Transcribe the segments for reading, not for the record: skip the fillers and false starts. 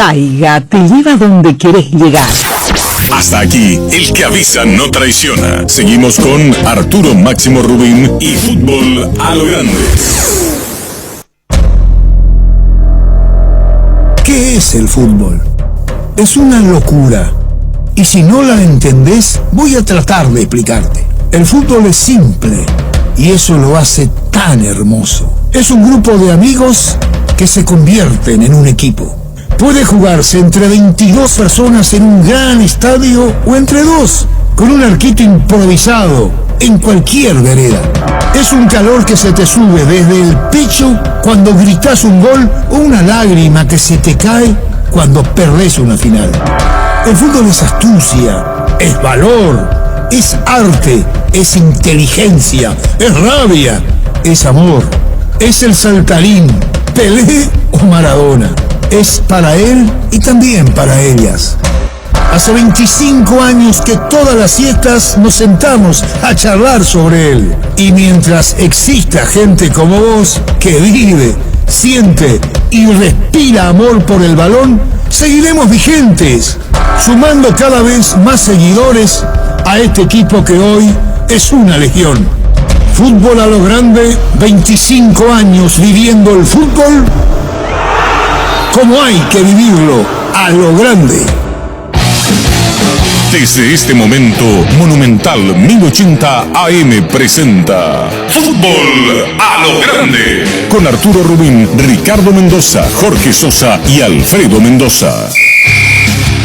Taiga te lleva donde querés llegar. Hasta aquí, el que avisa no traiciona. Seguimos con Arturo Máximo Rubín y Fútbol a lo Grande. ¿Qué es el fútbol? Es una locura. Y si no la entendés, voy a tratar de explicarte. El fútbol es simple y eso lo hace tan hermoso. Es un grupo de amigos que se convierten en un equipo. Puede jugarse entre 22 personas en un gran estadio o entre dos, con un arquito improvisado en cualquier vereda. Es un calor que se te sube desde el pecho cuando gritás un gol o una lágrima que se te cae cuando perdés una final. El fútbol es astucia, es valor, es arte, es inteligencia, es rabia, es amor, es el saltarín, Pelé o Maradona. Es para él y también para ellas. Hace 25 años que todas las siestas nos sentamos a charlar sobre él. Y mientras exista gente como vos que vive, siente y respira amor por el balón, seguiremos vigentes, sumando cada vez más seguidores a este equipo que hoy es una legión. Fútbol a lo Grande, 25 años viviendo el fútbol como hay que vivirlo, a lo grande. Desde este momento, Monumental 1080 AM presenta Fútbol a lo Grande, con Arturo Rubín, Ricardo Mendoza, Jorge Sosa y Alfredo Mendoza.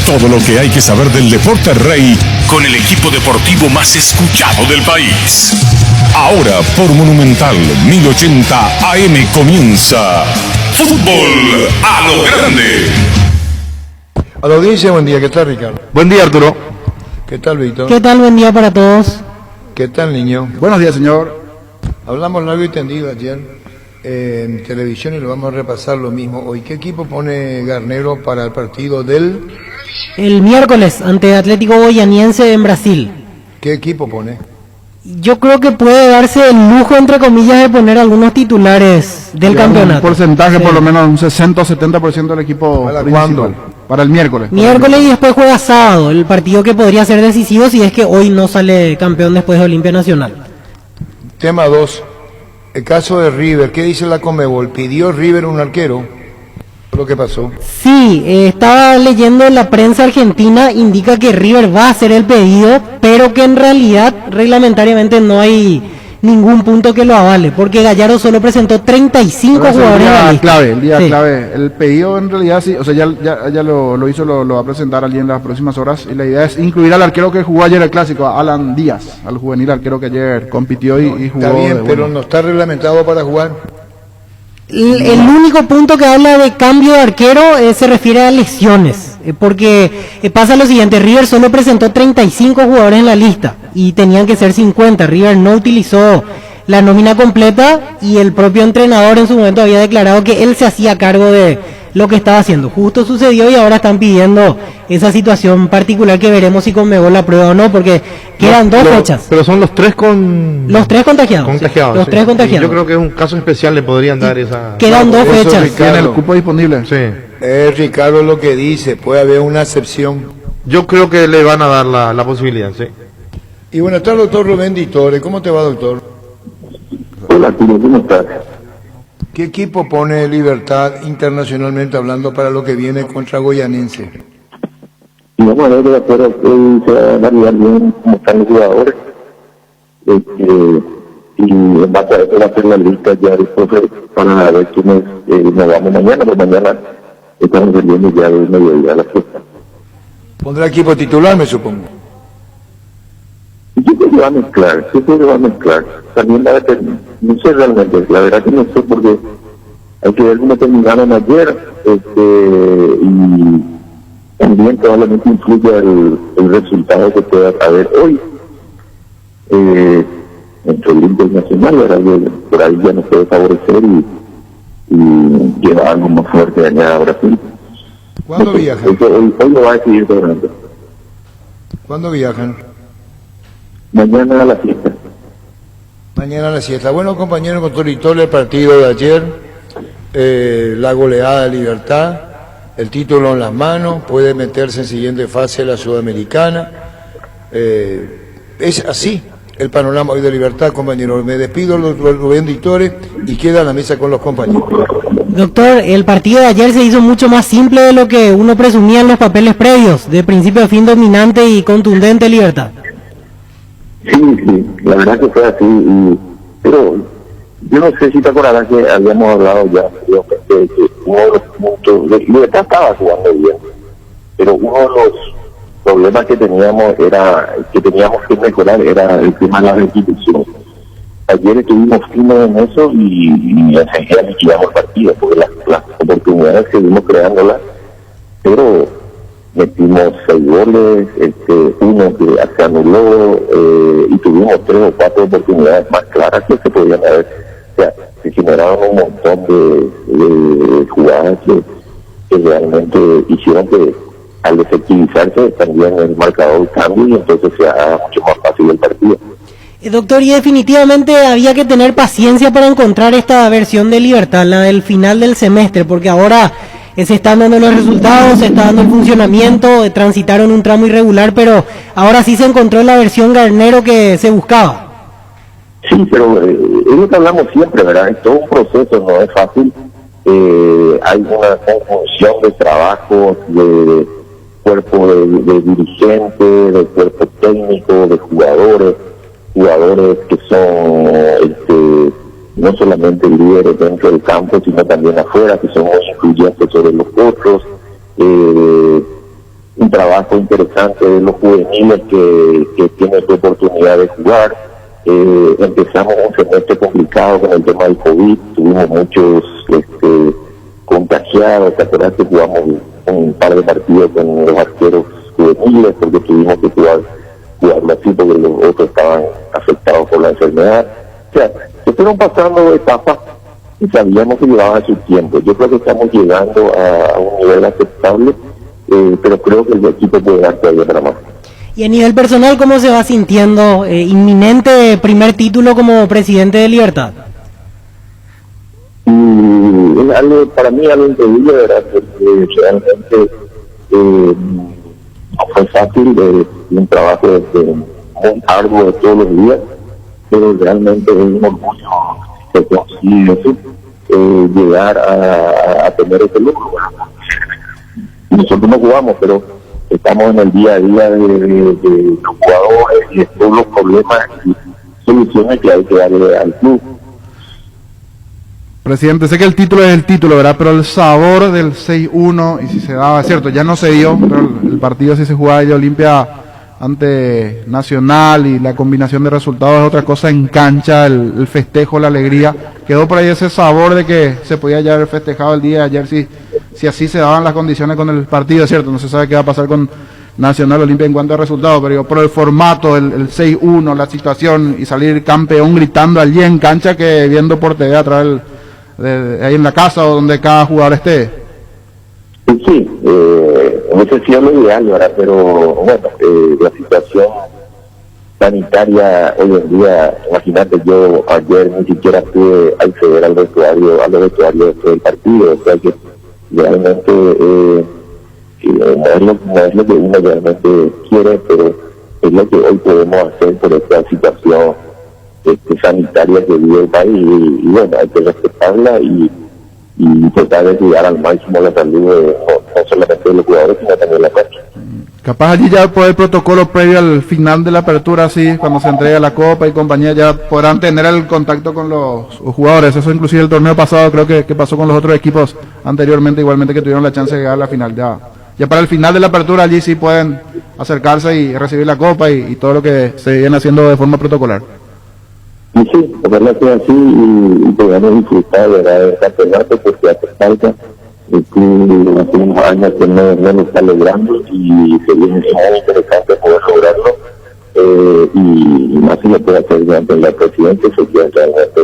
Todo lo que hay que saber del deporte rey con el equipo deportivo más escuchado del país. Ahora por Monumental 1080 AM comienza Fútbol a lo Grande. A la audiencia, buen día. ¿Qué tal, Ricardo? Buen día, Arturo. ¿Qué tal, Víctor? ¿Qué tal? Buen día para todos. ¿Qué tal, niño? Buenos días, señor. Hablamos largo y tendido ayer en televisión y lo vamos a repasar lo mismo hoy. ¿Qué equipo pone Garnero para el partido del...? El miércoles ante Atlético Goianiense en Brasil. ¿Qué equipo pone? Yo creo que puede darse el lujo, entre comillas, de poner algunos titulares del campeonato. Un porcentaje, sí, por lo menos un 60 o 70% del equipo. ¿Para principal. cuándo? Para el miércoles. Miércoles y después juega sábado, el partido que podría ser decisivo si es que hoy no sale campeón después de Olimpia Nacional. Tema 2. El caso de River. ¿Qué dice la Conmebol? ¿Pidió River un arquero? ¿Lo que pasó? Sí, estaba leyendo la prensa argentina, indica que River va a hacer el pedido, pero que en realidad reglamentariamente no hay ningún punto que lo avale, porque Gallardo solo presentó 35 jugadores en la lista. El día Sí. clave. El pedido en realidad sí, o sea, ya lo hizo, lo va a presentar allí en las próximas horas, y la idea es incluir al arquero que jugó ayer el clásico, a Alan Díaz, al juvenil arquero que ayer compitió y jugó. Está bien, pero no está reglamentado para jugar. El único punto que habla de cambio de arquero se refiere a lesiones, porque pasa lo siguiente: River solo presentó 35 jugadores en la lista y tenían que ser 50. River no utilizó la nómina completa y el propio entrenador en su momento había declarado que él se hacía cargo de lo que estaba haciendo. Justo sucedió y ahora están pidiendo esa situación particular que veremos si Conmebol la prueba o no, porque quedan dos fechas. Pero son los tres Los tres contagiados. contagiados. Sí, los Sí. tres contagiados. Yo creo que es un caso especial, le podrían dar esa... Quedan dos Eso, fechas. Ricardo. Tiene el cupo disponible. Sí. Ricardo lo que dice, puede haber una excepción. Yo creo que le van a dar la posibilidad, sí. Y bueno, está el doctor Rubén Ditore. ¿Cómo te va, doctor? Hola, Arturo, ¿cómo estás? ¿Qué equipo pone Libertad internacionalmente hablando para lo que viene contra Goianense? Y vamos a ver de acuerdo que se va a variar bien cómo están los jugadores. Y en base a eso va a ser la lista ya después para ver quiénes nos vamos mañana, pues mañana estamos saliendo ya de mediodía a la fiesta. Pondrá equipo titular, me supongo. Y yo creo que va a mezclar, también va a depender, no sé realmente, la verdad que no sé porque hay que ver cómo terminaron ayer, y también probablemente influye el resultado que pueda haber hoy. Entre el internacional, ahora por ahí ya nos puede favorecer y lleva algo más fuerte allá a Brasil. ¿Cuándo viajan? Hoy lo va a decidir todo el mundo. ¿Cuándo viajan? Mañana a la fiesta. Mañana a la siesta. Bueno, compañeros, con todo el partido de ayer, la goleada de Libertad, el título en las manos, puede meterse en siguiente fase de la Sudamericana. Es así el panorama hoy de Libertad, compañeros. Me despido, Rubén Dictores, y queda la mesa con los compañeros. Doctor, el partido de ayer se hizo mucho más simple de lo que uno presumía en los papeles previos, de principio a fin dominante y contundente Libertad. Sí, la verdad que fue así, pero yo no sé si te acordarás que habíamos hablado ya que uno de los puntos, Libertad estaba jugando bien, pero uno de los problemas que teníamos que mejorar era el tema de la restitución. Ayer estuvimos finos en eso y enseguida liquidamos el partido, porque las oportunidades seguimos creándolas, pero metimos 6 goles, uno que se anuló, y tuvimos 3 o 4 oportunidades más claras que se podían haber. O sea, se generaron un montón de jugadas que realmente hicieron que al desactivizarse también el marcador cambie y entonces se haga mucho más fácil el partido. Doctor, y definitivamente había que tener paciencia para encontrar esta versión de Libertad, la del final del semestre, porque ahora se están dando los resultados, se está dando el funcionamiento, transitaron un tramo irregular, pero ahora sí se encontró la versión Garnero que se buscaba. Sí, pero es lo que hablamos siempre, ¿verdad? Es todo un proceso, no es fácil. Hay una conjunción de trabajos, de cuerpo de dirigentes, de cuerpo técnico, de jugadores que son no solamente líderes dentro del campo, sino también afuera, que son muy influyentes sobre los otros. Un trabajo interesante de los juveniles que tienen la oportunidad de jugar. Empezamos un semestre complicado con el tema del COVID, tuvimos muchos contagiados. ¿Te acuerdas que jugamos un par de partidos con los arqueros juveniles porque tuvimos que jugarlo así porque los otros estaban afectados por la enfermedad? O sea, se fueron pasando etapas y sabíamos que llevaban su tiempo. Yo creo que estamos llegando a un nivel aceptable, pero creo que el equipo puede dar todavía para más. Y a nivel personal, ¿cómo se va sintiendo? Inminente primer título como presidente de Libertad. Y es algo, para mí, algo increíble, ¿verdad? Porque realmente no fue fácil, un trabajo muy arduo de todos los días, pero realmente es un orgullo que consigue eso, llegar a tener ese logro. Nosotros no jugamos, pero estamos en el día a día de los jugadores y de todos los problemas y soluciones que hay que darle al club. Presidente, sé que el título es el título, ¿verdad? Pero el sabor del 6-1, y si se daba, es cierto, ya no se dio, pero el partido sí se jugaba de Olimpia ante Nacional y la combinación de resultados es otra cosa en cancha, el festejo, la alegría. Quedó por ahí ese sabor de que se podía ya haber festejado el día de ayer si así se daban las condiciones con el partido, es cierto, no se sabe qué va a pasar con Nacional Olimpia en cuanto a resultados, pero por el formato, el 6-1, la situación y salir campeón gritando allí en cancha que viendo por TV a través ahí en la casa o donde cada jugador esté. Sí, hubiese sido lo ideal, ¿verdad? Pero bueno, la situación sanitaria hoy en día, imagínate, yo ayer ni siquiera pude acceder al vestuario después del partido, o sea que realmente no es lo que uno realmente quiere, pero es lo que hoy podemos hacer por esta situación sanitaria que vive el país y bueno, hay que respetarla y tratar de cuidar al máximo la salud no solamente de los jugadores sino también de la cancha. Capaz allí ya por el protocolo previo al final de la apertura, así cuando se entrega la copa y compañía, ya podrán tener el contacto con los jugadores. Eso inclusive el torneo pasado creo que pasó con los otros equipos anteriormente, igualmente que tuvieron la chance de llegar a la final. Ya para el final de la apertura allí sí pueden acercarse y recibir la copa y todo lo que se viene haciendo de forma protocolar. Y sí, ojalá sea así y podamos disfrutar, ¿verdad?, del campeonato, porque hace falta. El club hace unos años que no lo está logrando y sería muy interesante poder lograrlo, y más si lo puede hacer durante la presidencia, sería realmente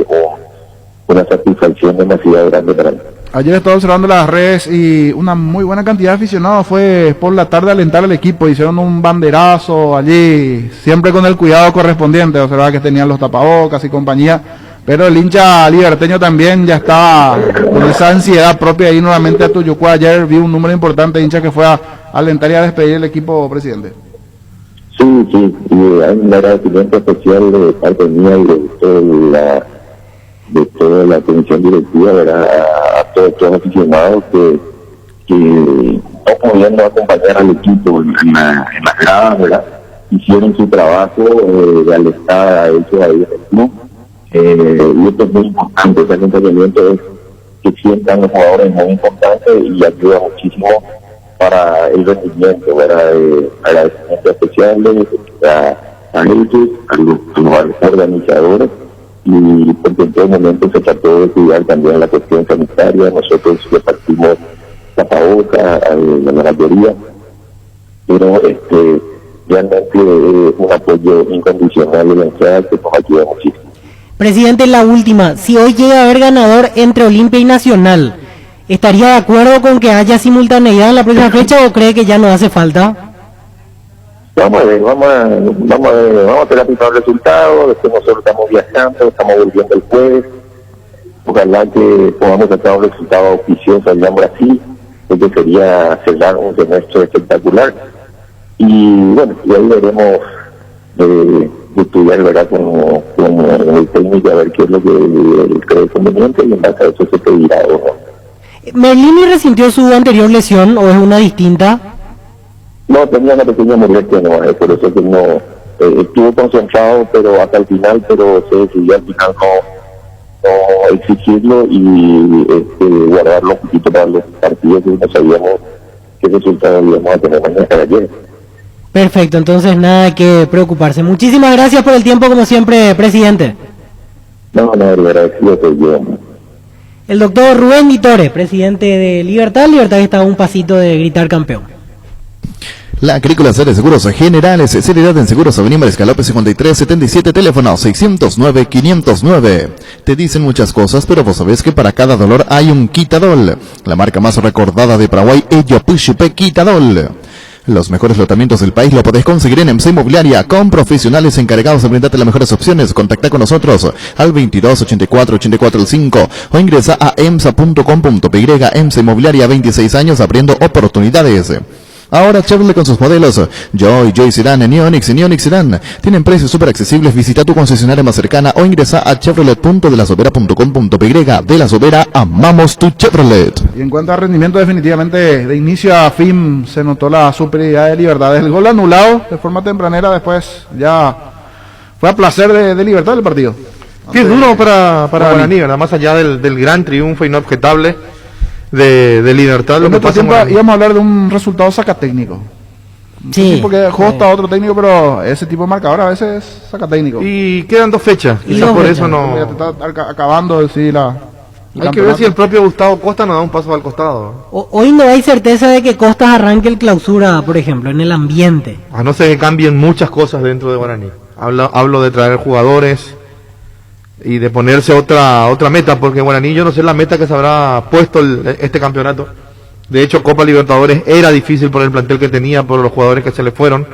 una satisfacción demasiado grande para mí. Ayer estaba observando las redes y una muy buena cantidad de aficionados fue por la tarde a alentar al equipo, hicieron un banderazo allí, siempre con el cuidado correspondiente, observaba que tenían los tapabocas y compañía, Pero el hincha liberteño también ya estaba con esa ansiedad propia ahí nuevamente a Tuyucua. Ayer vi un número importante de hinchas que fue a alentar y a despedir el equipo, presidente. Sí, y hay un agradecimiento especial de parte mía y de toda la comisión directiva, ¿verdad? A todos los aficionados que no pudiendo acompañar al equipo en las gradas, ¿verdad? Hicieron su trabajo de alentar a ellos ahí en el club. Y esto es muy importante, ese acompañamiento es que sientan los jugadores muy importante y ayuda muchísimo para el rendimiento, ¿verdad? Agradecimiento especial a ellos, a los organizadores, y porque en todo momento se trató de cuidar también la cuestión sanitaria. Nosotros repartimos tapabocas a la mayoría, pero realmente es un apoyo incondicional de la entidad que nos ayuda muchísimo. Presidente, la última, si hoy llega a haber ganador entre Olimpia y Nacional, ¿estaría de acuerdo con que haya simultaneidad en la próxima fecha o cree que ya no hace falta? Vamos a ver, vamos a tener el resultado. Después nosotros estamos viajando, estamos volviendo el jueves. Ojalá que podamos sacar un resultado auspicioso allá en Brasil, que sería cerrar un semestre espectacular. Y bueno, y ahí veremos de estudiar, ¿verdad?, con el técnico, a ver qué es lo que cree conveniente, y en base a eso se pedirá o no. ¿Merlini resintió su anterior lesión o es una distinta? No, tenía una pequeña molestia, no, por eso que no estuvo concentrado, pero hasta el final, pero se decidió al final no exigirlo y guardarlo un poquito para los partidos, que no sabíamos qué resultado íbamos a tener mañana para ayer. Perfecto, entonces nada que preocuparse. Muchísimas gracias por el tiempo, como siempre, presidente. No, agradecido soy yo. El doctor Rubén Vitore, presidente de Libertad que está a un pasito de gritar campeón. La Agrícola de Seguros Generales, seriedad en Seguros Avenida Mariscal López 5377, teléfono 609-509. Te dicen muchas cosas, pero vos sabés que para cada dolor hay un Quitadol. La marca más recordada de Paraguay, Ellopuchupe Quitadol. Los mejores lotamientos del país lo podés conseguir en MC Inmobiliaria, con profesionales encargados de brindarte las mejores opciones. Contacta con nosotros al 22 84 84 5 o ingresa a emsa.com.py. EMSA Inmobiliaria, 26 años abriendo oportunidades. Ahora Chevrolet con sus modelos Joy Sedan, Neonix y Neonix Sedan tienen precios súper accesibles. Visita tu concesionaria más cercana o ingresa a chevrolet.delasobera.com.py. De La Sobera, amamos tu Chevrolet. Y en cuanto a rendimiento, definitivamente de inicio a fin se notó la superioridad de Libertad. El gol anulado de forma tempranera, después ya fue a placer de Libertad el partido. Qué duro para Guaraní, ¿verdad? Más allá del gran triunfo inobjetable de Libertad. Lo que pasa íbamos a hablar de un resultado sacatécnico. Sí, porque juego está otro técnico, pero ese tipo de marcador a veces es sacatécnico. Y quedan 2 fechas, quizás por eso no. Ya te está acabando, sí, hay que ver si el propio Gustavo Costa nos da un paso al costado. Hoy no hay certeza de que Costas arranque el clausura, por ejemplo, en el ambiente. A no ser que cambien muchas cosas dentro de Guaraní. Hablo de traer jugadores y de ponerse otra meta, porque Guaraní, yo no sé la meta que se habrá puesto este campeonato. De hecho, Copa Libertadores era difícil por el plantel que tenía, por los jugadores que se le fueron.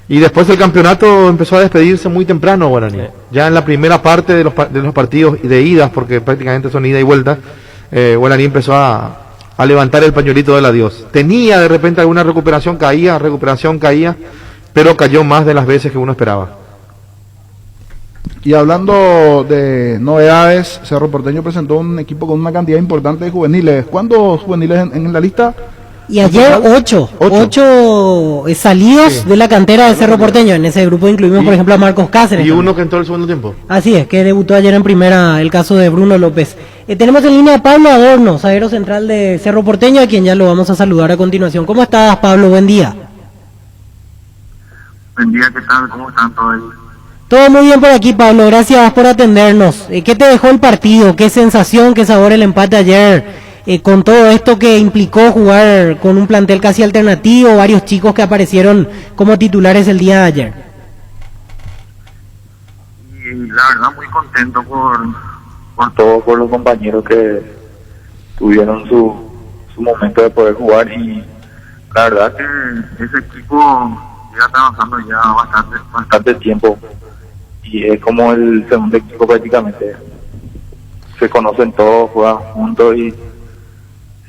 Y después el campeonato empezó a despedirse muy temprano Guaraní. Ya en la primera parte de los partidos de idas, porque prácticamente son ida y vuelta, Guaraní empezó a levantar el pañuelito del adiós. Tenía de repente alguna recuperación caía, pero cayó más de las veces que uno esperaba. Y hablando de novedades, Cerro Porteño presentó un equipo con una cantidad importante de juveniles. ¿Cuántos juveniles en la lista? Y ayer 8 salidos de la cantera de Cerro Porteño. En ese grupo incluimos, por ejemplo, a Marcos Cáceres. Y uno que entró el segundo tiempo. Así es, que debutó ayer en primera, el caso de Bruno López. Tenemos en línea a Pablo Adorno, zaguero central de Cerro Porteño, a quien ya lo vamos a saludar a continuación. ¿Cómo estás, Pablo? Buen día. Buen día, ¿qué tal? ¿Cómo están todos? Todo muy bien por aquí, Pablo, gracias por atendernos. ¿Qué te dejó el partido? ¿Qué sensación, qué sabor el empate ayer? Con todo esto que implicó jugar con un plantel casi alternativo, varios chicos que aparecieron como titulares el día de ayer. Y la verdad muy contento por todos, por los compañeros que tuvieron su momento de poder jugar, y la verdad que ese equipo ya trabajando ya bastante tiempo. y es como el segundo equipo prácticamente. Se conocen todos, juegan juntos y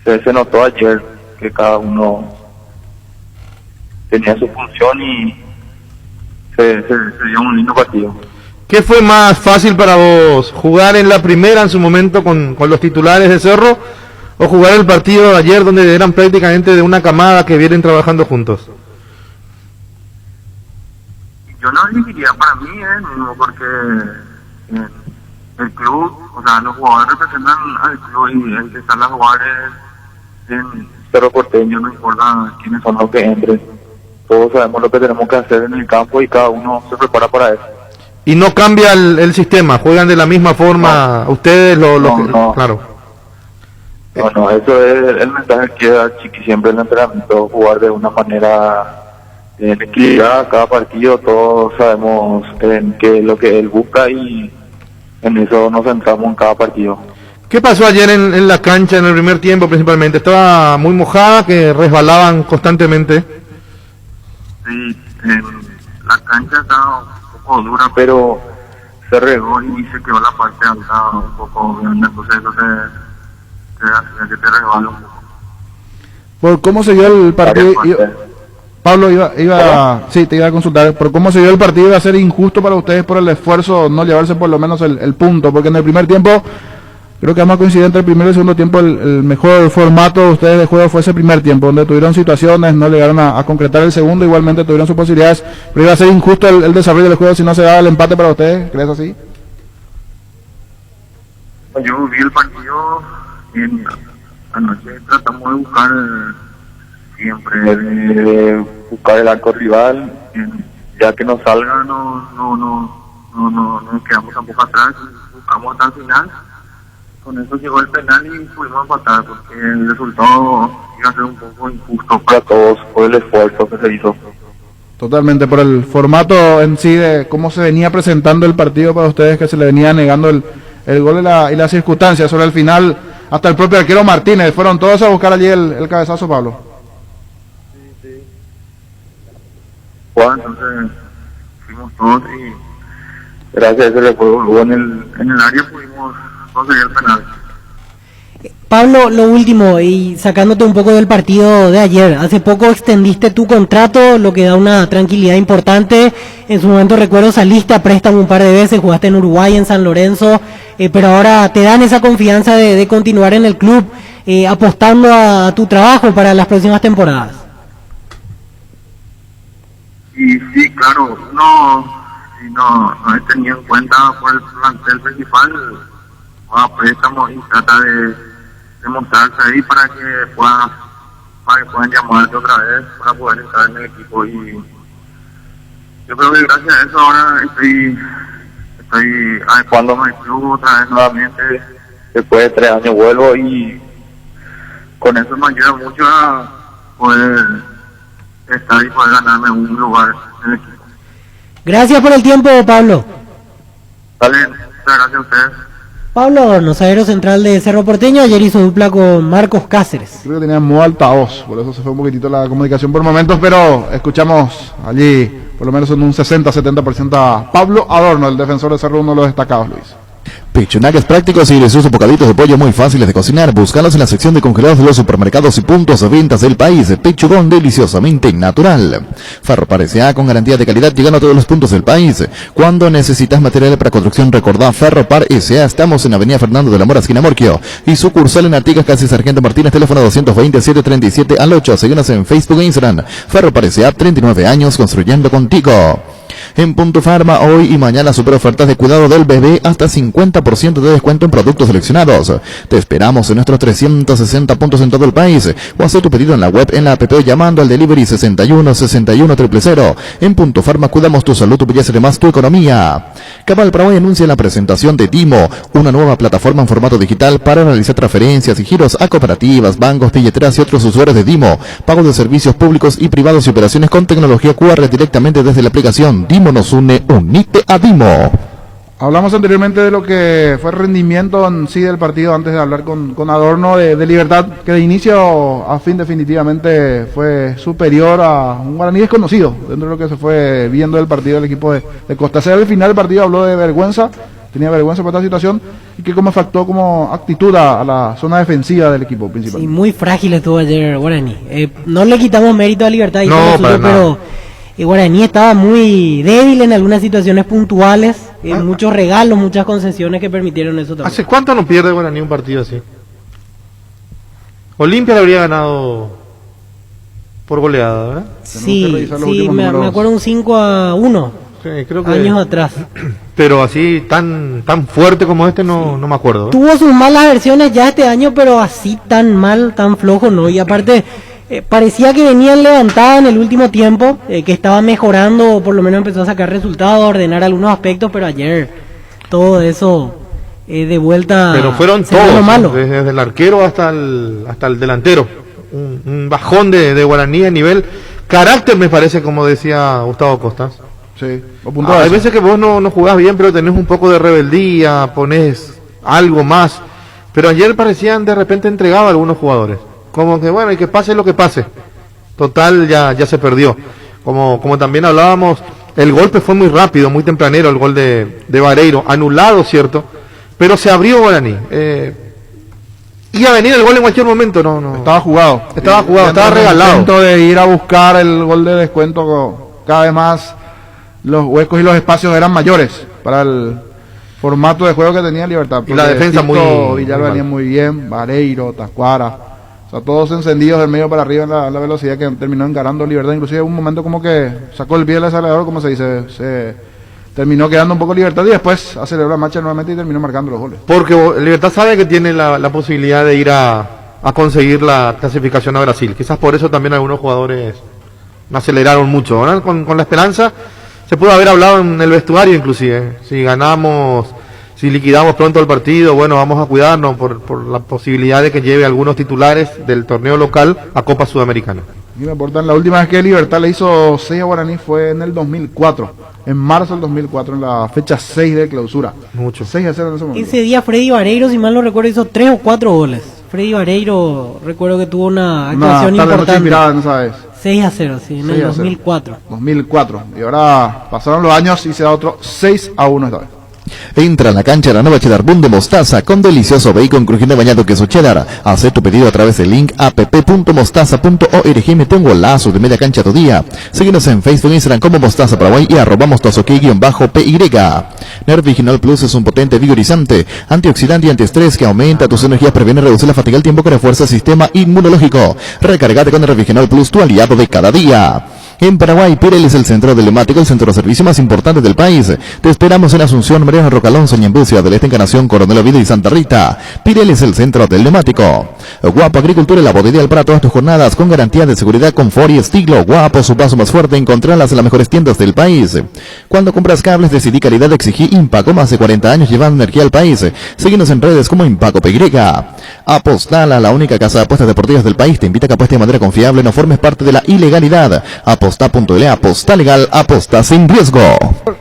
se notó ayer que cada uno tenía su función y se dio un lindo partido. ¿Qué fue más fácil para vos? ¿Jugar en la primera en su momento con los titulares de Cerro o jugar el partido de ayer donde eran prácticamente de una camada que vienen trabajando juntos? Yo no elegiría para mí, porque el club, o sea, los jugadores representan al club y el que están a jugar en Cerro Porteño, no importa quiénes son los que entren. Todos sabemos lo que tenemos que hacer en el campo y cada uno se prepara para eso. Y no cambia el sistema, juegan de la misma forma, no. Ustedes no. Claro. No, eso es el mensaje que da Chiqui siempre en el entrenamiento, jugar de una manera equilibrada cada partido, todos sabemos en qué es lo que él busca y en eso nos centramos en cada partido. ¿Qué pasó ayer en la cancha en el primer tiempo principalmente? ¿Estaba muy mojada, que resbalaban constantemente? Sí, la cancha estaba un poco dura, pero se regó y se quedó la parte alta un poco grande, entonces eso te hacía que te resbala un poco. ¿Por cómo se dio el partido? Pablo, te iba a consultar, por cómo se dio el partido. ¿Iba a ser injusto para ustedes por el esfuerzo no llevarse por lo menos el punto? Porque en el primer tiempo, creo que más coincidente el primero y el segundo tiempo, el mejor formato de ustedes de juego fue ese primer tiempo, donde tuvieron situaciones, no llegaron a concretar el segundo, igualmente tuvieron sus posibilidades, pero iba a ser injusto el desarrollo del juego si no se daba el empate para ustedes. ¿Crees así? Yo vi el partido y anoche tratamos de buscar siempre de buscar el arco rival, ya que nos salga no nos quedamos tampoco atrás, buscamos hasta el final. Con eso llegó el penal y pudimos empatar, porque el resultado iba a ser un poco injusto para todos por el esfuerzo que se hizo. Totalmente, por el formato en sí de cómo se venía presentando el partido para ustedes, que se le venía negando el gol y la circunstancia. Sobre el final, hasta el propio arquero Martínez, fueron todos a buscar allí el cabezazo, Pablo. Sí. Bueno, entonces fuimos todos y gracias a ese juego en el área pudimos conseguir el penal. Pablo, lo último, y sacándote un poco del partido de ayer, hace poco extendiste tu contrato, lo que da una tranquilidad importante. En su momento recuerdo saliste a préstamo un par de veces, jugaste en Uruguay, en San Lorenzo, pero ahora te dan esa confianza de continuar en el club, apostando a tu trabajo para las próximas temporadas. Y sí, claro, no he tenido en cuenta por el plantel principal, a préstamo y trata de montarse ahí para que puedan llamarte otra vez para poder estar en el equipo. Y yo creo que gracias a eso ahora estoy adecuándome al club otra vez nuevamente. Después de 3 años vuelvo y con eso me ayuda mucho a poder estar y poder ganarme un lugar en el equipo. Gracias por el tiempo, Pablo. Dale, muchas gracias a ustedes. Pablo Adorno, zaguero central de Cerro Porteño, ayer hizo dupla con Marcos Cáceres. Creo que tenía muy altavoz, por eso se fue un poquitito la comunicación por momentos, pero escuchamos allí por lo menos en un 60-70% a Pablo Adorno, el defensor de Cerro, uno de los destacados, Luis. Pichunaques prácticos y deliciosos bocaditos de pollo muy fáciles de cocinar. Búscalos en la sección de congelados de los supermercados y puntos de ventas del país. Pechugón deliciosamente natural. Ferropar S.A. con garantía de calidad, llegando a todos los puntos del país. Cuando necesitas material para construcción, recordá Ferropar S.A. Estamos en Avenida Fernando de la Mora, esquina Morquio, y sucursal en Artigas, casi Sargento Martínez, teléfono 220-737-8. Síguenos en Facebook e Instagram. Ferropar S.A. 39 años construyendo contigo. En Punto Farma, hoy y mañana super ofertas de cuidado del bebé, hasta 50% de descuento en productos seleccionados. Te esperamos en nuestros 360 puntos en todo el país, o hacer tu pedido en la web, en la app, llamando al delivery 61 61 000. En Punto Farma cuidamos tu salud, tu belleza y además tu economía. Cabal Paraguay anuncia la presentación de Dimo, una nueva plataforma en formato digital para realizar transferencias y giros a cooperativas, bancos, billeteras y otros usuarios de Dimo, pago de servicios públicos y privados y operaciones con tecnología QR directamente desde la aplicación. Dimo nos une, unite a Dimo. Hablamos anteriormente de lo que fue el rendimiento en sí del partido antes de hablar con Adorno de Libertad, que de inicio a fin definitivamente fue superior a un Guaraní desconocido dentro de lo que se fue viendo del partido del equipo de Costa. Al final del partido habló de vergüenza, tenía vergüenza por esta situación y que como factó como actitud a la zona defensiva del equipo principal. Sí, muy frágil estuvo ayer Guaraní. No le quitamos mérito a Libertad, y No, para pero Guaraní estaba muy débil en algunas situaciones puntuales. Muchos regalos, muchas concesiones que permitieron eso también. ¿Hace cuánto no pierde Guaraní un partido así? Olimpia le habría ganado por goleada, ¿verdad? Sí, me acuerdo un 5-1. Sí, creo que años atrás. Pero así tan fuerte como este no me acuerdo. Tuvo sus malas versiones ya este año, pero así tan mal, tan flojo no. Y aparte parecía que venían levantadas en el último tiempo, que estaba mejorando, por lo menos empezó a sacar resultados, a ordenar algunos aspectos, pero ayer todo eso de vuelta. Pero fueron todos, desde el arquero hasta el delantero. Un bajón de Guaraní a nivel carácter, me parece, como decía Gustavo Costas. Sí, hay veces que vos no jugás bien, pero tenés un poco de rebeldía, ponés algo más. Pero ayer parecían de repente entregados a algunos jugadores. Como que bueno, y que pase lo que pase. Total, ya se perdió. Como también hablábamos, el golpe fue muy rápido, muy tempranero, el gol de Vareiro. Anulado, cierto. Pero se abrió Guaraní. Iba a venir el gol en cualquier momento, no. Estaba jugado, estaba regalado. El intento de ir a buscar el gol de descuento, cada vez más los huecos y los espacios eran mayores para el formato de juego que tenía Libertad. Y la defensa Villalba venía muy bien, Vareiro, Tacuara, o sea, todos encendidos del medio para arriba en la velocidad que terminó encarando Libertad. Inclusive un momento como que sacó el pie del acelerador, como se dice, se terminó quedando un poco Libertad y después aceleró la marcha nuevamente y terminó marcando los goles. Porque Libertad sabe que tiene la posibilidad de ir a conseguir la clasificación a Brasil. Quizás por eso también algunos jugadores aceleraron mucho, ¿verdad? Con la esperanza. Se pudo haber hablado en el vestuario inclusive, si ganamos, si liquidamos pronto el partido, bueno, vamos a cuidarnos por la posibilidad de que lleve algunos titulares del torneo local a Copa Sudamericana. Y me aportan, la última vez que Libertad le hizo 6 a Guaraní fue en el 2004, en marzo del 2004, en la fecha 6 de clausura. Mucho. 6-0 en ese momento. Ese día Freddy Vareiro, si mal no recuerdo, hizo 3 o 4 goles. Freddy Vareiro, recuerdo que tuvo una actuación importante. Esa vez. 6-0, sí, en el 2004. 2004. Y ahora pasaron los años y se da otro 6-1 esta vez. Entra a la cancha la nueva Cheddar Boom de mostaza con delicioso bacon crujiente bañado queso cheddar. Haz tu pedido a través del link app.mostaza.org y mete un golazo de media cancha tu día. Síguenos en Facebook e Instagram como Mostaza Paraguay y @mostazoki_PY. Nerviginol Plus es un potente vigorizante, antioxidante y antiestrés que aumenta tus energías, previene reducir la fatiga al tiempo que refuerza el sistema inmunológico. Recargate con Nerviginol Plus, tu aliado de cada día. En Paraguay, Pirelli es el centro telemático, el centro de servicio más importante del país. Te esperamos en Asunción, Mariano Rocalón, Ñemby, Ciudad del Este, Encarnación, Coronel Oviedo y Santa Rita. Pirelli es el centro telemático. Guapo Agricultura, la bodega ideal para todas tus jornadas, con garantía de seguridad, confort y estilo. Guapo, su paso más fuerte, encontrarlas en las mejores tiendas del país. Cuando compras cables, decidí calidad, exigí Impaco, más de 40 años llevando energía al país. Síguenos en redes como Impaco PY. Apostala, la única casa de apuestas deportivas del país, te invita a que apuestes de manera confiable, no formes parte de la ilegalidad. Aposta.le, aposta legal, aposta sin riesgo.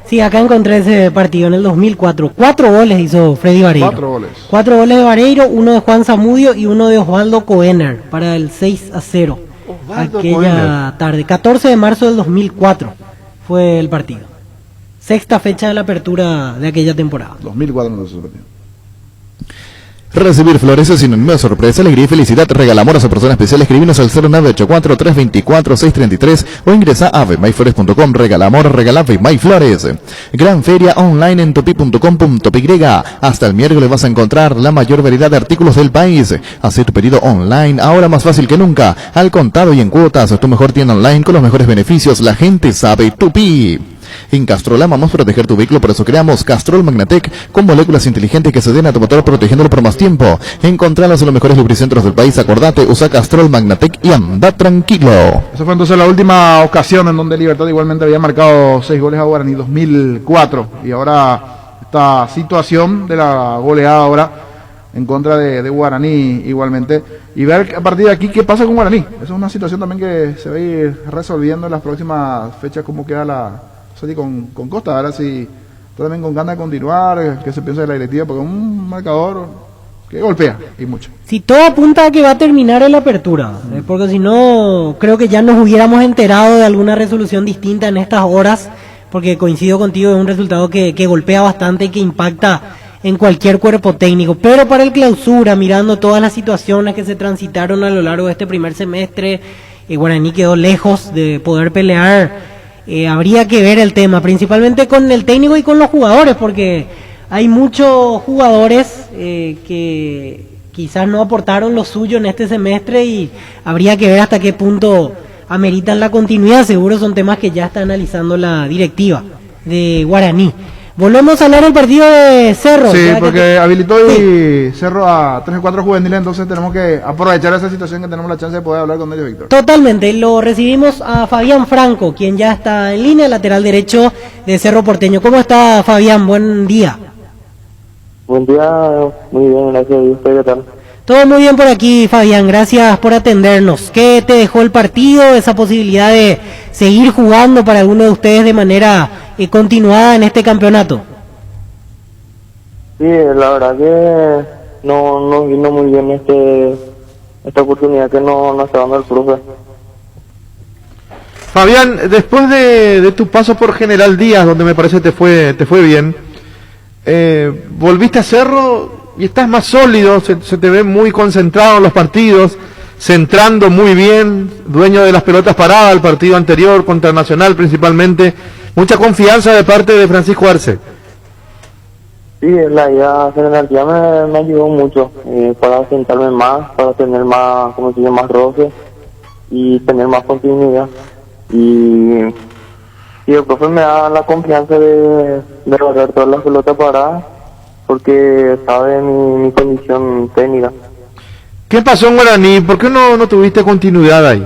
Sí, acá encontré ese partido en el 2004. 4 goles hizo Freddy Vareiro. 4 goles de Vareiro, uno de Juan Zamudio y uno de Osvaldo Coener para el 6-0. Aquella tarde, 14 de marzo del 2004 fue el partido. Sexta fecha de la apertura de aquella temporada. 2004 no se partido. Recibir flores es sinónimo de sorpresa, alegría y felicidad. Regala amor a su persona especial. Escribinos al 0984-324-633 o ingresa a vemyflores.com. Regala amor, regala Vemyflores. Gran feria online en topi.com.py. Hasta el miércoles vas a encontrar la mayor variedad de artículos del país. Haz tu pedido online, ahora más fácil que nunca. Al contado y en cuotas, tu mejor tienda online con los mejores beneficios. La gente sabe Tupi. En Castrol amamos proteger tu vehículo, por eso creamos Castrol Magnatec con moléculas inteligentes que se den a tu motor protegiéndolo por más tiempo. Encontralas en los mejores lubricentros del país. Acordate, usa Castrol Magnatec y anda tranquilo. Esa fue entonces la última ocasión en donde Libertad igualmente había marcado 6 goles a Guaraní, 2004. Y ahora esta situación de la goleada ahora en contra de Guaraní igualmente. Y ver a partir de aquí qué pasa con Guaraní. Esa es una situación también que se va a ir resolviendo en las próximas fechas, cómo queda la... con Costa, ahora si también con ganas de continuar, que se piensa de la directiva, porque es un marcador que golpea y mucho. Si todo apunta a que va a terminar en la apertura, porque si no, creo que ya nos hubiéramos enterado de alguna resolución distinta en estas horas, porque coincido contigo, es un resultado que golpea bastante y que impacta en cualquier cuerpo técnico. Pero para el Clausura, mirando todas las situaciones que se transitaron a lo largo de este primer semestre, Guaraní quedó lejos de poder pelear. Habría que ver el tema, principalmente con el técnico y con los jugadores, porque hay muchos jugadores que quizás no aportaron lo suyo en este semestre y habría que ver hasta qué punto ameritan la continuidad. Seguro son temas que ya está analizando la directiva de Guaraní. Volvemos a hablar del partido de Cerro. Sí, porque habilitó y Cerro a 3 o 4 juveniles, entonces tenemos que aprovechar esa situación que tenemos la chance de poder hablar con ellos, Víctor. Totalmente, lo recibimos a Fabián Franco, quien ya está en línea, lateral derecho de Cerro Porteño. ¿Cómo está, Fabián? Buen día. Buen día, muy bien, gracias. ¿Y usted qué tal? Todo muy bien por aquí, Fabián, gracias por atendernos. ¿Qué te dejó el partido, esa posibilidad de seguir jugando para alguno de ustedes de manera continuada en este campeonato? Sí, la verdad que no vino muy bien esta oportunidad que nos está dando el profe. Fabián, después de tu paso por General Díaz, donde me parece te fue bien, volviste a Cerro y estás más sólido, se te ve muy concentrado en los partidos, centrando muy bien, dueño de las pelotas paradas, el partido anterior contra Nacional principalmente, mucha confianza de parte de Francisco Arce. Sí, la idea General Díaz me ayudó mucho para sentarme más, para tener más, como se dice, más roce y tener más continuidad. Y el profe me da la confianza de lograr todas las pelotas paradas porque sabe mi condición técnica. ¿Qué pasó en Guaraní? ¿Por qué no tuviste continuidad ahí?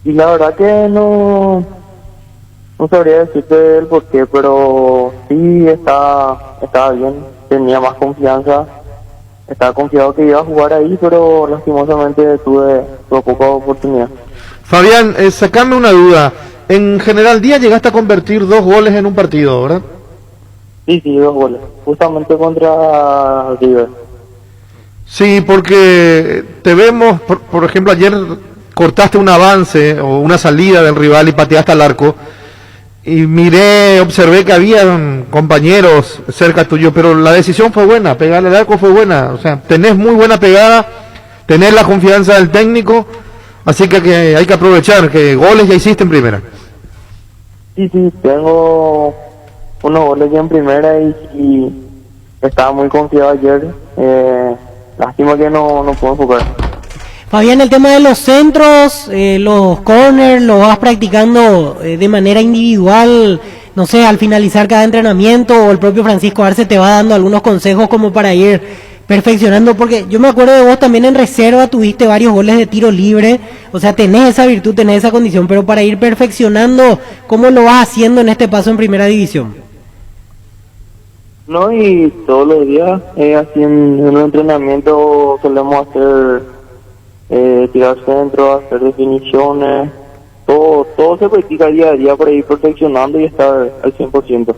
Y la verdad que no sabría decirte el por qué, pero sí estaba bien, tenía más confianza, estaba confiado que iba a jugar ahí, pero lastimosamente tuve poca oportunidad. Fabián, sacame una duda. En General Díaz llegaste a convertir 2 goles en un partido, ¿verdad? Sí, 2 goles, justamente contra River. Sí, porque te vemos, por ejemplo, ayer cortaste un avance o una salida del rival y pateaste al arco. Y observé que había compañeros cerca tuyo, pero la decisión fue buena, pegarle al arco fue buena. O sea, tenés muy buena pegada, tenés la confianza del técnico, así que hay que aprovechar que goles ya hiciste en primera. Sí, tengo unos goles ya en primera y estaba muy confiado ayer. Lástima que no puedo jugar. Fabián, el tema de los centros, los corners, ¿lo vas practicando de manera individual? No sé, al finalizar cada entrenamiento, o el propio Francisco Arce te va dando algunos consejos como para ir perfeccionando, porque yo me acuerdo de vos también en reserva, tuviste varios goles de tiro libre, o sea, tenés esa virtud, tenés esa condición, pero para ir perfeccionando, ¿cómo lo vas haciendo en este paso en primera división? No, y todos los días, así en un entrenamiento solemos hacer tirar centro, hacer definiciones, todo se practica día a día para ir perfeccionando y estar al 100%.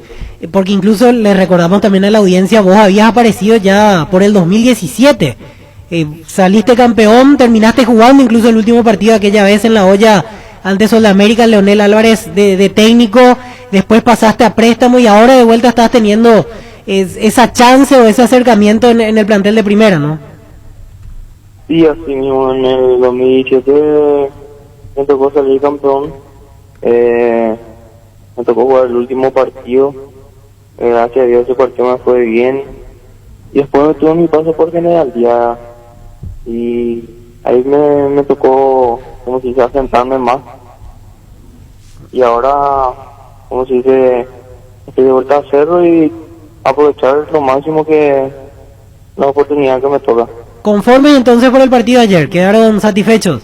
Porque incluso le recordamos también a la audiencia, vos habías aparecido ya por el 2017, saliste campeón, terminaste jugando incluso el último partido aquella vez en la olla ante Soldamérica, Leonel Álvarez de técnico, después pasaste a préstamo y ahora de vuelta estás teniendo esa chance o ese acercamiento en el plantel de primera, ¿no? Sí, así mismo, en el 2017 me tocó salir campeón, me tocó jugar el último partido, gracias a Dios ese partido me fue bien, y después me tuve mi paso por General Díaz, y ahí me tocó, como se dice, asentarme más, y ahora, como se dice, estoy de vuelta a Cerro y aprovechar lo máximo que la oportunidad que me toca. ¿Conformes entonces por el partido de ayer? ¿Quedaron satisfechos?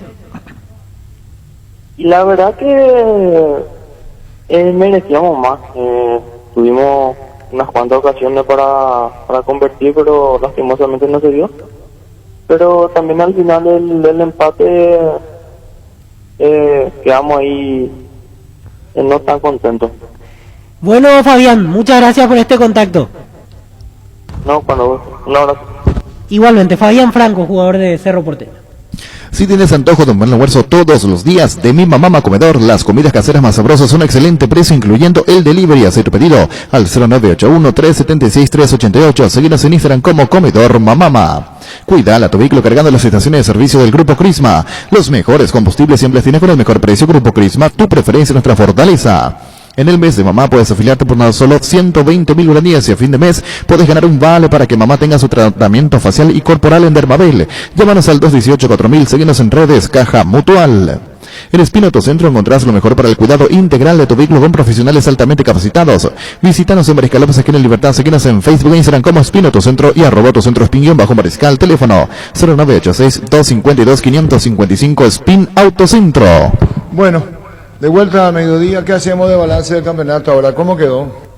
Y la verdad que merecíamos más. Tuvimos unas cuantas ocasiones para convertir, pero lastimosamente no se dio. Pero también al final del empate quedamos ahí no tan contentos. Bueno, Fabián, muchas gracias por este contacto. No, cuando vos. Un abrazo. Igualmente, Fabián Franco, jugador de Cerro Porteño. Si tienes antojo de un buen almuerzo todos los días, de Mi Mamá Comedor, las comidas caseras más sabrosas a un excelente precio, incluyendo el delivery. Hacer tu pedido al 0981-376-388. Seguinos en Instagram como Comedor Mamama. Cuida tu vehículo cargando las estaciones de servicio del Grupo Crisma. Los mejores combustibles siempre tienes con el mejor precio. Grupo Crisma, tu preferencia, nuestra fortaleza. En el mes de mamá puedes afiliarte por nada solo 120.000 guaraníes y a fin de mes puedes ganar un vale para que mamá tenga su tratamiento facial y corporal en Dermabel. Llámanos al 218-4000, síguenos en redes, Caja Mutual. En Espino Autocentro encontrás lo mejor para el cuidado integral de tu vehículo con profesionales altamente capacitados. Visítanos en Mariscal López, aquí en Libertad. Síguenos en Facebook e Instagram como Espino Autocentro y @Autocentro_Spin_Mariscal. Teléfono 0986-252-555. Spin Autocentro. Bueno, de vuelta a mediodía, ¿qué hacemos de balance del campeonato ahora? ¿Cómo quedó?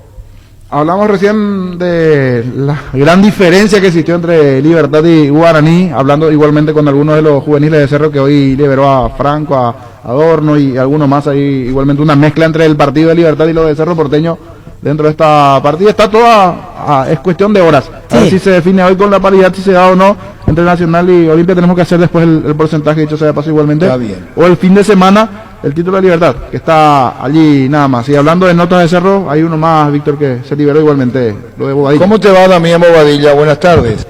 Hablamos recién de la gran diferencia que existió entre Libertad y Guaraní, hablando igualmente con algunos de los juveniles de Cerro que hoy liberó a Franco, a Adorno y algunos más ahí, igualmente una mezcla entre el partido de Libertad y lo de Cerro Porteño dentro de esta partida. Está toda, es cuestión de horas. A ver si se define hoy con la paridad, si se da o no entre Nacional y Olimpia. Tenemos que hacer después el porcentaje, dicho sea de paso igualmente. Está bien. O el fin de semana, el título de Libertad, que está allí nada más. Y hablando de notas de Cerro, hay uno más, Víctor, que se liberó igualmente, lo de Bobadilla. ¿Cómo te va, Damián Bobadilla? Buenas tardes.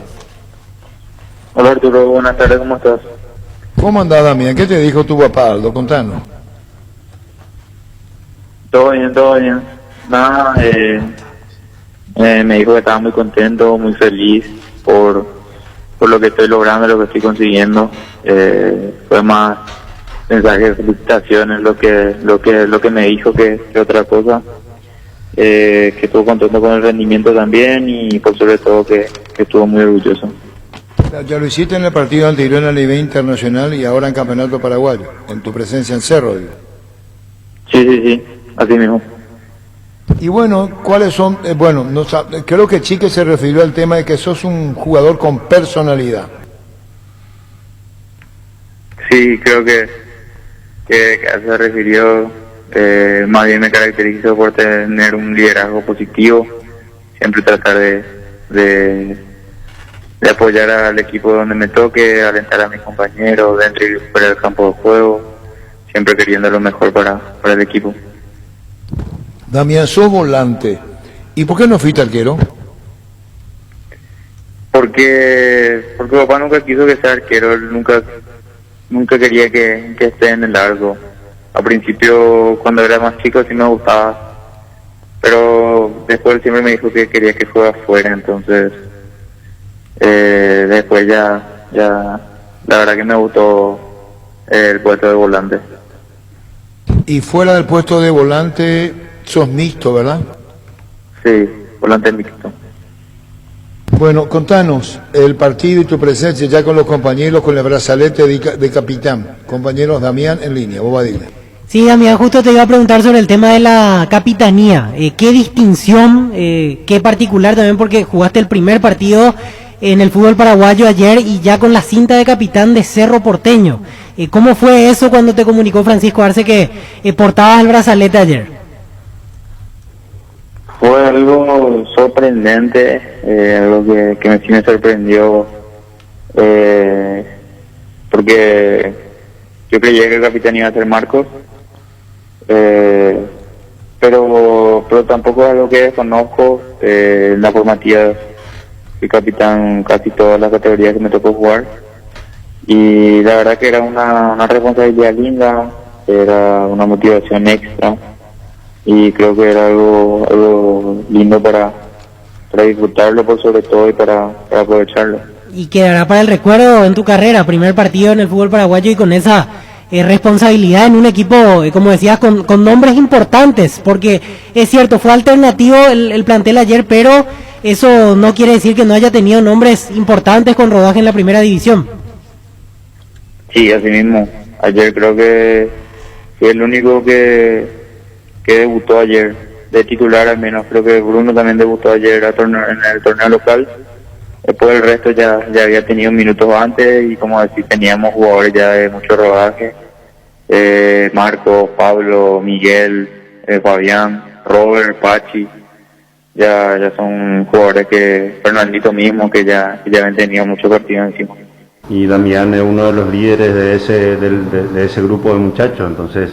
Hola Arturo, buenas tardes, ¿cómo estás? ¿Cómo andás, Damián? ¿Qué te dijo tu papá, Aldo? Contanos. Todo bien, todo bien. Nada, me dijo que estaba muy contento, muy feliz por lo que estoy logrando, lo que estoy consiguiendo. Fue más mensaje de felicitaciones lo que me dijo que otra cosa. Que estuvo contento con el rendimiento también y por sobre todo que estuvo muy orgulloso. Ya lo hiciste en el partido anterior en la Liga Internacional y ahora en Campeonato Paraguayo, en tu presencia en Cerro, digo. Sí, así mismo. Y bueno, ¿cuáles son? Creo que Chique se refirió al tema de que sos un jugador con personalidad. Sí, creo que a eso se refirió. Más bien me caracterizo por tener un liderazgo positivo, siempre tratar de apoyar al equipo donde me toque, alentar a mis compañeros dentro y fuera del campo de juego, siempre queriendo lo mejor para el equipo. Damián, sos volante. ¿Y por qué no fuiste arquero? Porque papá nunca quiso que sea arquero, él nunca quería que esté en el largo. Al principio, cuando era más chico, sí me gustaba, pero después él siempre me dijo que quería que fuera afuera, entonces después ya la verdad que me gustó el puesto de volante. Y fuera del puesto de volante, sos mixto, ¿verdad? Sí, volante mixto. Bueno, contanos el partido y tu presencia ya con los compañeros, con el brazalete de capitán. Compañeros, Damián en línea, Bobadilla. Sí, Damián, justo te iba a preguntar sobre el tema de la capitanía. ¿Qué distinción, qué particular también, porque jugaste el primer partido en el fútbol paraguayo ayer y ya con la cinta de capitán de Cerro Porteño? ¿Cómo fue eso cuando te comunicó Francisco Arce que portabas el brazalete ayer? Fue algo sorprendente, algo que sí me sorprendió, porque yo creía que el capitán iba a ser Marcos, pero tampoco es algo que desconozco. La formativa, el capitán casi todas las categorías que me tocó jugar, y la verdad que era una responsabilidad linda, era una motivación extra, y creo que era algo lindo para disfrutarlo por sobre todo y para aprovecharlo. Y quedará para el recuerdo en tu carrera, primer partido en el fútbol paraguayo y con esa responsabilidad en un equipo, como decías, con nombres importantes, porque es cierto, fue alternativo el plantel ayer, pero eso no quiere decir que no haya tenido nombres importantes con rodaje en la primera división. Sí, así mismo. Ayer creo que fue el único que debutó ayer, de titular al menos. Creo que Bruno también debutó ayer en el torneo local. Después el resto ya había tenido minutos antes y, como decir, teníamos jugadores ya de mucho rodaje. Marco, Pablo, Miguel, Fabián. Robert, Pachi, ya son jugadores que, Fernandito mismo, que ya han tenido muchos partidos encima. Y Damián es uno de los líderes de ese grupo de muchachos, entonces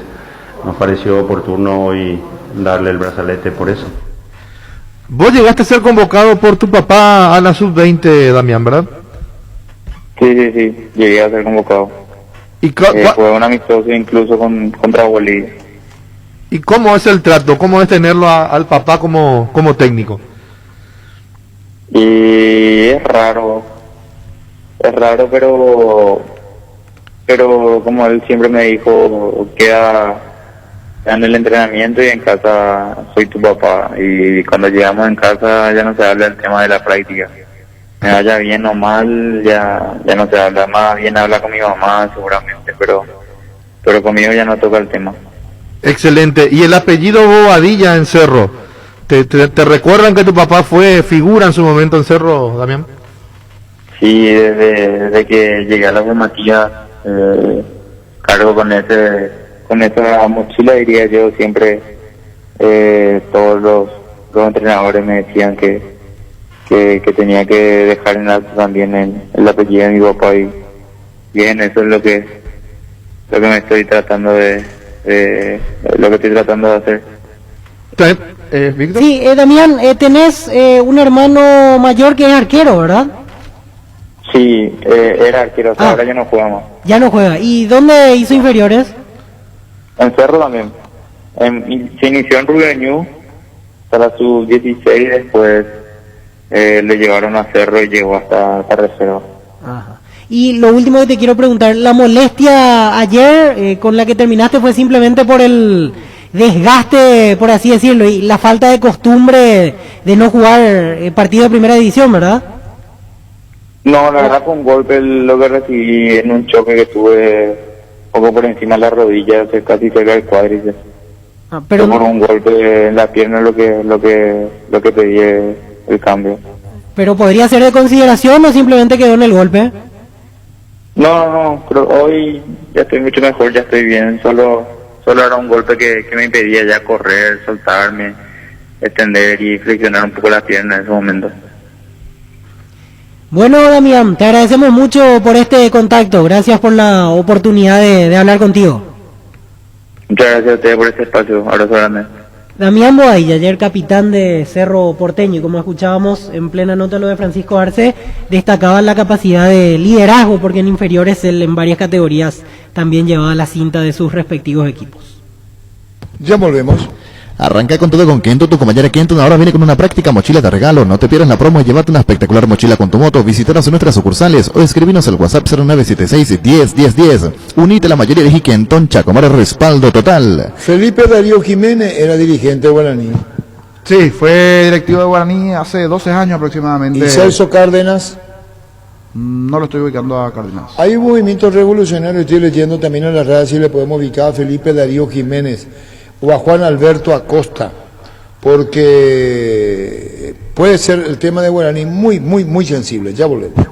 nos pareció oportuno hoy darle el brazalete por eso. Vos llegaste a ser convocado por tu papá a la sub-20, Damián, ¿verdad? Sí, llegué a ser convocado. ¿Y fue un amistoso incluso contra Bolivia. ¿Y cómo es el trato? ¿Cómo es tenerlo al papá como técnico? Y es raro, pero como él siempre me dijo, queda en el entrenamiento y en casa soy tu papá, y cuando llegamos en casa ya no se habla del tema de la práctica, me vaya bien o mal, ya no se habla, más bien habla con mi mamá seguramente, pero conmigo ya no toca el tema. Excelente. ¿Y el apellido Bobadilla en Cerro? ¿Te recuerdan que tu papá fue figura en su momento en Cerro, Damián? Sí, desde que llegué a la formativa, cargo con esa mochila, diría yo, siempre todos los entrenadores me decían que tenía que dejar en alto también el apellido de mi papá, y bien, eso es lo que me estoy tratando de hacer. ¿Víctor? Sí, Damián, tenés un hermano mayor que es arquero, ¿verdad? Sí, era arquero, ahora ya no juega más. Ya no juega. ¿Y dónde hizo inferiores? En Cerro también. Se inició en Rubeñú hasta la sub-16, después le llevaron a Cerro y llegó hasta reserva. Ajá. Y lo último que te quiero preguntar, ¿la molestia ayer con la que terminaste fue simplemente por el desgaste, por así decirlo, y la falta de costumbre de no jugar partido de primera división, verdad? No, la verdad fue un golpe lo que recibí en un choque que tuve poco por encima de la rodilla, casi cerca del cuádriceps. Pero por un golpe en la pierna lo que pedí el cambio. ¿Pero podría ser de consideración o simplemente quedó en el golpe? No, pero hoy ya estoy mucho mejor, ya estoy bien, solo era un golpe que me impedía ya correr, soltarme, extender y flexionar un poco la pierna en ese momento. Bueno, Damián, te agradecemos mucho por este contacto, gracias por la oportunidad de hablar contigo. Muchas gracias a ustedes por este espacio, abrazo grande. Damián Bobadilla, ayer capitán de Cerro Porteño, y como escuchábamos en plena nota lo de Francisco Arce, destacaba la capacidad de liderazgo, porque en inferiores él en varias categorías también llevaba la cinta de sus respectivos equipos. Ya volvemos. Arranca con todo con Kenton, tu compañera Kenton ahora viene con una práctica mochila de regalo. No te pierdas la promo y llévate una espectacular mochila con tu moto. Visítanos en nuestras sucursales o escribinos al WhatsApp 0976-101010. Unite a la mayoría de Kenton, Chacomar, respaldo total. Felipe Darío Jiménez era dirigente de Guaraní. Sí, fue directivo de Guaraní hace 12 años aproximadamente. ¿Y Celso Cárdenas? No lo estoy ubicando a Cárdenas. Hay un movimiento revolucionario, estoy leyendo también en las redes si le podemos ubicar a Felipe Darío Jiménez o a Juan Alberto Acosta, porque puede ser el tema de Guaraní muy sensible. Ya volvemos.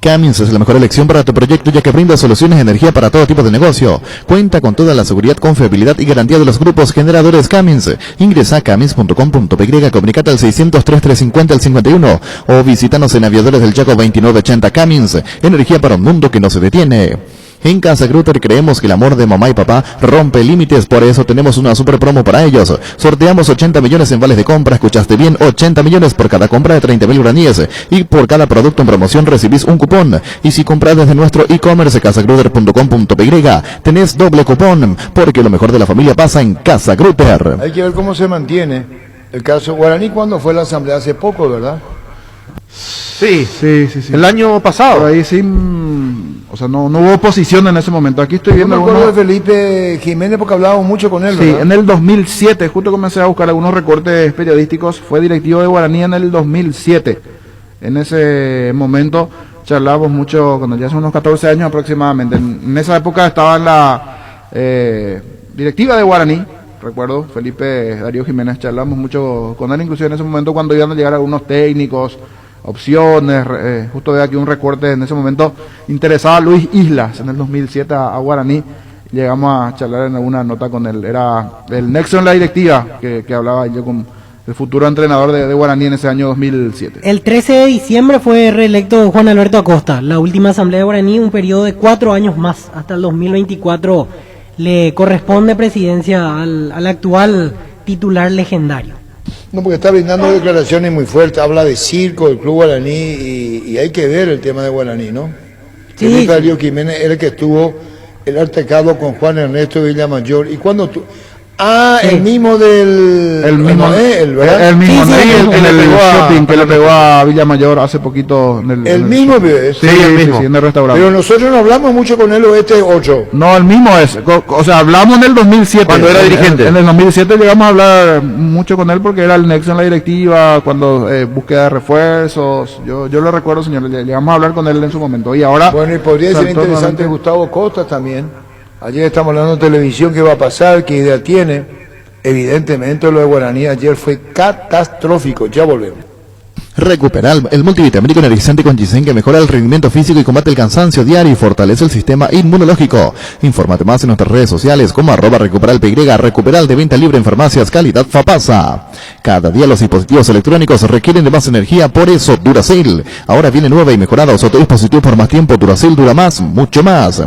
Cummins es la mejor elección para tu proyecto, ya que brinda soluciones de energía para todo tipo de negocio. Cuenta con toda la seguridad, confiabilidad y garantía de los grupos generadores Cummins. Ingresa a cummins.com.py, comunicate al 600-3350-51 o visítanos en Aviadores del Chaco 2980. Cummins, energía para un mundo que no se detiene. En Casa Grutter creemos que el amor de mamá y papá rompe límites, por eso tenemos una super promo para ellos. Sorteamos 80 millones en vales de compra, escuchaste bien, 80 millones por cada compra de 30.000 guaraníes, y por cada producto en promoción recibís un cupón. Y si compras desde nuestro e-commerce casagrutter.com.py, tenés doble cupón, porque lo mejor de la familia pasa en Casa Grutter. Hay que ver cómo se mantiene el caso Guaraní. ¿Cuándo fue la asamblea? Hace poco, ¿verdad? Sí. El año pasado. Por ahí sí, o sea, no hubo oposición en ese momento. Aquí estoy viendo Yo me acuerdo de Felipe Jiménez porque hablábamos mucho con él, Sí, ¿verdad? en el 2007, justo comencé a buscar algunos recortes periodísticos, fue directivo de Guaraní en el 2007. En ese momento charlábamos mucho, cuando ya hace unos 14 años aproximadamente. En esa época estaba en la directiva de Guaraní, recuerdo, Felipe Darío Jiménez, charlamos mucho con él, inclusive en ese momento cuando iban a llegar algunos técnicos, opciones, justo veo aquí un recorte, en ese momento interesaba a Luis Islas en el 2007 a Guaraní, llegamos a charlar en alguna nota con él. Era el nexo en la directiva que hablaba yo con el futuro entrenador de Guaraní en ese año 2007. El 13 de diciembre fue reelecto Juan Alberto Acosta. La última asamblea de Guaraní, un periodo de 4 años más, hasta el 2024 le corresponde presidencia al actual titular legendario. No, porque está brindando declaraciones muy fuertes, habla de circo, del Club Guaraní, y hay que ver el tema de Guaraní, ¿no? Sí. Darío Jiménez era el que estuvo el altercado con Juan Ernesto Villamayor. ¿Y cuándo tú? Ah, sí. El mismo del... El mismo, ¿verdad? El mismo, sí, en el shopping que le pegó a Villamayor hace poquito. El mismo, sí, el mismo. Sí, en el restaurante. Pero nosotros no hablamos mucho con él, o este 8. No, el mismo es. O sea, hablamos en el 2007. Cuando era dirigente. En el 2007 llegamos a hablar mucho con él porque era el nexo en la directiva, cuando búsqueda de refuerzos. Yo lo recuerdo, señor, llegamos a hablar con él en su momento. Y ahora... Bueno, y podría ser interesante Gustavo Costa también. Ayer estamos hablando en televisión qué va a pasar, qué idea tiene. Evidentemente lo de Guaraní ayer fue catastrófico. Ya volvemos. Recuperal, el multivitamínico energizante con ginseng que mejora el rendimiento físico y combate el cansancio diario y fortalece el sistema inmunológico. Infórmate más en nuestras redes sociales como @recuperalpy, Recuperal de venta libre en farmacias, calidad Fapasa. Cada día los dispositivos electrónicos requieren de más energía, por eso Duracell. Ahora viene nueva y mejorada su dispositivo por más tiempo. Duracell dura más, mucho más.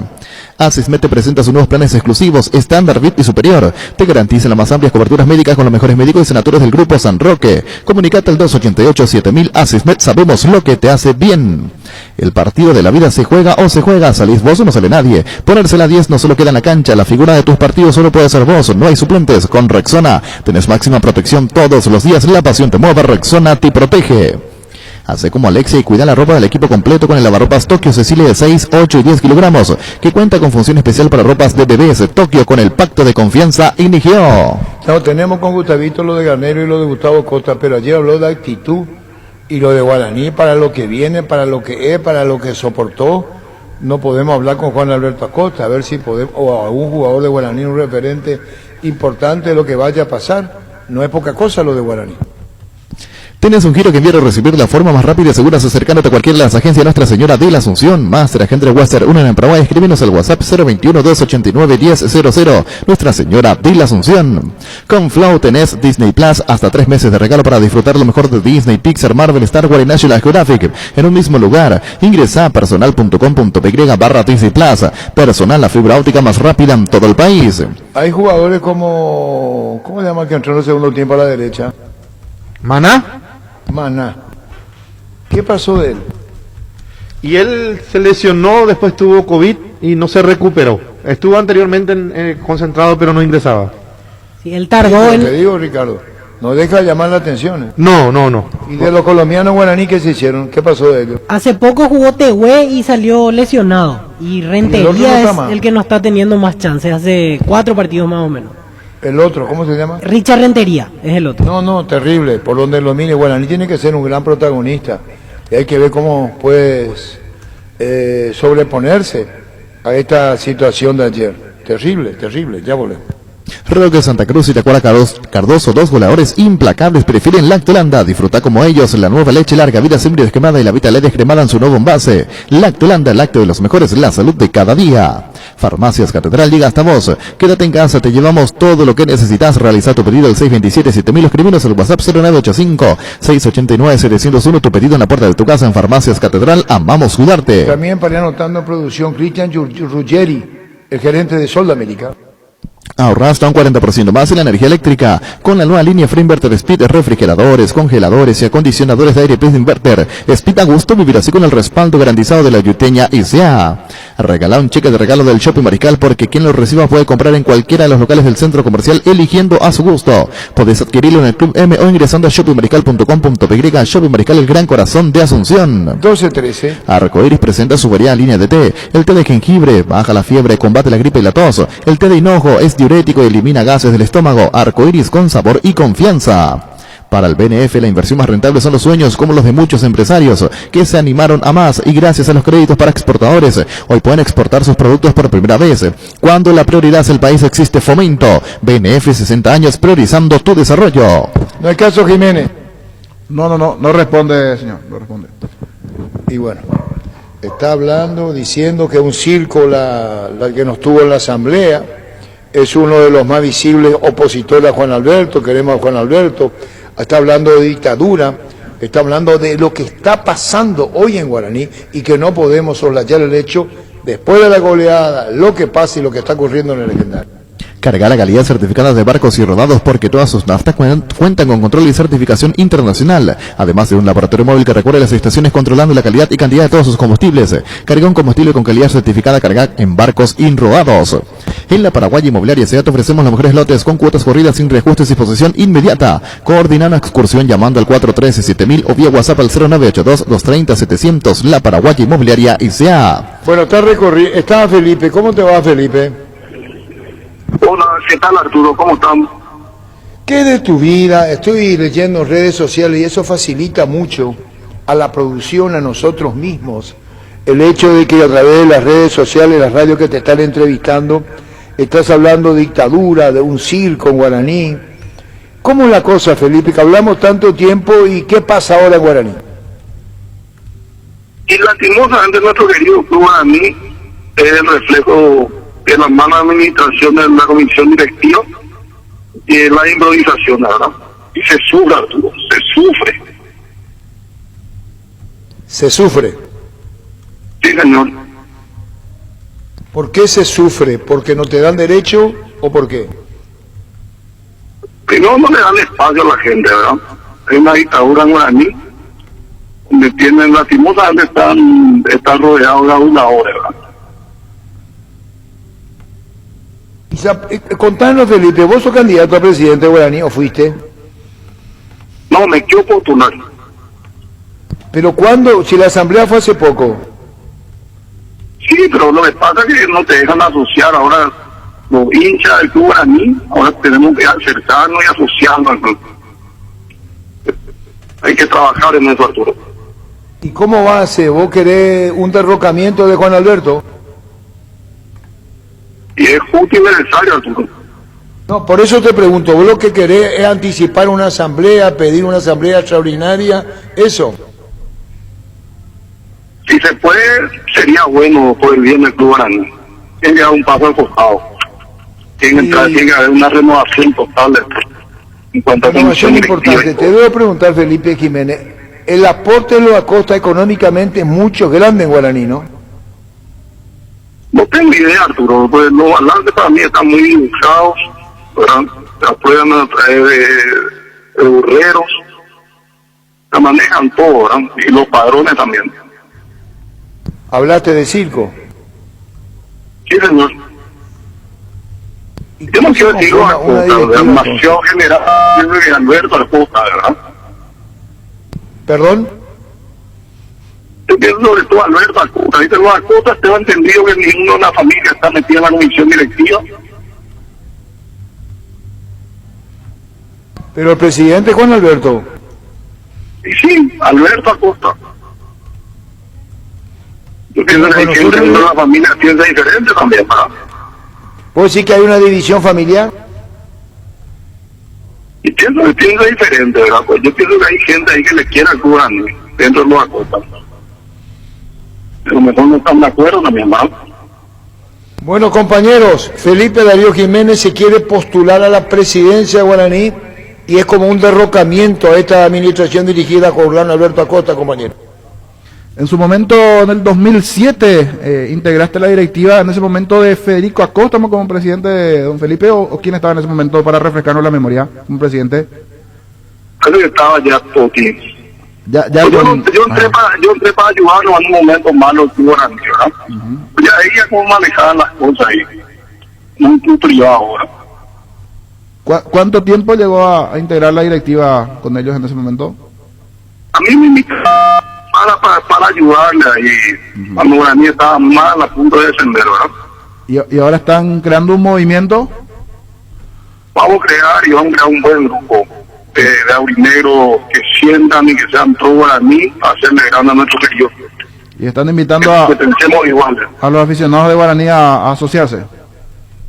Asismed te presenta sus nuevos planes exclusivos, estándar, VIP y superior. Te garantizan las más amplias coberturas médicas con los mejores médicos y senadores del Grupo San Roque. Comunicate al 288-7000. Asismed, sabemos lo que te hace bien. El partido de la vida se juega o se juega. Salís vos o no sale nadie. Ponerse la 10 no solo queda en la cancha. La figura de tus partidos solo puede ser vos. No hay suplentes. Con Rexona tenés máxima protección todos los días. La pasión te mueve. Rexona te protege. Hace como Alexia y cuida la ropa del equipo completo con el lavarropas Tokio Cecilia de 6, 8 y 10 kilogramos, que cuenta con función especial para ropas de bebés. Tokio con el pacto de confianza inició. No, tenemos con Gustavito lo de Garnero y lo de Gustavo Costa, pero ayer habló de actitud y lo de Guaraní para lo que viene, para lo que es, para lo que soportó. No podemos hablar con Juan Alberto Acosta, a ver si podemos, o a algún jugador de Guaraní, un referente importante de lo que vaya a pasar. No es poca cosa lo de Guaraní. Tienes un giro que enviar o recibir la forma más rápida y segura acercándote a cualquiera de las agencias Nuestra Señora de la Asunción. Máster Agente de Western, una en Paraguay. Escríbenos al WhatsApp 021-289-1000. Nuestra Señora de la Asunción. Con Flow tenés Disney Plus, hasta 3 meses de regalo para disfrutar lo mejor de Disney, Pixar, Marvel, Star Wars y National Geographic en un mismo lugar. Ingresa a personal.com.py/Disney Plus. Personal, la fibra óptica más rápida en todo el país. Hay jugadores como... ¿Cómo se llama el que entró en el segundo tiempo a la derecha? ¿Maná? Maná. ¿Qué pasó de él? Y él se lesionó, después tuvo COVID y no se recuperó. Estuvo anteriormente concentrado, pero no ingresaba. Sí, él tardó Te digo, Ricardo, no deja de llamar la atención. No. ¿Y de los colombianos Guaraní qué se hicieron? ¿Qué pasó de ellos? Hace poco jugó Tehue y salió lesionado. Y Rentería es el que no está teniendo más chances. Hace 4 partidos más o menos. El otro, ¿cómo se llama? Richard Rentería, es el otro. No, terrible. Por donde lo mire, Guaraní tiene que ser un gran protagonista. Y hay que ver cómo puedes sobreponerse a esta situación de ayer. Terrible, ya volvemos. Roque Santa Cruz y Tacuara Cardoso, 2 goleadores implacables, prefieren Lactolanda. Disfruta como ellos la nueva leche larga vida siempre descremada y la Vita LED descremada en su nuevo envase. Lactolanda, lácteo de los mejores, la salud de cada día. Farmacias Catedral, llega hasta vos. Quédate en casa, te llevamos todo lo que necesitas. Realiza tu pedido al 627-7000. Escribinos al WhatsApp 0985-689-701. Tu pedido en la puerta de tu casa en Farmacias Catedral. Amamos cuidarte. También para ir anotando en producción, Cristian Ruggeri, el gerente de Sol de América. Ahorra hasta un 40% más en la energía eléctrica con la nueva línea Free Inverter Speed, refrigeradores, congeladores y acondicionadores de aire Plus Inverter. Speed a gusto, vivir así con el respaldo garantizado de la yuteña ICA. Regala un cheque de regalo del Shopping Mariscal porque quien lo reciba puede comprar en cualquiera de los locales del centro comercial eligiendo a su gusto. Podés adquirirlo en el Club M o ingresando a shoppingmariscal.com.py. Shopping Mariscal, el gran corazón de Asunción. 12-13. Arcoiris presenta su variada línea de té. El té de jengibre baja la fiebre, combate la gripe y la tos. El té de hinojo es diurético y elimina gases del estómago. Arcoiris con sabor y confianza. Para el BNF, la inversión más rentable son los sueños, como los de muchos empresarios que se animaron a más y gracias a los créditos para exportadores, hoy pueden exportar sus productos por primera vez. Cuando la prioridad es el país, existe Fomento. BNF, 60 años priorizando tu desarrollo. No hay caso, Jiménez. No responde, señor, no responde. Y bueno, Está hablando, diciendo que un circo, la que nos tuvo en la asamblea, es uno de los más visibles opositores a Juan Alberto, queremos a Juan Alberto. Está hablando de dictadura, está hablando de lo que está pasando hoy en Guaraní y que no podemos soslayar el hecho, después de la goleada, lo que pasa y lo que está ocurriendo en el legendario. Carga la calidad certificada de barcos y rodados porque todas sus naftas cuentan con control y certificación internacional. Además de un laboratorio móvil que recorre las estaciones controlando la calidad y cantidad de todos sus combustibles. Carga un combustible con calidad certificada Carga en barcos y rodados. En la Paraguay Inmobiliaria SEA te ofrecemos los mejores lotes con cuotas corridas sin reajustes y posesión inmediata. Coordina una excursión llamando al 413-7000 o vía WhatsApp al 0982-230-700. La Paraguay Inmobiliaria SEA. Bueno, está Felipe. ¿Cómo te va, Felipe? Hola, ¿qué tal, Arturo? ¿Cómo están? ¿Qué de tu vida? Estoy leyendo redes sociales y eso facilita mucho a la producción, a nosotros mismos. El hecho de que a través de las redes sociales, las radios que te están entrevistando, estás hablando de dictadura, de un circo en Guaraní. ¿Cómo es la cosa, Felipe, que hablamos tanto tiempo y qué pasa ahora en Guaraní? Y lastimosamente nuestro querido club Guaraní es el reflejo de la mala administración de la comisión directiva y de la improvisación, ¿verdad? Y se sufre, Arturo, se sufre. ¿Se sufre? Sí, señor. ¿Por qué se sufre? ¿Porque no te dan derecho o por qué? Primero no le dan espacio a la gente, ¿verdad? Hay una dictadura en Guaraní donde tienen, lastimosamente están rodeados de aduladores, ¿verdad? Contanos, Felipe, ¿vos sos candidato a presidente de Guaraní o fuiste? No, me quiero postular. ¿Pero cuándo? Si la asamblea fue hace poco. Sí, pero lo que pasa es que no te dejan asociar ahora los hinchas del club Guaraní, ahora tenemos que acercarnos y asociarnos al club. Hay que trabajar en eso, Arturo. ¿Y cómo va a ser? ¿Vos querés un derrocamiento de Juan Alberto? Y es justo y necesario, Arturo. No, por eso te pregunto, ¿vos lo que querés es anticipar una asamblea, pedir una asamblea extraordinaria? ¿Eso? Si se puede, sería bueno por el bien del club Guaraní. Tiene que dar un paso al costado. Tiene que haber una renovación total en cuanto a comisión importante. Te debo preguntar, Felipe Jiménez, el aporte de los Acosta económicamente es mucho grande en Guaraní, ¿no? No tengo idea, Arturo, pues los balances para mí están muy dibujados, ¿verdad? Se aprueban a través de burreros, se manejan todo, ¿verdad? Y los padrones también. ¿Hablaste de circo? Sí, señor. Yo no quiero decir una cosa, demasiado general, de Alberto Acosta, ¿verdad? ¿Perdón? Yo pienso sobre todo Alberto Acosta. ¿Viste? Los Acosta te han entendido que ninguno de la familia está metida en la comisión directiva. Pero el presidente Juan Alberto. Y sí, Alberto Acosta. Yo pienso que hay gente de la familia piensa diferente también, ¿verdad? ¿Puedo decir que hay una división familiar? Y pienso que piensa diferente, ¿verdad? Pues yo pienso que hay gente ahí que le quiera cubrir dentro de los Acosta. Pero mejor no están de acuerdo también, ¿verdad? Bueno, compañeros, Felipe Darío Jiménez se quiere postular a la presidencia de Guaraní y es como un derrocamiento a esta administración dirigida por Juan Alberto Acosta, compañero. En su momento, en el 2007, integraste la directiva en ese momento de Federico Acosta como presidente de don Felipe, o quién estaba en ese momento para refrescarnos la memoria como presidente. Creo que estaba ya todo tiempo. Yo entré para ayudarlo en un momento malo que Guaraní, ¿verdad? Ya ella cómo manejaban las cosas ahí, un club privado ahora. ¿Cuánto tiempo llegó a integrar la directiva con ellos en ese momento? A mí me invitaron para ayudarle ahí, cuando Guaraní estaba mal a punto de descender, ¿verdad? ¿Y ahora están creando un movimiento? Vamos a crear un buen grupo de aurinegros que sientan y que sean todos Guaraní a hacerle grande a nuestro querido. Y están invitando a los aficionados de Guaraní a asociarse.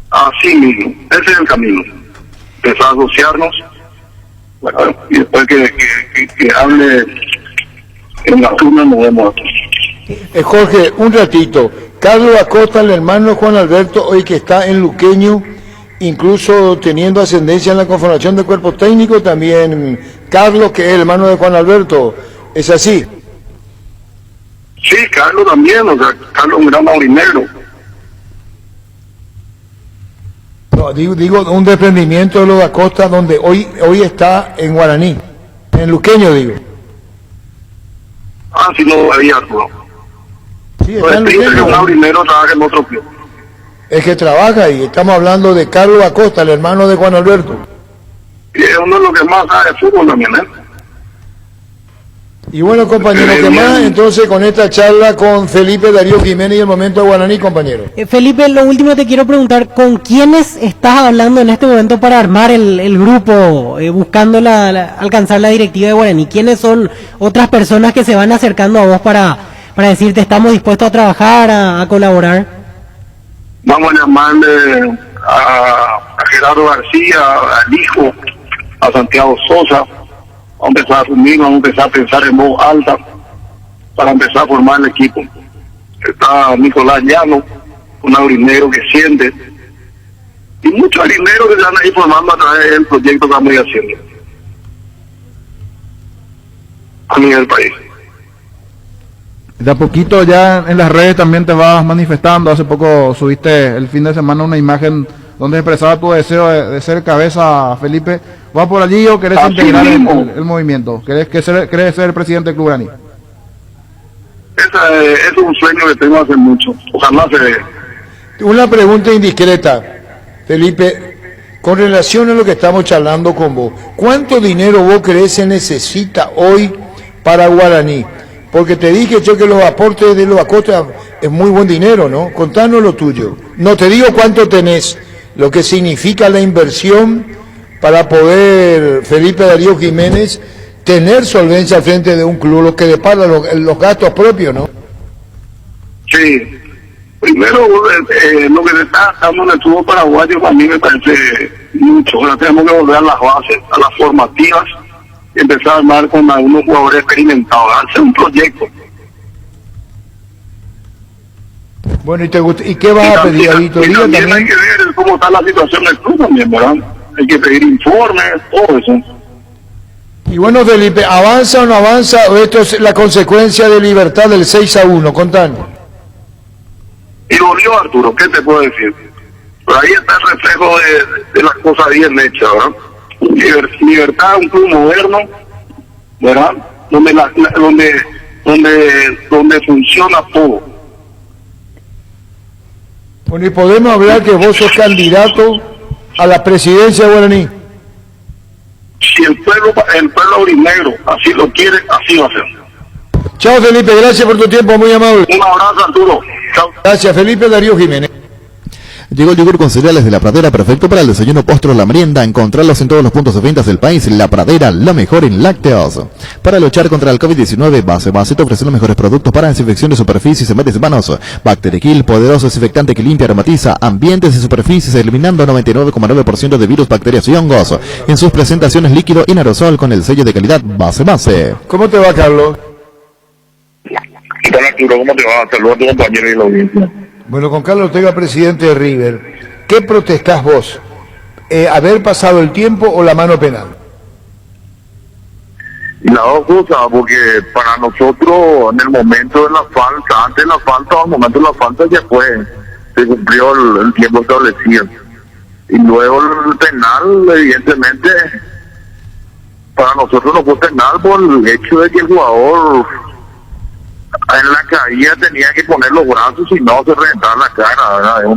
Así mismo, ese es el camino. Empezar a asociarnos, ¿verdad? Y después que hable en la urna nos vemos aquí. Jorge, un ratito. Carlos Acosta, el hermano de Juan Alberto, hoy que está en Luqueño, incluso teniendo ascendencia en la conformación del cuerpo técnico, también Carlos, que es el hermano de Juan Alberto, ¿es así? Sí, Carlos también, o sea, Carlos es un gran aurinegro. No, digo un desprendimiento de los Acosta donde hoy está en Guaraní, en Luqueño, digo. Ah, sí, no lo sabía, Arturo. Sí, está en Luqueño. Un aurinegro trabaja en otro club. Es que trabaja y estamos hablando de Carlos Acosta, el hermano de Juan Alberto. Y es uno de los que más sabe de fútbol también, ¿eh? Y bueno, compañero, ¿qué más? Entonces, con esta charla con Felipe Darío Jiménez y el momento de Guaraní, compañero. Felipe, lo último te quiero preguntar, ¿con quiénes estás hablando en este momento para armar el grupo, buscando alcanzar la directiva de Guaraní? ¿Quiénes son otras personas que se van acercando a vos para decirte estamos dispuestos a trabajar, a colaborar? Vamos a llamarle a Gerardo García, al hijo, a Santiago Sosa. Vamos a empezar a asumir, vamos a empezar a pensar en voz alta para empezar a formar el equipo. Está Nicolás Llano, un aurinegro que siente, y muchos aurinegros que se van a ir formando a través del proyecto que vamos a ir haciendo a nivel del país. De a poquito ya en las redes también te vas manifestando. Hace poco subiste el fin de semana una imagen donde expresaba tu deseo de ser cabeza, Felipe. ¿Vas por allí o querés integrar el movimiento? ¿Querés ser el presidente del Club Guaraní? Es un sueño que tengo hace mucho. Ojalá se dé. Una pregunta indiscreta, Felipe, con relación a lo que estamos charlando con vos. ¿Cuánto dinero vos crees se necesita hoy para Guaraní? Porque te dije yo que los aportes de los Acosta es muy buen dinero, ¿no? Contanos lo tuyo. No te digo cuánto tenés, lo que significa la inversión para poder, Felipe Darío Jiménez, tener solvencia al frente de un club, lo que depara los gastos propios, ¿no? Sí. Primero, lo que se está dando en el fútbol paraguayo para mí me parece mucho. Ahora tenemos que volver a las bases, a las formativas, y empezar a armar con algunos jugadores experimentados, hacer un proyecto. Bueno, ¿y qué vas a pedir? ¿Auditoría también? Hay que ver cómo está la situación del club también, ¿verdad? Hay que pedir informes, todo eso. Y bueno, Felipe, ¿avanza o no avanza? ¿O esto es la consecuencia de Libertad del 6-1? Contanos. Y volvió Arturo, ¿qué te puedo decir? Pero ahí está el reflejo de las cosas bien hechas, ¿verdad? Libertad, un club moderno, ¿verdad? Donde funciona todo. Bueno, y podemos hablar que vos sos candidato a la presidencia de Guaraní. Si el pueblo aurinegro así lo quiere, así va a ser. Chao, Felipe, gracias por tu tiempo, muy amable. Un abrazo, Arturo. Chao. Gracias, Felipe Darío Jiménez. Llegó el yogur con cereales de La Pradera, perfecto para el desayuno, postre o la merienda. Encontrarlos en todos los puntos de ventas del país. La Pradera, la mejor en lácteos. Para luchar contra el COVID-19, Base te ofrece los mejores productos para desinfección de superficies y de manos. Bacterikill, poderoso desinfectante que limpia, aromatiza ambientes y superficies, eliminando 99,9% de virus, bacterias y hongos. En sus presentaciones líquido y en aerosol con el sello de calidad Base. ¿Cómo te va, Carlos? ¿Qué tal, Arturo? ¿Cómo te va? Saludos a tu compañero y la audiencia. Bueno, con Carlos Ortega, presidente de River, ¿qué protestás vos? ¿Haber pasado el tiempo o la mano penal? Y las dos cosas, porque para nosotros en el momento de la falta, antes de la falta o al momento de la falta ya se cumplió el tiempo establecido. Y luego el penal, evidentemente, para nosotros no fue penal por el hecho de que el jugador en la caída tenía que poner los brazos y no se reventaba la cara, ¿verdad? Es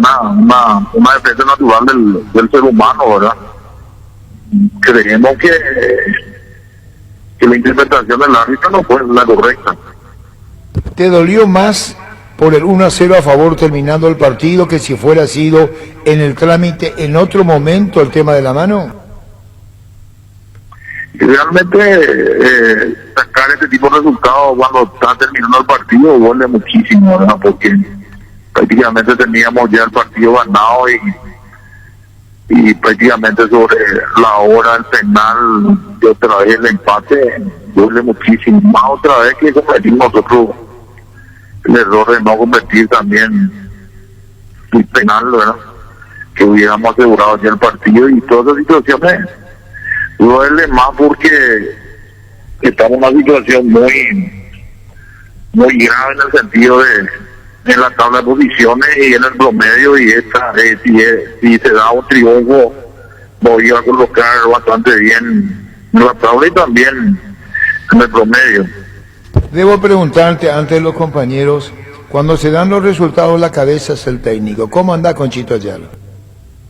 una defensa natural del ser humano, ¿verdad? Creemos que la interpretación del árbitro no fue la correcta. ¿Te dolió más por el 1-0 a favor terminando el partido que si fuera sido en el trámite en otro momento el tema de la mano? Y realmente sacar este tipo de resultados cuando está terminando el partido duele muchísimo, ¿verdad? Porque prácticamente teníamos ya el partido ganado y prácticamente sobre la hora del penal y otra vez el empate duele muchísimo, más otra vez que cometimos nosotros el error de no convertir también el penal, ¿verdad? Que hubiéramos asegurado ya el partido, y todas esas situaciones duele más porque estamos en una situación muy grave en el sentido de la tabla de posiciones y en el promedio, y si se da un triunfo nos iba a colocar bastante bien en la tabla y también en el promedio. Debo preguntarte ante los compañeros, cuando se dan los resultados la cabeza es el técnico. ¿Cómo anda Conchito Ayala?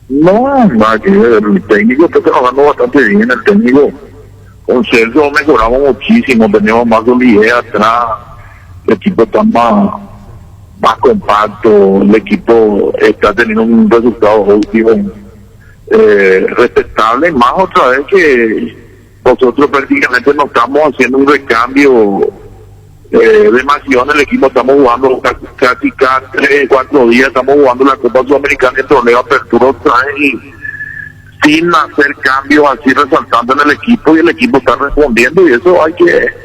No, el técnico está trabajando bastante bien. El técnico con Celso mejoramos muchísimo, tenemos más solidez atrás, el equipo está más compacto, el equipo está teniendo un resultado último respetable, más otra vez que nosotros prácticamente no estamos haciendo un recambio demasiado en el equipo, estamos jugando casi cada 3-4 días, estamos jugando la Copa Sudamericana, el torneo Apertura otra vez, y sin hacer cambios así resaltando en el equipo, y el equipo está respondiendo, y eso hay que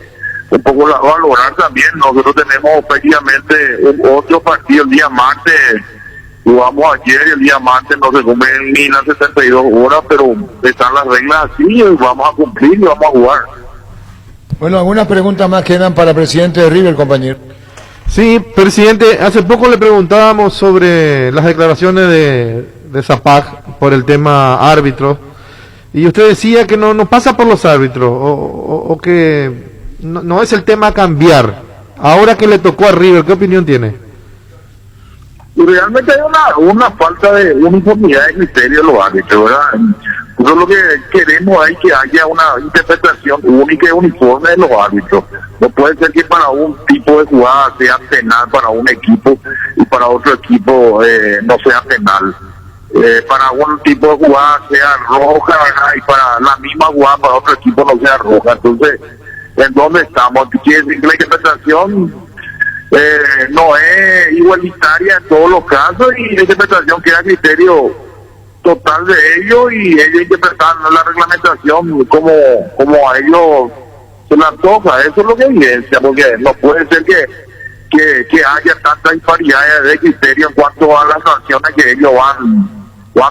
un poco valorar también. Nosotros tenemos prácticamente otro partido el día martes, jugamos ayer y el día martes no se cumplen ni las 72 horas, pero están las reglas así y vamos a cumplir y vamos a jugar. Bueno, algunas preguntas más quedan para el presidente de River, compañero. Sí, presidente, hace poco le preguntábamos sobre las declaraciones de Zapag por el tema árbitro, y usted decía que no pasa por los árbitros, o que no es el tema a cambiar. Ahora que le tocó a River, ¿qué opinión tiene? Realmente hay una falta de uniformidad de criterio de los árbitros, ¿verdad? Nosotros lo que queremos es que haya una interpretación única y uniforme de los árbitros. No puede ser que para un tipo de jugada sea penal para un equipo y para otro equipo no sea penal. Para un tipo de jugada sea roja, ¿verdad? Y para la misma jugada para otro equipo no sea roja. Entonces, ¿en dónde estamos? Quiere decir que la interpretación no es igualitaria en todos los casos, y la interpretación queda a criterio total de ellos, y ellos interpretan la reglamentación como a ellos se les antoja. Eso es lo que evidencia, porque no puede ser que haya tanta disparidad de criterio en cuanto a las sanciones que ellos van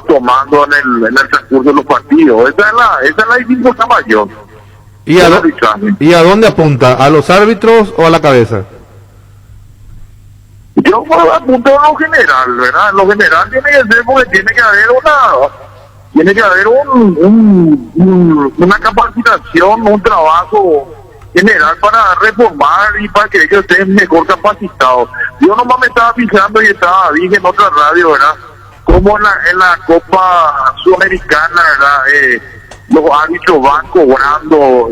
tomando en el transcurso de los partidos. Esa es la dificultad mayor. ¿Y a dónde apunta? ¿A los árbitros o a la cabeza? Yo apunto a lo general, ¿verdad? En lo general tiene que ser, porque tiene que haber una capacitación, un trabajo general para reformar y para que ellos estén mejor capacitados. Yo nomás me estaba fijando y dije en otra radio, ¿verdad? Como en la Copa Sudamericana, ¿verdad? Los árbitros van cobrando,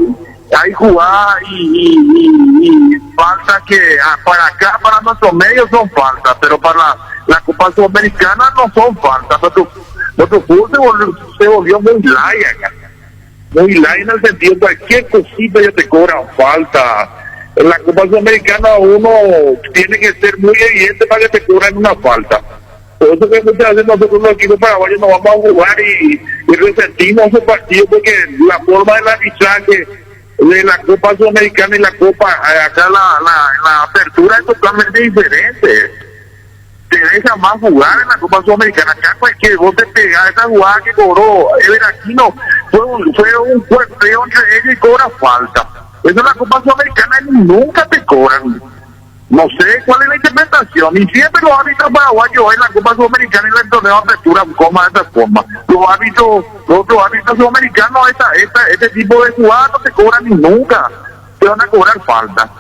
hay jugadas y falta que para acá, para nuestros medios son faltas, pero para la Copa Sudamericana no son faltas. Nuestro fútbol se volvió muy light acá, muy light en el sentido de cualquier cosita ya te cobran falta. En la Copa Sudamericana uno tiene que ser muy evidente para que te cobren una falta. Por eso que muchas veces nosotros los equipos paraguayos nos vamos a jugar y resentimos esos partidos, porque la forma del arbitraje de la Copa Sudamericana y la Copa, acá la apertura es totalmente diferente. Te deja más jugar en la Copa Sudamericana. Acá cualquier vos te pegás, esa jugada que cobró Ever Aquino fue un cuerpeo entre ellos y cobra falta. Eso en la Copa Sudamericana nunca te cobran. No sé cuál es la interpretación, y siempre los árbitros paraguayos en la Copa Sudamericana y en el torneo de apertura coma de esta forma. Los otros árbitros sudamericanos, este tipo de jugadas no te cobran ni nunca, te van a cobrar falta.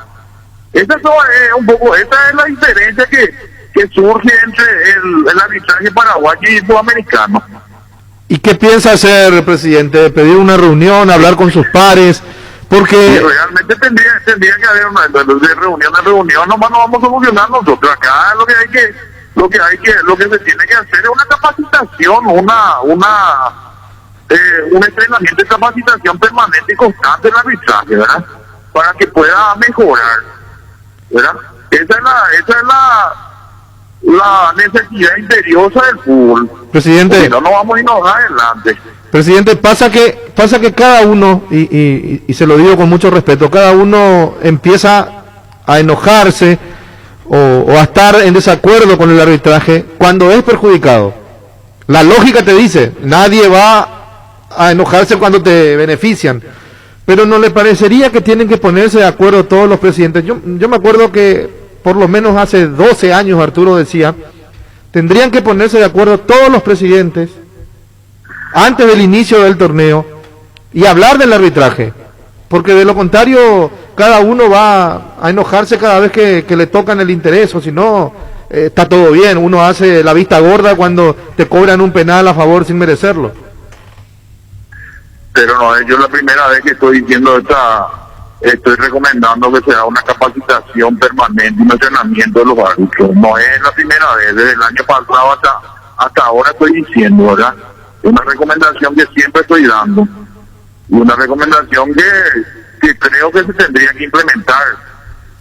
Esa es la diferencia que surge entre el arbitraje paraguayo y sudamericano. ¿Y qué piensa hacer, presidente? ¿Pedir una reunión, hablar con sus pares? Porque realmente tendría que haber de reunión en reunión, nomás no vamos a solucionar nosotros. Acá lo que se tiene que hacer es una capacitación, un entrenamiento de capacitación permanente y constante en el arbitraje, ¿verdad? Para que pueda mejorar, ¿verdad? Esa es la necesidad imperiosa del fútbol. Presidente, no vamos a irnos adelante. Presidente, pasa que cada uno, y se lo digo con mucho respeto, cada uno empieza a enojarse o a estar en desacuerdo con el arbitraje cuando es perjudicado. La lógica te dice, nadie va a enojarse cuando te benefician, pero ¿no le parecería que tienen que ponerse de acuerdo todos los presidentes? Yo me acuerdo que por lo menos hace 12 años Arturo decía, tendrían que ponerse de acuerdo todos los presidentes antes del inicio del torneo y hablar del arbitraje, porque de lo contrario cada uno va a enojarse cada vez que le tocan el interés, o si no, está todo bien, uno hace la vista gorda cuando te cobran un penal a favor sin merecerlo. Pero no es yo la primera vez que estoy diciendo estoy recomendando que se haga una capacitación permanente, un entrenamiento de los árbitros. No es la primera vez, desde el año pasado hasta ahora estoy diciendo, ¿verdad? Es una recomendación que siempre estoy dando y una recomendación que creo que se tendría que implementar.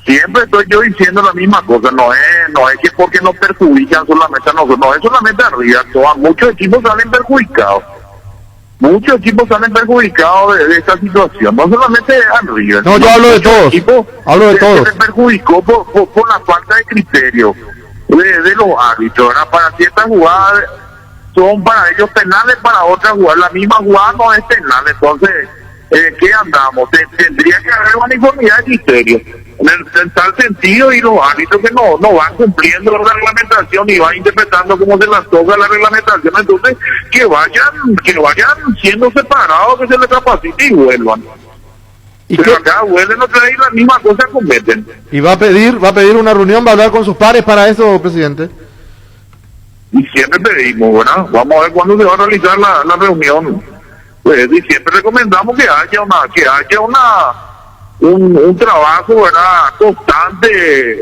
Siempre estoy yo diciendo la misma cosa, no es que porque nos perjudican solamente a nosotros, no es solamente arriba, muchos equipos salen perjudicados. Muchos equipos salen perjudicados de esta situación, no solamente arriba. No, yo hablo de todos. Hablo de todos. Se perjudicó por la falta de criterio de los árbitros, ¿verdad? Para ciertas jugadas son para ellos penales, para otras jugadas la misma jugada no es penal. Entonces, ¿qué andamos? Tendría que haber una uniformidad de criterio en tal sentido, y los árbitros que no van cumpliendo la reglamentación y van interpretando como se las toca la reglamentación, entonces que vayan siendo separados, que se les capacite y vuelvan. Pero acá vuelven otra vez las mismas cosas cometen. ¿Y va a pedir una reunión, va a hablar con sus pares para eso, presidente? Y siempre pedimos, ¿verdad? Vamos a ver cuándo se va a realizar la reunión. Pues, y siempre recomendamos que haya un trabajo, ¿verdad?, constante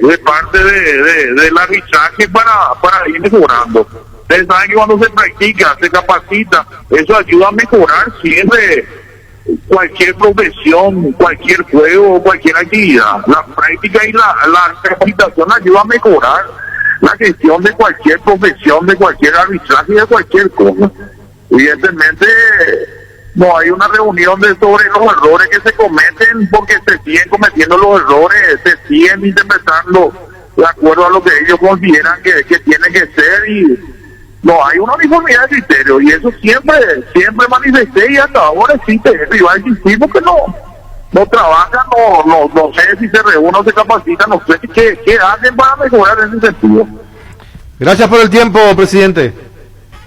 de parte del arbitraje para ir mejorando. Ustedes saben que cuando se practica, se capacita, eso ayuda a mejorar siempre cualquier profesión, cualquier juego, cualquier actividad. La práctica y la capacitación ayuda a mejorar la gestión de cualquier profesión, de cualquier arbitraje y de cualquier cosa. Evidentemente no hay una reunión sobre los errores que se cometen, porque se siguen cometiendo los errores, se siguen interpretando de acuerdo a lo que ellos consideran que tiene que ser, y no hay una uniformidad de criterio, y eso siempre manifesté, y hasta ahora existe eso, y va a existir porque no trabajan, no sé si se reúnen o se capacitan, no sé qué hacen para mejorar en ese sentido. Gracias por el tiempo, presidente.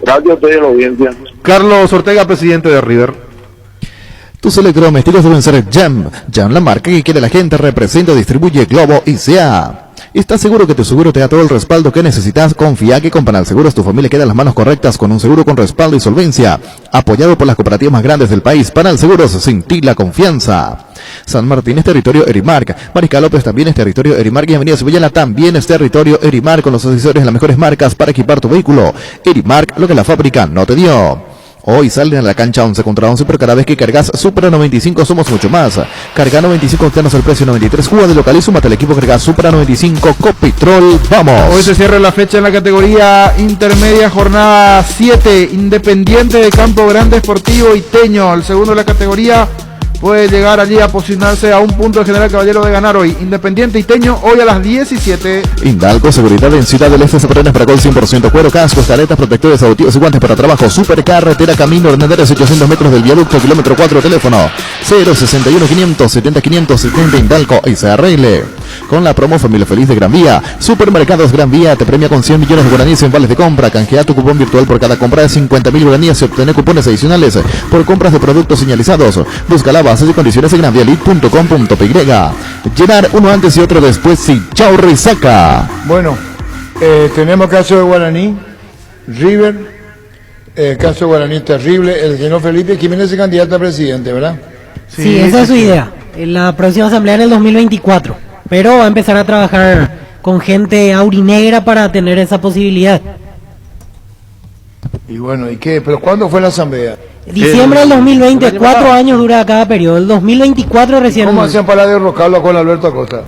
Gracias a ustedes y a la audiencia. Carlos Ortega, presidente de River. Tus electrodomésticos deben ser Jam. Jam, la marca que quiere la gente, representa, distribuye Globo y sea. ¿Estás seguro que tu seguro te da todo el respaldo que necesitas? Confía que con Panal Seguros tu familia queda en las manos correctas con un seguro con respaldo y solvencia. Apoyado por las cooperativas más grandes del país, Panal Seguros, sin ti la confianza. San Martín es territorio Erimark. Mariscal López también es territorio Erimark. Y Avenida Sevillana también es territorio Erimark, con los accesorios de las mejores marcas para equipar tu vehículo. Erimark, lo que la fábrica no te dio. Hoy salen a la cancha 11 contra 11, pero cada vez que cargas Supra 95 somos mucho más. Carga 95, obtenos el precio 93. Juega de local y súmate al equipo, carga Supra 95 Copitrol. ¡Vamos! Hoy se cierra la fecha en la categoría intermedia, jornada 7. Independiente de Campo Grande Sportivo Iteño, el segundo de la categoría, puede llegar allí a posicionarse a un punto del General Caballero de ganar hoy. Independiente Iteño, hoy a las 17. Indalco, seguridad en Ciudad del Este, Zaparrenas para Gol 100%, cuero, cascos, caretas, protectores auditivos y guantes para trabajo. Supercarretera, camino, Hernández, 800 metros del viaducto, kilómetro 4, teléfono 061 570 570. Indalco y se arregle. Con la promo Familia Feliz de Gran Vía. Supermercados Gran Vía te premia con 100 millones de guaraníes en vales de compra. Canjea tu cupón virtual por cada compra de 50.000 guaraníes y obtener cupones adicionales por compras de productos señalizados. Busca la bases y condiciones en granvialit.com.py. Llenar uno antes y otro después y chau resaca. Bueno, tenemos caso de Guaraní, River, caso de Guaraní terrible. El señor Felipe Jiménez es candidato a presidente, ¿verdad? Sí, esa es su idea. En la próxima asamblea en el 2024. Pero va a empezar a trabajar con gente aurinegra para tener esa posibilidad. Y bueno, ¿y qué? ¿Pero cuándo fue la asamblea? Diciembre del 2020, 4 años dura cada periodo. El 2024 recién. ¿Cómo hacían para derrocarlo con Alberto Acosta?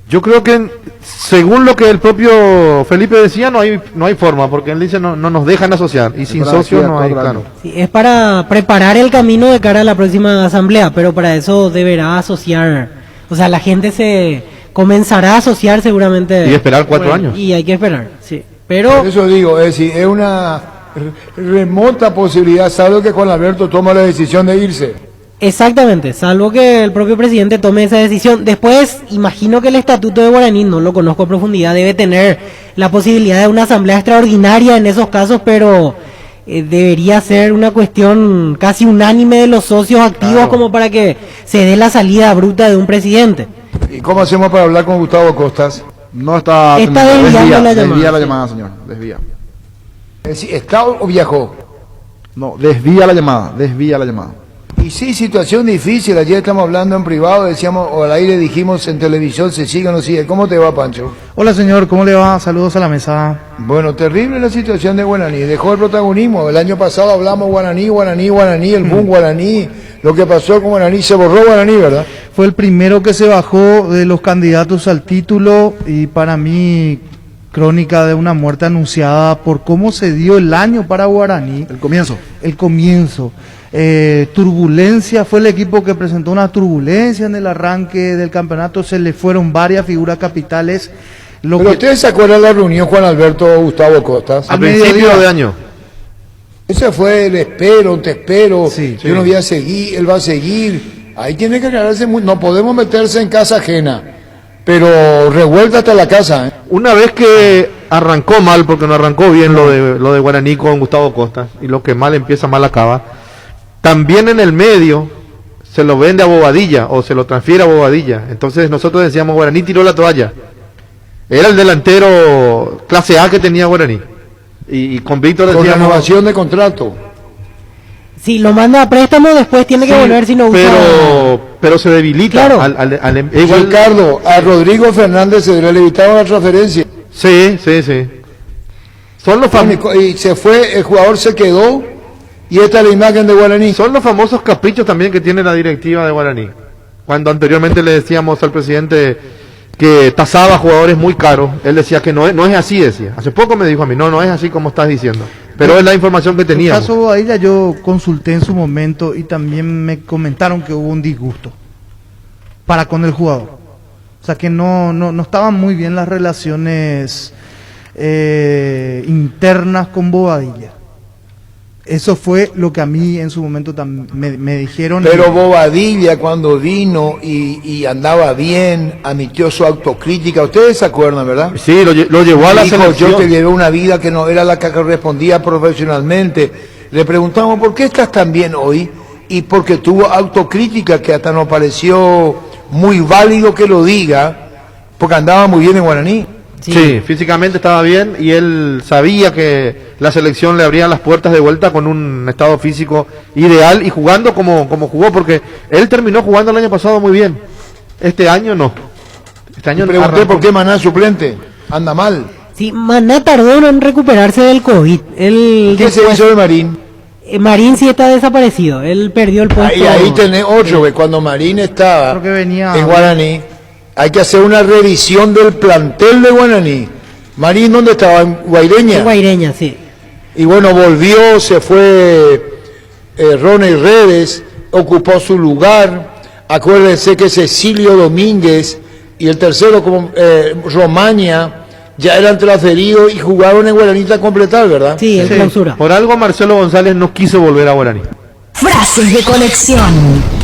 Yo creo que, según lo que el propio Felipe decía, no hay forma, porque él dice no nos dejan asociar, y sin socios no hay, claro. Sí, es para preparar el camino de cara a la próxima asamblea, pero para eso deberá asociar, o sea, la gente comenzará a asociar seguramente. Y esperar 4 años. Y hay que esperar, sí. Pero por eso digo, es decir, es una remota posibilidad, salvo que Juan Alberto toma la decisión de irse. exactamente, salvo que el propio presidente tome esa decisión. Después, imagino que el estatuto de Guaraní, no lo conozco a profundidad, debe tener la posibilidad de una asamblea extraordinaria en esos casos, pero debería ser una cuestión casi unánime de los socios activos, claro, como para que se dé la salida bruta de un presidente. ¿Y cómo hacemos para hablar con Gustavo Costas? No está desviando la llamada. Desvía la llamada, señor. Desvía. Es decir, ¿está o viajó? No, desvía la llamada. Y sí, situación difícil. Ayer estamos hablando en privado, decíamos, o al aire dijimos en televisión, se sigue o no sigue. ¿Cómo te va, Pancho? Hola, señor, ¿cómo le va? Saludos a la mesa. Bueno, terrible la situación de Guaraní. Dejó el protagonismo. El año pasado hablamos Guaraní, el boom Guaraní. Lo que pasó con Guaraní, se borró Guaraní, ¿verdad? Fue el primero que se bajó de los candidatos al título y para mí crónica de una muerte anunciada por cómo se dio el año para Guaraní. El comienzo. Turbulencia, fue el equipo que presentó una turbulencia en el arranque del campeonato, se le fueron varias figuras capitales. Pero ustedes se acuerdan de la reunión Juan Alberto Gustavo Costas. A principio de año. Ese fue el espero, te espero, sí, yo no voy a seguir, él va a seguir. Ahí tiene que aclararse, no podemos meterse en casa ajena, pero revuelta hasta la casa. Una vez que arrancó mal, porque no arrancó bien lo de Guaraní con Gustavo Costas, y lo que mal empieza, mal acaba, también en el medio se lo vende a Bobadilla, o se lo transfiere a Bobadilla. Entonces nosotros decíamos, Guaraní tiró la toalla. Era el delantero clase A que tenía Guaraní. Y con Víctor con decíamos, renovación de contrato. Si lo manda a préstamo, después tiene que volver si no usa. Pero se debilita. Claro. Igual, Ricardo, a Rodrigo Fernández se le evitaba la transferencia. Sí. Son los y se fue, el jugador se quedó, y esta es la imagen de Guaraní. Son los famosos caprichos también que tiene la directiva de Guaraní. Cuando anteriormente le decíamos al presidente que tasaba jugadores muy caros, él decía que no es así, decía. Hace poco me dijo a mí, no es así como estás diciendo. Pero es la información que teníamos. En el caso de Bobadilla yo consulté en su momento y también me comentaron que hubo un disgusto para con el jugador. O sea que no estaban muy bien las relaciones internas con Bobadilla. Eso fue lo que a mí en su momento me dijeron. Pero Bobadilla cuando vino y andaba bien, admitió su autocrítica. Ustedes se acuerdan, ¿verdad? Sí, lo llevó a la selección. Yo te llevé una vida que no era la que correspondía profesionalmente. Le preguntamos, ¿por qué estás tan bien hoy? Y porque tuvo autocrítica, que hasta nos pareció muy válido que lo diga, porque andaba muy bien en Guaraní. Sí, físicamente estaba bien y él sabía que la selección le abría las puertas de vuelta con un estado físico ideal y jugando como jugó, porque él terminó jugando el año pasado muy bien. Este año no. Este año pregunté por qué Maná suplente, anda mal. Sí, Maná tardó en recuperarse del COVID. ¿Qué se hizo de Marín? Marín sí está desaparecido, él perdió el puesto. Ahí tenés otro, que cuando Marín estaba en Guaraní, hay que hacer una revisión del plantel de Guaraní. Marín, ¿dónde estaba? ¿En Guaireña? En Guaireña, sí. Y bueno, volvió, se fue Ronnie Redes, ocupó su lugar. Acuérdense que Cecilio Domínguez y el tercero, como Romaña, ya eran transferidos y jugaron en Guaraní a completar, ¿verdad? Sí, en clausura. Por algo Marcelo González no quiso volver a Guaraní. Frases de conexión.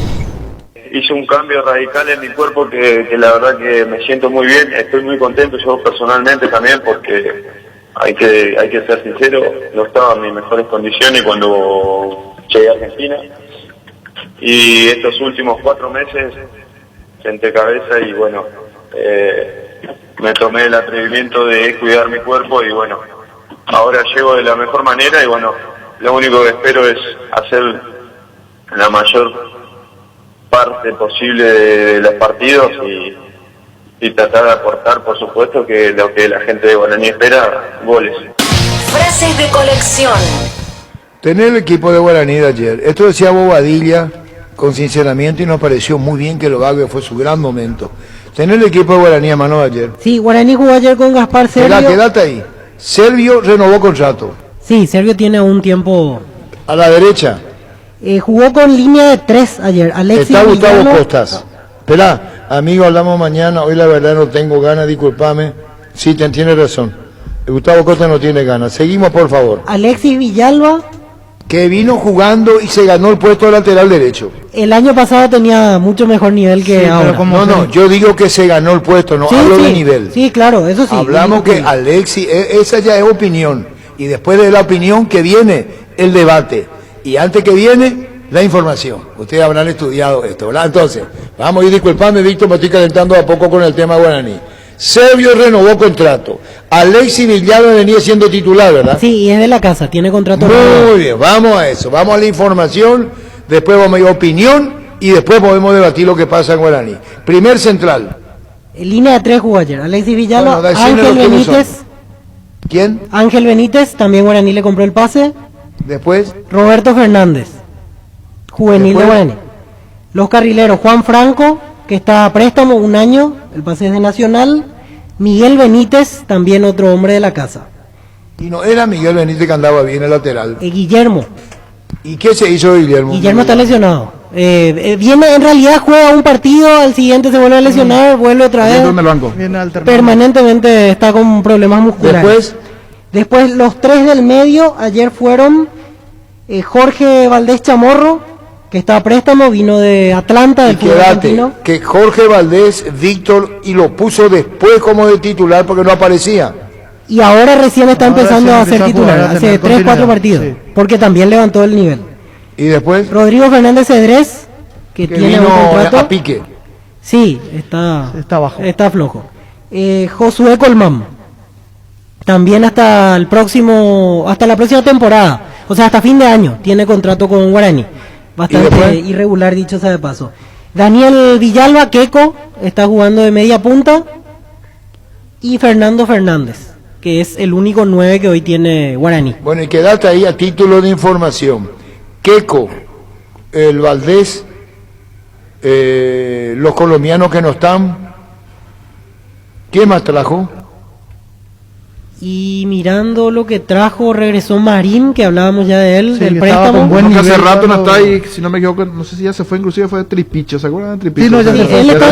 Hice un cambio radical en mi cuerpo que la verdad que me siento muy bien, estoy muy contento yo personalmente también, porque hay que ser sincero, no estaba en mis mejores condiciones cuando llegué a Argentina, y estos últimos 4 meses senté cabeza y bueno, me tomé el atrevimiento de cuidar mi cuerpo y bueno, ahora llego de la mejor manera y bueno, lo único que espero es hacer la mayor parte posible de los partidos y tratar de aportar, por supuesto, que lo que la gente de Guaraní espera, goles. Frases de colección. Tener el equipo de Guaraní de ayer, esto decía Bobadilla con sinceramiento y nos pareció muy bien que lo haga, fue su gran momento. Tener el equipo de Guaraní a mano de ayer. Sí, Guaraní jugó ayer con Gaspar Servio. Quédate ahí. Servio renovó contrato. Sí, Servio tiene un tiempo. A la derecha. Jugó con línea de 3 ayer. Alexis está Gustavo Villano, Costas. Espera, amigo, hablamos mañana. Hoy la verdad no tengo ganas, discúlpame. Sí, tienes razón. Gustavo Costa no tiene ganas. Seguimos, por favor. Alexis Villalba. Que vino jugando y se ganó el puesto de lateral derecho. El año pasado tenía mucho mejor nivel que ahora. No, yo digo que se ganó el puesto, no hablo de nivel. Sí, claro, eso sí. Hablamos que Alexis, esa ya es opinión. Y después de la opinión que viene el debate. Y antes que viene la información. Ustedes habrán estudiado esto, ¿verdad? Entonces, vamos a ir disculpando, Víctor, me estoy calentando a poco con el tema guaraní. Servio renovó contrato. Alexis Villalba venía siendo titular, ¿verdad? Sí, y es de la casa, tiene contrato. Muy bien, vamos a eso. Vamos a la información, después vamos a ir a opinión y después podemos debatir lo que pasa en Guaraní. Primer central. En línea de 3 jugó ayer. Alexis Villalba, Bueno, Ángel Benítez. ¿Quién? Ángel Benítez, también Guaraní le compró el pase. Después. Roberto Fernández, juvenil de Guaraní. Los carrileros, Juan Franco, que está a préstamo 1 año, el pase es de Nacional. Miguel Benítez, también otro hombre de la casa. Y no era Miguel Benítez que andaba bien el lateral. Guillermo. ¿Y qué se hizo de Guillermo? Guillermo está lesionado. Viene, en realidad juega un partido, al siguiente se vuelve a lesionar, vuelve otra vez. Permanentemente está con problemas musculares. Después los 3 del medio, ayer fueron Jorge Valdés Chamorro, que está a préstamo, vino de Atlanta, del fútbol argentino. Que Jorge Valdés, Víctor, y lo puso después como de titular porque no aparecía. Y ahora recién está empezando a ser titular, hace 3-4 partidos, porque también levantó el nivel. ¿Y después? Rodrigo Fernández Cedrés, que tiene un contrato. A pique. Sí, está bajo. Está flojo. Josué Colmán, también hasta la próxima temporada, o sea, hasta fin de año, tiene contrato con Guaraní. Bastante irregular, dicho sea de paso. Daniel Villalba, Queco, está jugando de media punta. Y Fernando Fernández, que es el único 9 que hoy tiene Guaraní. Bueno, y quédate ahí a título de información. Queco, el Valdés, los colombianos que no están. ¿Quién más trajo? Y mirando lo que trajo, regresó Marín, que hablábamos ya de él, del préstamo. Que hace rato no está ahí, si no me equivoco, no sé si ya se fue, inclusive fue de Tripicho, ¿se acuerdan de Tripicho? Sí, no, ya se fue. Él está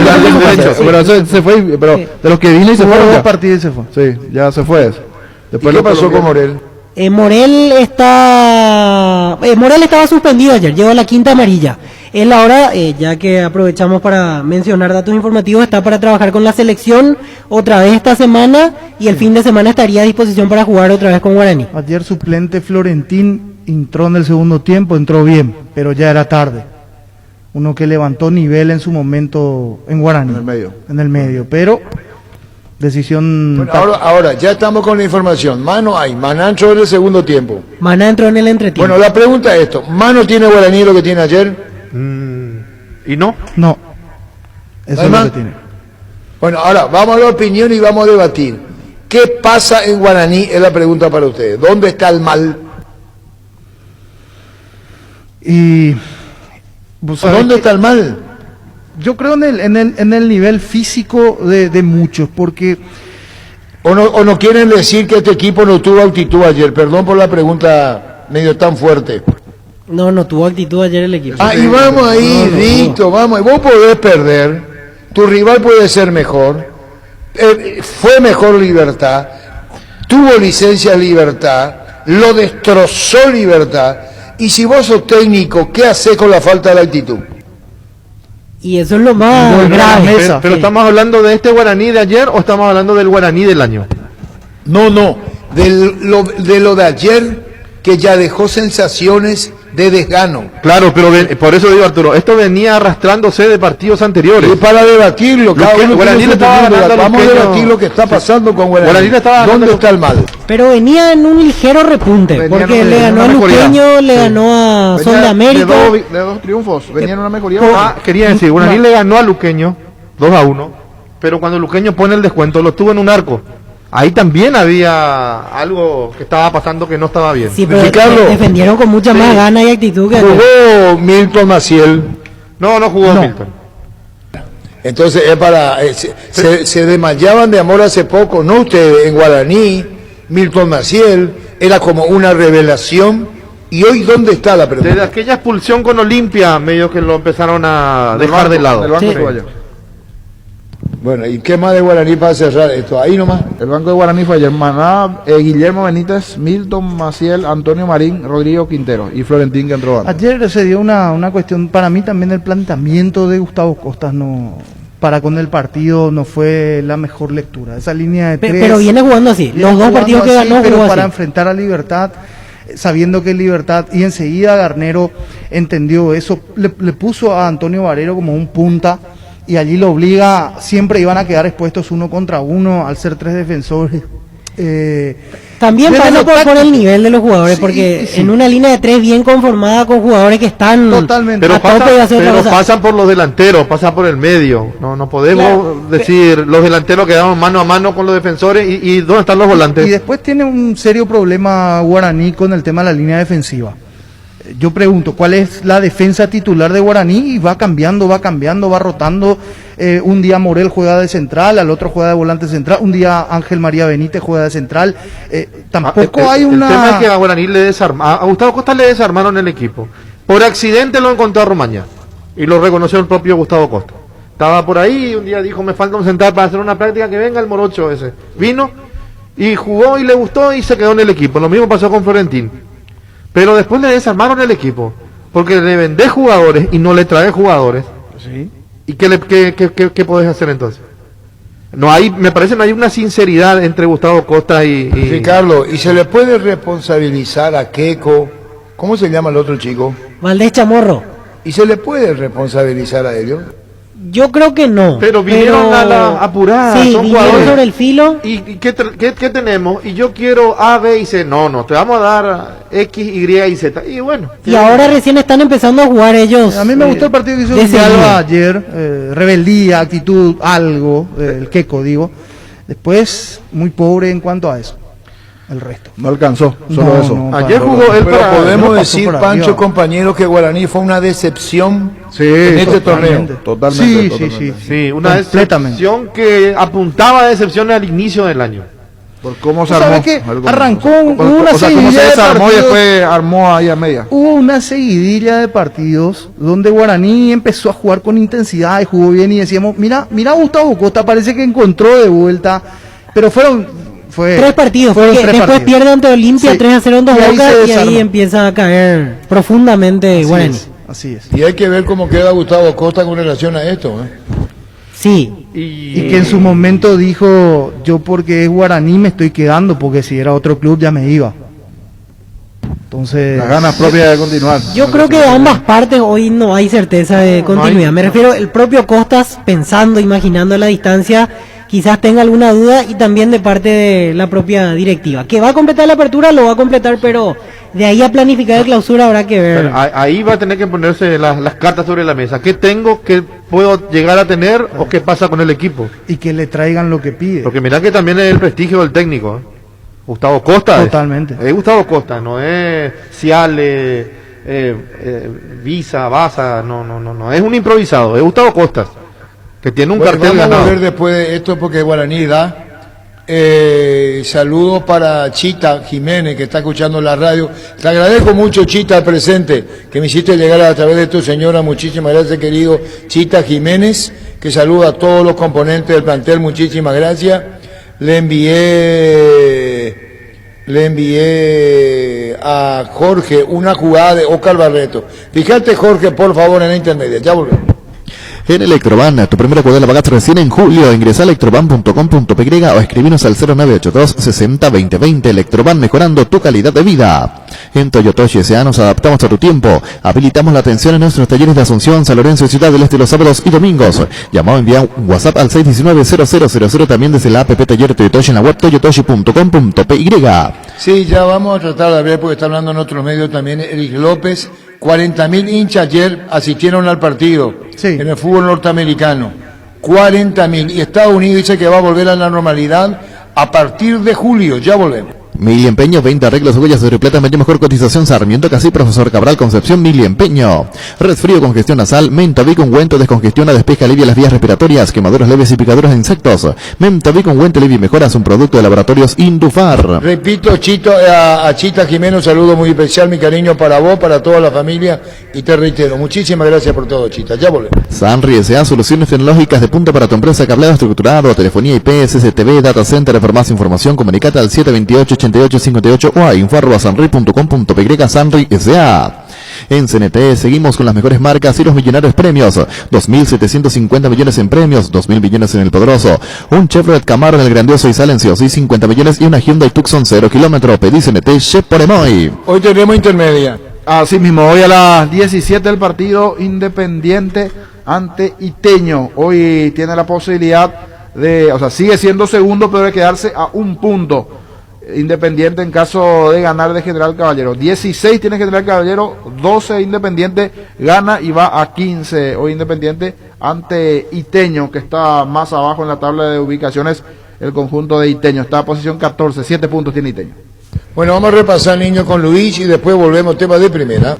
Pero se fue, pero de los que vino y se fue. Dos partidos y se fue. Sí, ya se fue. Después ¿Y qué pasó con Morel? Morel estaba suspendido ayer, llegó a la 5ª amarilla. Él ahora, ya que aprovechamos para mencionar datos informativos, está para trabajar con la selección otra vez esta semana y el fin de semana estaría a disposición para jugar otra vez con Guaraní. Ayer suplente Florentín entró en el segundo tiempo, entró bien, pero ya era tarde. Uno que levantó nivel en su momento en Guaraní. En el medio, pero decisión... Bueno, ahora, ya estamos con la información. Mano hay, Maná entró en el segundo tiempo. Maná entró en el entretiempo. Bueno, la pregunta es esto, ¿Mano tiene Guaraní lo que tiene ayer? ¿Y no? No. Eso es lo que tiene. Bueno, ahora vamos a la opinión y vamos a debatir. ¿Qué pasa en Guaraní? Es la pregunta para ustedes. ¿Dónde está el mal? Y ¿dónde está el mal? Yo creo en el nivel físico de muchos, porque... ¿O no quieren decir que este equipo no tuvo actitud ayer? Perdón por la pregunta medio tan fuerte. No tuvo actitud ayer el equipo. Y vamos ahí, Víctor, vamos. Vos podés perder, tu rival puede ser mejor, fue mejor Libertad, tuvo licencia Libertad, lo destrozó Libertad, y si vos sos técnico, ¿qué hacés con la falta de la actitud? Y eso es lo más grave. Pero ¿estamos hablando de este Guaraní de ayer o estamos hablando del Guaraní del año? No, de lo de ayer, que ya dejó sensaciones de desgano. Claro, pero por eso digo, Arturo, esto venía arrastrándose de partidos anteriores. Y para debatirlo, vamos a debatir lo que está pasando con Guaraní. ¿Dónde está el mal? Pero venía en un ligero repunte, porque le ganó a Luqueño, le ganó a Sol de América. De dos triunfos, venía en una mejoría. Quería decir, Guaraní le ganó a Luqueño 2-1, pero cuando Luqueño pone el descuento, lo tuvo en un arco. Ahí también había algo que estaba pasando que no estaba bien. Sí, pero defendieron con mucha más gana y actitud que ¿Jugó Milton Maciel? No jugó Milton. Entonces es para... se desmayaban de amor hace poco, ¿no? Ustedes en Guaraní, Milton Maciel, era como una revelación. ¿Y hoy dónde está la pregunta? Desde aquella expulsión con Olimpia, medio que lo empezaron a dejar de lado. Bueno, ¿y qué más de Guaraní para cerrar esto? Ahí nomás. El banco de Guaraní fue ayer Maná, Guillermo Benítez, Milton Maciel, Antonio Marín, Rodrigo Quintero y Florentín que entró antes. Ayer se dio una cuestión, para mí también el planteamiento de Gustavo Costas no, para con el partido no fue la mejor lectura. Esa línea de tres. Pero viene jugando así. Los dos partidos que ganó pero jugó para así. enfrentar a Libertad, sabiendo que Libertad, y enseguida Garnero entendió eso, le puso a Antonio Barrero como un punta, y allí lo obliga, siempre iban a quedar expuestos 1 contra 1 al ser 3 defensores. También pasa por el nivel de los jugadores, Sí, porque sí. en una línea de 3 bien conformada con jugadores que están Totalmente. Pero, a tope y hacer otra cosa. pasan por los delanteros, pasan por el medio. No podemos Claro. decir los delanteros quedaron mano a mano con los defensores y ¿dónde están los volantes? Y después tiene un serio problema Guaraní con el tema de la línea defensiva. Yo pregunto, ¿cuál es la defensa titular de Guaraní? Y va cambiando, va rotando. Un día Morel juega de central, al otro juega de volante central. Un día Ángel María Benítez juega de central. Tampoco hay una... El tema es que a Guaraní a Gustavo Costa le desarmaron el equipo. Por accidente lo encontró a Romaña. Y lo reconoció el propio Gustavo Costa. Estaba por ahí y un día dijo, me falta un central para hacer una práctica, que venga el morocho ese. Vino y jugó y le gustó y se quedó en el equipo. Lo mismo pasó con Florentín. Pero después le desarmaron el equipo, porque le vendés jugadores y no le traes jugadores. Sí. ¿Y qué podés hacer entonces? No hay, me parece, no hay una sinceridad entre Gustavo Costa y... Ricardo, ¿y se le puede responsabilizar a Keco? ¿Cómo se llama el otro chico? Valdés Chamorro. ¿Y se le puede responsabilizar a ellos? Yo creo que no. Pero vinieron a la apurada, Sí, son vinieron jugadores. sobre el filo. ¿Y qué tenemos? Y yo quiero A, B y C. No, te vamos a dar X, Y y Z. Y bueno. Y ahora recién están empezando a jugar ellos. A mí me gustó el partido que hizo Villalba ayer, rebeldía, actitud, algo, el Queco digo. Después, muy pobre en cuanto a eso. El resto. No alcanzó, solo No, eso. no, Ayer jugó él Pero para... podemos no pasó decir, por Pancho, arriba. compañero, que Guaraní fue una decepción Sí, en este totalmente. torneo. Totalmente. Sí. Sí, una Completamente. decepción que apuntaba a decepciones al inicio del año. Por cómo se ¿Tú armó. sabes qué? algo- Arrancó una cómo se seguidilla de desarmó y partidos. después armó ahí a media. Hubo una seguidilla de partidos donde Guaraní empezó a jugar con intensidad y jugó bien y decíamos, mira Gustavo Costa, parece que encontró de vuelta, pero fue 3 partidos, fueron porque 3 después partidos. pierde ante Olimpia Sí. 3-0 en Dos Y ahí Bocas se y ahí desarma. empieza a caer profundamente Guaraní. Así es. Y hay que ver cómo queda Gustavo Costa con relación a esto. Sí. Y que en su momento dijo, yo porque es Guaraní me estoy quedando, porque si era otro club ya me iba. Entonces... Las ganas propias de continuar. Yo creo que de ambas partes hoy no hay certeza de continuidad. Me refiero, el propio Costas, pensando, imaginando la distancia, quizás tenga alguna duda, y también de parte de la propia directiva. Que va a completar la apertura, lo va a completar, pero de ahí a planificar la clausura habrá que ver. Pero ahí va a tener que ponerse las cartas sobre la mesa. ¿Qué tengo? ¿Qué puedo llegar a tener? ¿O qué pasa con el equipo? Y que le traigan lo que pide. Porque mirá que también es el prestigio del técnico. Gustavo Costa. Totalmente. Es Gustavo Costa, no es Ciale, Visa, Baza, no es un improvisado, es Gustavo Costa, que tiene un Bueno, cartel vamos ganado. a ver después de esto porque Guaraní da. Saludos para Chita Jiménez, que está escuchando la radio. Te agradezco mucho, Chita, al presente, que me hiciste llegar a través de tu señora. Muchísimas gracias, querido Chita Jiménez, que saluda a todos los componentes del plantel. Muchísimas gracias. Le envié a Jorge una jugada de Oscar Barreto. Fíjate, Jorge, por favor, en la intermedia. Ya volvemos. En Electroban, tu primera cuota la pagaste recién en julio. Ingresa a electroban.com.py o escribinos al 0982 60 20 20. Electroban, mejorando tu calidad de vida. En Toyotoshi S.A. nos adaptamos a tu tiempo. Habilitamos la atención en nuestros talleres de Asunción, San Lorenzo y Ciudad del Este los sábados y domingos. Llama o envía un WhatsApp al 619-0000, también desde la app Taller Toyotoshi en la web toyotoshi.com.py. Sí, ya vamos a tratar de ver, porque está hablando en otros medios también Eric López. 40.000 hinchas ayer asistieron al partido en el fútbol norteamericano. 40.000. Y Estados Unidos dice que va a volver a la normalidad a partir de julio. Ya volvemos. Mili Empeño, 20 arreglos, huellas de tripleta, medio mejor cotización, Sarmiento, Casi, Profesor Cabral, Concepción, Mili Empeño. Resfrío, congestión nasal, Mentavic, ungüento, descongestiona, despeja, alivia las vías respiratorias, quemaduras leves y picaduras de insectos. Mentavic, ungüento, alivia y mejora, es un producto de laboratorios Indufar. Repito, Chito, a Chita Jimeno, un saludo muy especial, mi cariño para vos, para toda la familia, y te reitero, muchísimas gracias por todo, Chita. Ya volvemos. Sanri S.A. Soluciones tecnológicas de punta para tu empresa, cableado estructurado, telefonía IP, CCTV, data center, más información, comunicate al 728-8858 o a info@sanri.com.py. Sanri S.A. En CNT seguimos con las mejores marcas y los millonarios premios. 2.750 millones en premios, 2.000 millones en el Poderoso, un Chevrolet Camaro en el Grandioso y Silencioso y 50 millones y una Hyundai Tucson 0 kilómetro. Pedí CNT Chef por Emoy. Hoy tenemos intermedia. Así mismo, hoy a las 17 el partido Independiente ante Iteño. Hoy tiene la posibilidad de, o sea, sigue siendo segundo, pero de quedarse a un punto. Independiente en caso de ganar de General Caballero. 16 tiene General Caballero, 12 Independiente, gana y va a 15. Hoy Independiente ante Iteño, que está más abajo en la tabla de ubicaciones. El conjunto de Iteño está a posición 14, 7 puntos tiene Iteño. Bueno, vamos a repasar, niño, con Luis y después volvemos al tema de primera.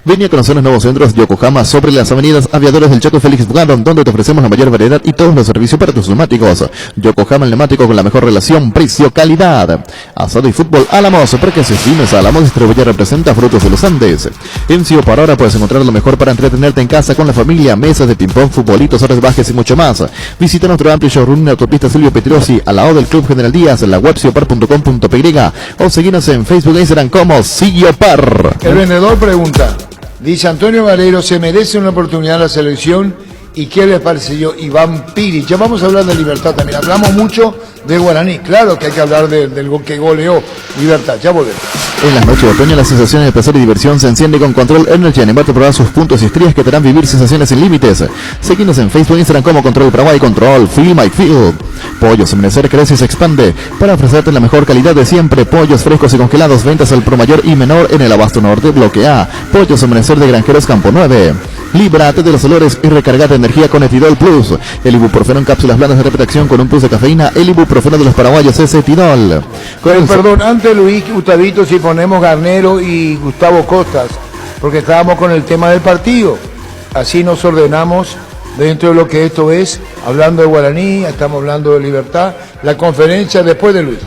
Vení a conocer los nuevos centros Yokohama sobre las avenidas Aviadores del Chaco Félix Bugadón, donde te ofrecemos la mayor variedad y todos los servicios para tus neumáticos. Yokohama, el neumático con la mejor relación precio-calidad. Asado y fútbol Álamos, porque si Cines Álamos distribuye representa Frutos de los Andes. En Cio para ahora puedes encontrar lo mejor para entretenerte en casa con la familia, mesas de ping-pong, futbolitos, horas bajes y mucho más. Visita nuestro amplio showroom en la autopista Silvio Petrosi, al lado del Club General Díaz, en la web ciopar.com.py o seguinos en Facebook e Instagram como Ciopar. El vendedor pregunta, dice Antonio Valero, ¿se merece una oportunidad en la selección? ¿Y qué le pareció Iván Piri? Ya vamos a hablar de Libertad también. Hablamos mucho de Guaraní. Claro que hay que hablar del que goleó Libertad. Ya volvemos. En las noches de otoño, las sensaciones de placer y diversión se enciende con Control Energy. Animarte a probar sus puntos y estrías que te harán vivir sensaciones sin límites. Seguinos en Facebook e Instagram como Control Paraguay. Control Feel My Feel. Pollos Amanecer crece y se expande para ofrecerte la mejor calidad de siempre. Pollos frescos y congelados. Ventas al pro mayor y menor en el Abasto Norte, Bloque A. Pollos Amanecer de Granjeros Campo 9. Líbrate de los olores y recargate energía con Etidol Plus. El ibuprofeno en cápsulas blandas de repetición con un plus de cafeína. El ibuprofeno de los paraguayos es Etidol. Perdón, antes Luis, Gustavito, si ponemos Garnero y Gustavo Costas, porque estábamos con el tema del partido. Así nos ordenamos dentro de lo que esto es, hablando de Guaraní, estamos hablando de Libertad. La conferencia después de Luis.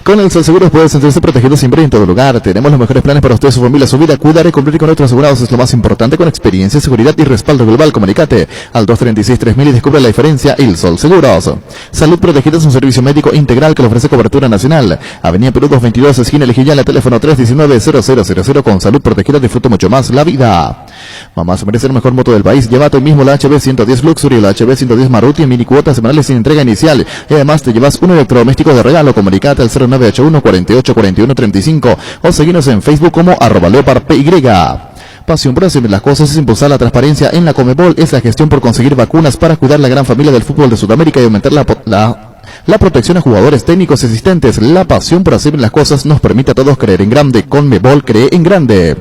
Con el Sol Seguros puede sentirse protegido siempre y en todo lugar. Tenemos los mejores planes para usted, su familia, su vida. Cuidar y cumplir con nuestros asegurados es lo más importante, con experiencia, seguridad y respaldo global. Comunicate al 236-3000 y descubre la diferencia. El Sol Seguros. Salud Protegida es un servicio médico integral que le ofrece cobertura nacional. Avenida Perú 222, esquina Lejillala, teléfono 319-0000. Con Salud Protegida disfruta mucho más la vida. Mamá se merece la mejor moto del país. Llévate hoy mismo la HB 110 Luxury, la HB 110 Maruti en mini cuotas semanales sin entrega inicial. Y además te llevas un electrodoméstico de regalo. Comunicate al 0981-484135 o seguinos en Facebook como @leopardpy. Pasión por hacer las cosas es impulsar la transparencia en la Conmebol. Es la gestión por conseguir vacunas para cuidar la gran familia del fútbol de Sudamérica y aumentar la protección a jugadores técnicos y asistentes. La pasión por hacer las cosas nos permite a todos creer en grande. Conmebol cree en grande.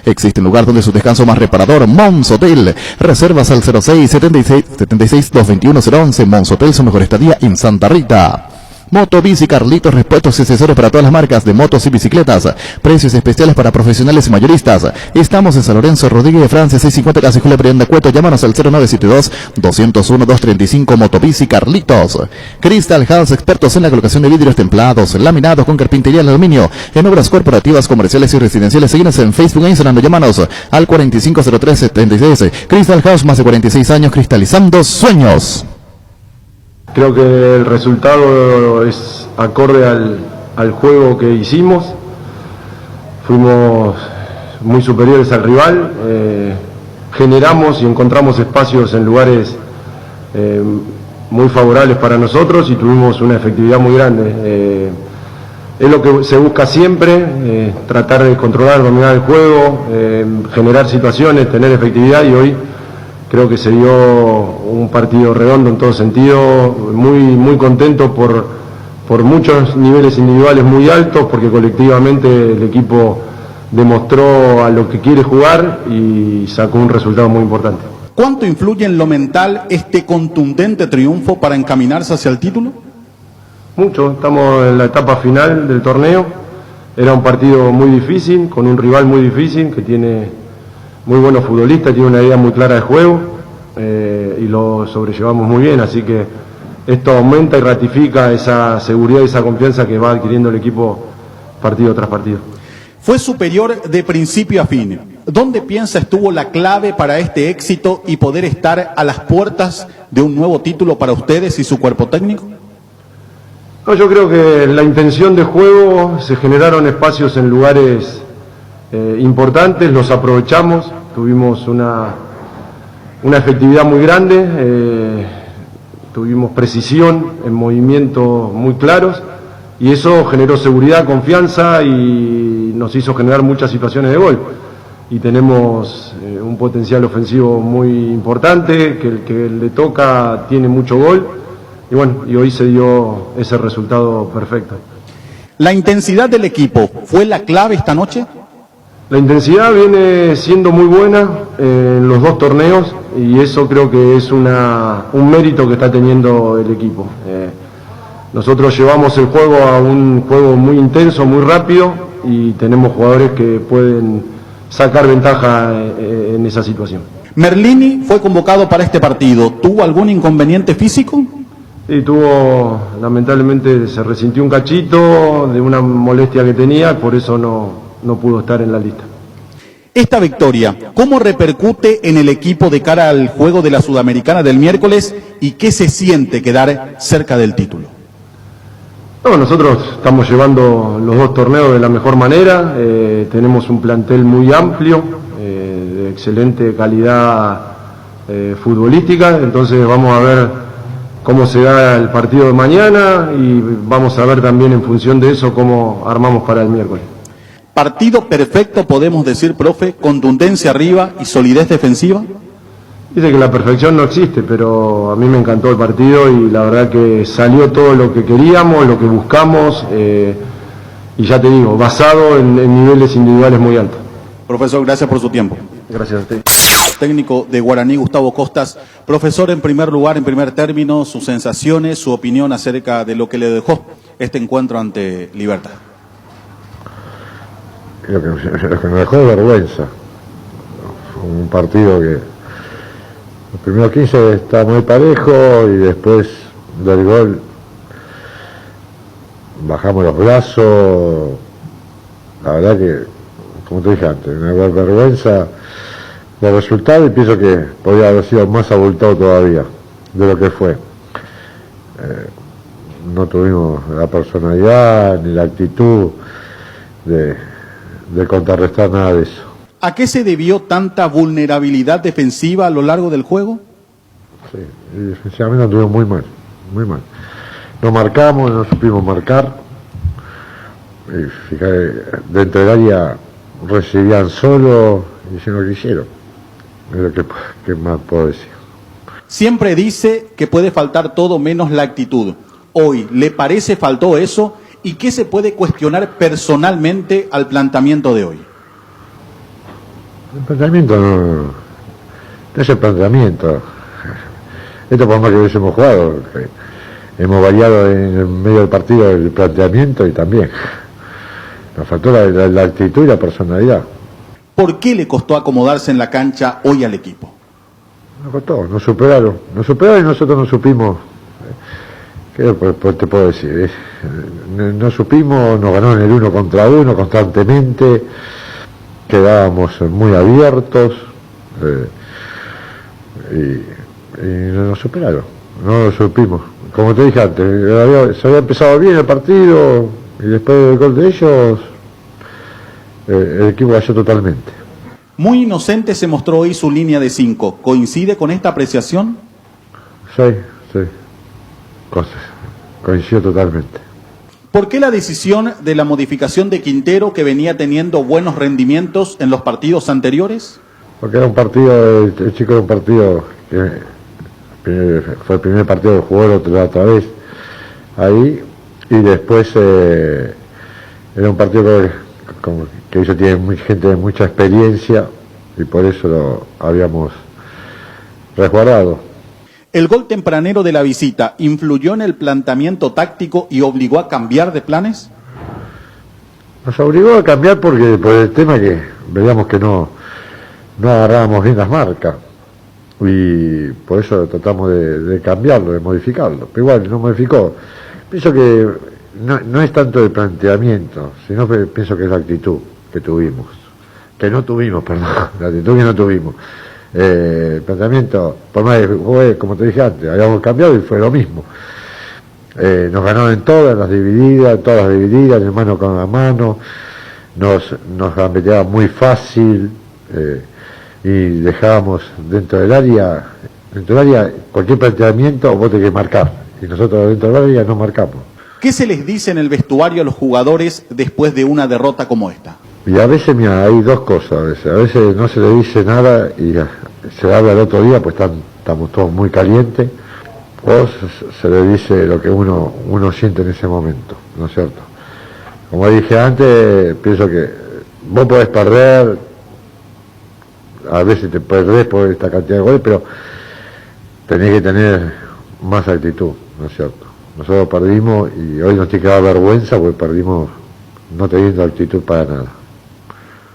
Existe un lugar donde su descanso más reparador, Mons Hotel. Reservas al 06-76-221-011. Mons Hotel, su mejor estadía en Santa Rita. Moto, bici, Carlitos, repuestos y accesorios para todas las marcas de motos y bicicletas. Precios especiales para profesionales y mayoristas. Estamos en San Lorenzo, Rodríguez de Francia, 650 Casi Julia Perión de Cueto. Llámanos al 0972-201-235. Motobici, Carlitos. Crystal House, expertos en la colocación de vidrios templados, laminados con carpintería en aluminio, en obras corporativas, comerciales y residenciales. Síguenos en Facebook e Instagram. Llámanos al 4503-76. Crystal House, más de 46 años cristalizando sueños. Creo que el resultado es acorde al juego que hicimos. Fuimos muy superiores al rival, generamos y encontramos espacios en lugares muy favorables para nosotros y tuvimos una efectividad muy grande. Es lo que se busca siempre, tratar de controlar, dominar el juego, generar situaciones, tener efectividad, y hoy creo que se dio un partido redondo en todo sentido, muy contento por muchos niveles individuales muy altos, porque colectivamente el equipo demostró a lo que quiere jugar y sacó un resultado muy importante. ¿Cuánto influye en lo mental este contundente triunfo para encaminarse hacia el título? Mucho, estamos en la etapa final del torneo. Era un partido muy difícil, con un rival muy difícil, que tiene muy buenos futbolistas, tiene una idea muy clara de juego, y lo sobrellevamos muy bien, así que esto aumenta y ratifica esa seguridad y esa confianza que va adquiriendo el equipo partido tras partido. Fue superior de principio a fin. ¿Dónde piensa estuvo la clave para este éxito y poder estar a las puertas de un nuevo título para ustedes y su cuerpo técnico? No, yo creo que la intención de juego, se generaron espacios en lugares importantes, los aprovechamos, tuvimos una efectividad muy grande, tuvimos precisión en movimientos muy claros y eso generó seguridad, confianza y nos hizo generar muchas situaciones de gol. Y tenemos un potencial ofensivo muy importante, que el que le toca tiene mucho gol y bueno, y hoy se dio ese resultado perfecto. ¿La intensidad del equipo fue la clave esta noche? La intensidad viene siendo muy buena en los dos torneos y eso creo que es un mérito que está teniendo el equipo. Nosotros llevamos el juego a un juego muy intenso, muy rápido y tenemos jugadores que pueden sacar ventaja en esa situación. Merlini fue convocado para este partido. ¿Tuvo algún inconveniente físico? Sí, lamentablemente se resintió un cachito de una molestia que tenía, por eso no pudo estar en la lista. Esta victoria, ¿cómo repercute en el equipo de cara al juego de la Sudamericana del miércoles y qué se siente quedar cerca del título? No, nosotros estamos llevando los dos torneos de la mejor manera, tenemos un plantel muy amplio, de excelente calidad futbolística, entonces vamos a ver cómo se da el partido de mañana y vamos a ver también en función de eso cómo armamos para el miércoles. Partido perfecto, podemos decir, profe, contundencia arriba y solidez defensiva. Dice que la perfección no existe, pero a mí me encantó el partido y la verdad que salió todo lo que queríamos, lo que buscamos, y ya te digo, basado en niveles individuales muy altos. Profesor, gracias por su tiempo. Gracias a usted. Técnico de Guaraní, Gustavo Costas. Profesor, en primer lugar, en primer término, sus sensaciones, su opinión acerca de lo que le dejó este encuentro ante Libertad. Lo que me dejó de vergüenza. Un partido que los primeros 15 está muy parejo y después del gol bajamos los brazos. La verdad que, como te dije antes, me da vergüenza del resultado y pienso que podría haber sido más abultado todavía de lo que fue. No tuvimos la personalidad ni la actitud de contrarrestar nada de eso. ¿A qué se debió tanta vulnerabilidad defensiva a lo largo del juego? Sí, y defensivamente estuvimos muy mal, muy mal. No marcamos, no supimos marcar. Y fíjate, dentro del área recibían solo y hicieron lo que hicieron. Es lo que más puedo decir. Siempre dice que puede faltar todo menos la actitud. Hoy, ¿le parece faltó eso? ¿Y qué se puede cuestionar personalmente al planteamiento de hoy? El planteamiento no es el planteamiento. Esto por más que hubiésemos jugado, hemos variado en el medio del partido el planteamiento y también nos faltó la actitud y la personalidad. ¿Por qué le costó acomodarse en la cancha hoy al equipo? Nos costó, nos superaron y nosotros no supimos. ¿Qué te puedo decir? No supimos, nos ganaron el 1 contra 1 constantemente, quedábamos muy abiertos y nos superaron, no lo supimos. Como te dije antes, se había empezado bien el partido y después del gol de ellos el equipo cayó totalmente. Muy inocente se mostró hoy su línea de 5. ¿Coincide con esta apreciación? Sí. Coincido totalmente. ¿Por qué la decisión de la modificación de Quintero, que venía teniendo buenos rendimientos en los partidos anteriores? Porque era un partido, el chico era un partido que fue el primer partido que jugó la otra vez ahí, y después era un partido que ellos tienen gente de mucha experiencia y por eso lo habíamos resguardado. ¿El gol tempranero de la visita influyó en el planteamiento táctico y obligó a cambiar de planes? Nos obligó a cambiar por el tema que veíamos que no agarrábamos bien las marcas. Y por eso tratamos de cambiarlo, de modificarlo. Pero igual no modificó. Pienso que no es tanto el planteamiento, sino que pienso que es la actitud que tuvimos. Que no tuvimos, perdón. La actitud que no tuvimos. El planteamiento, por más que jugué, como te dije antes, habíamos cambiado y fue lo mismo. Nos ganaron en todas las divididas, en mano con mano. Nos gambeteaba muy fácil. Y dejábamos dentro del área cualquier planteamiento vos tenés que marcar, y nosotros dentro del área no marcamos. ¿Qué se les dice en el vestuario a los jugadores después de una derrota como esta? Y a veces, mira, hay dos cosas, a veces no se le dice nada y se habla el otro día, pues estamos todos muy calientes, o se le dice lo que uno siente en ese momento, ¿no es cierto? Como dije antes, pienso que vos podés perder, a veces te perdés por esta cantidad de goles, pero tenés que tener más actitud, ¿no es cierto? Nosotros perdimos y hoy nos tiene que dar vergüenza porque perdimos no teniendo actitud para nada.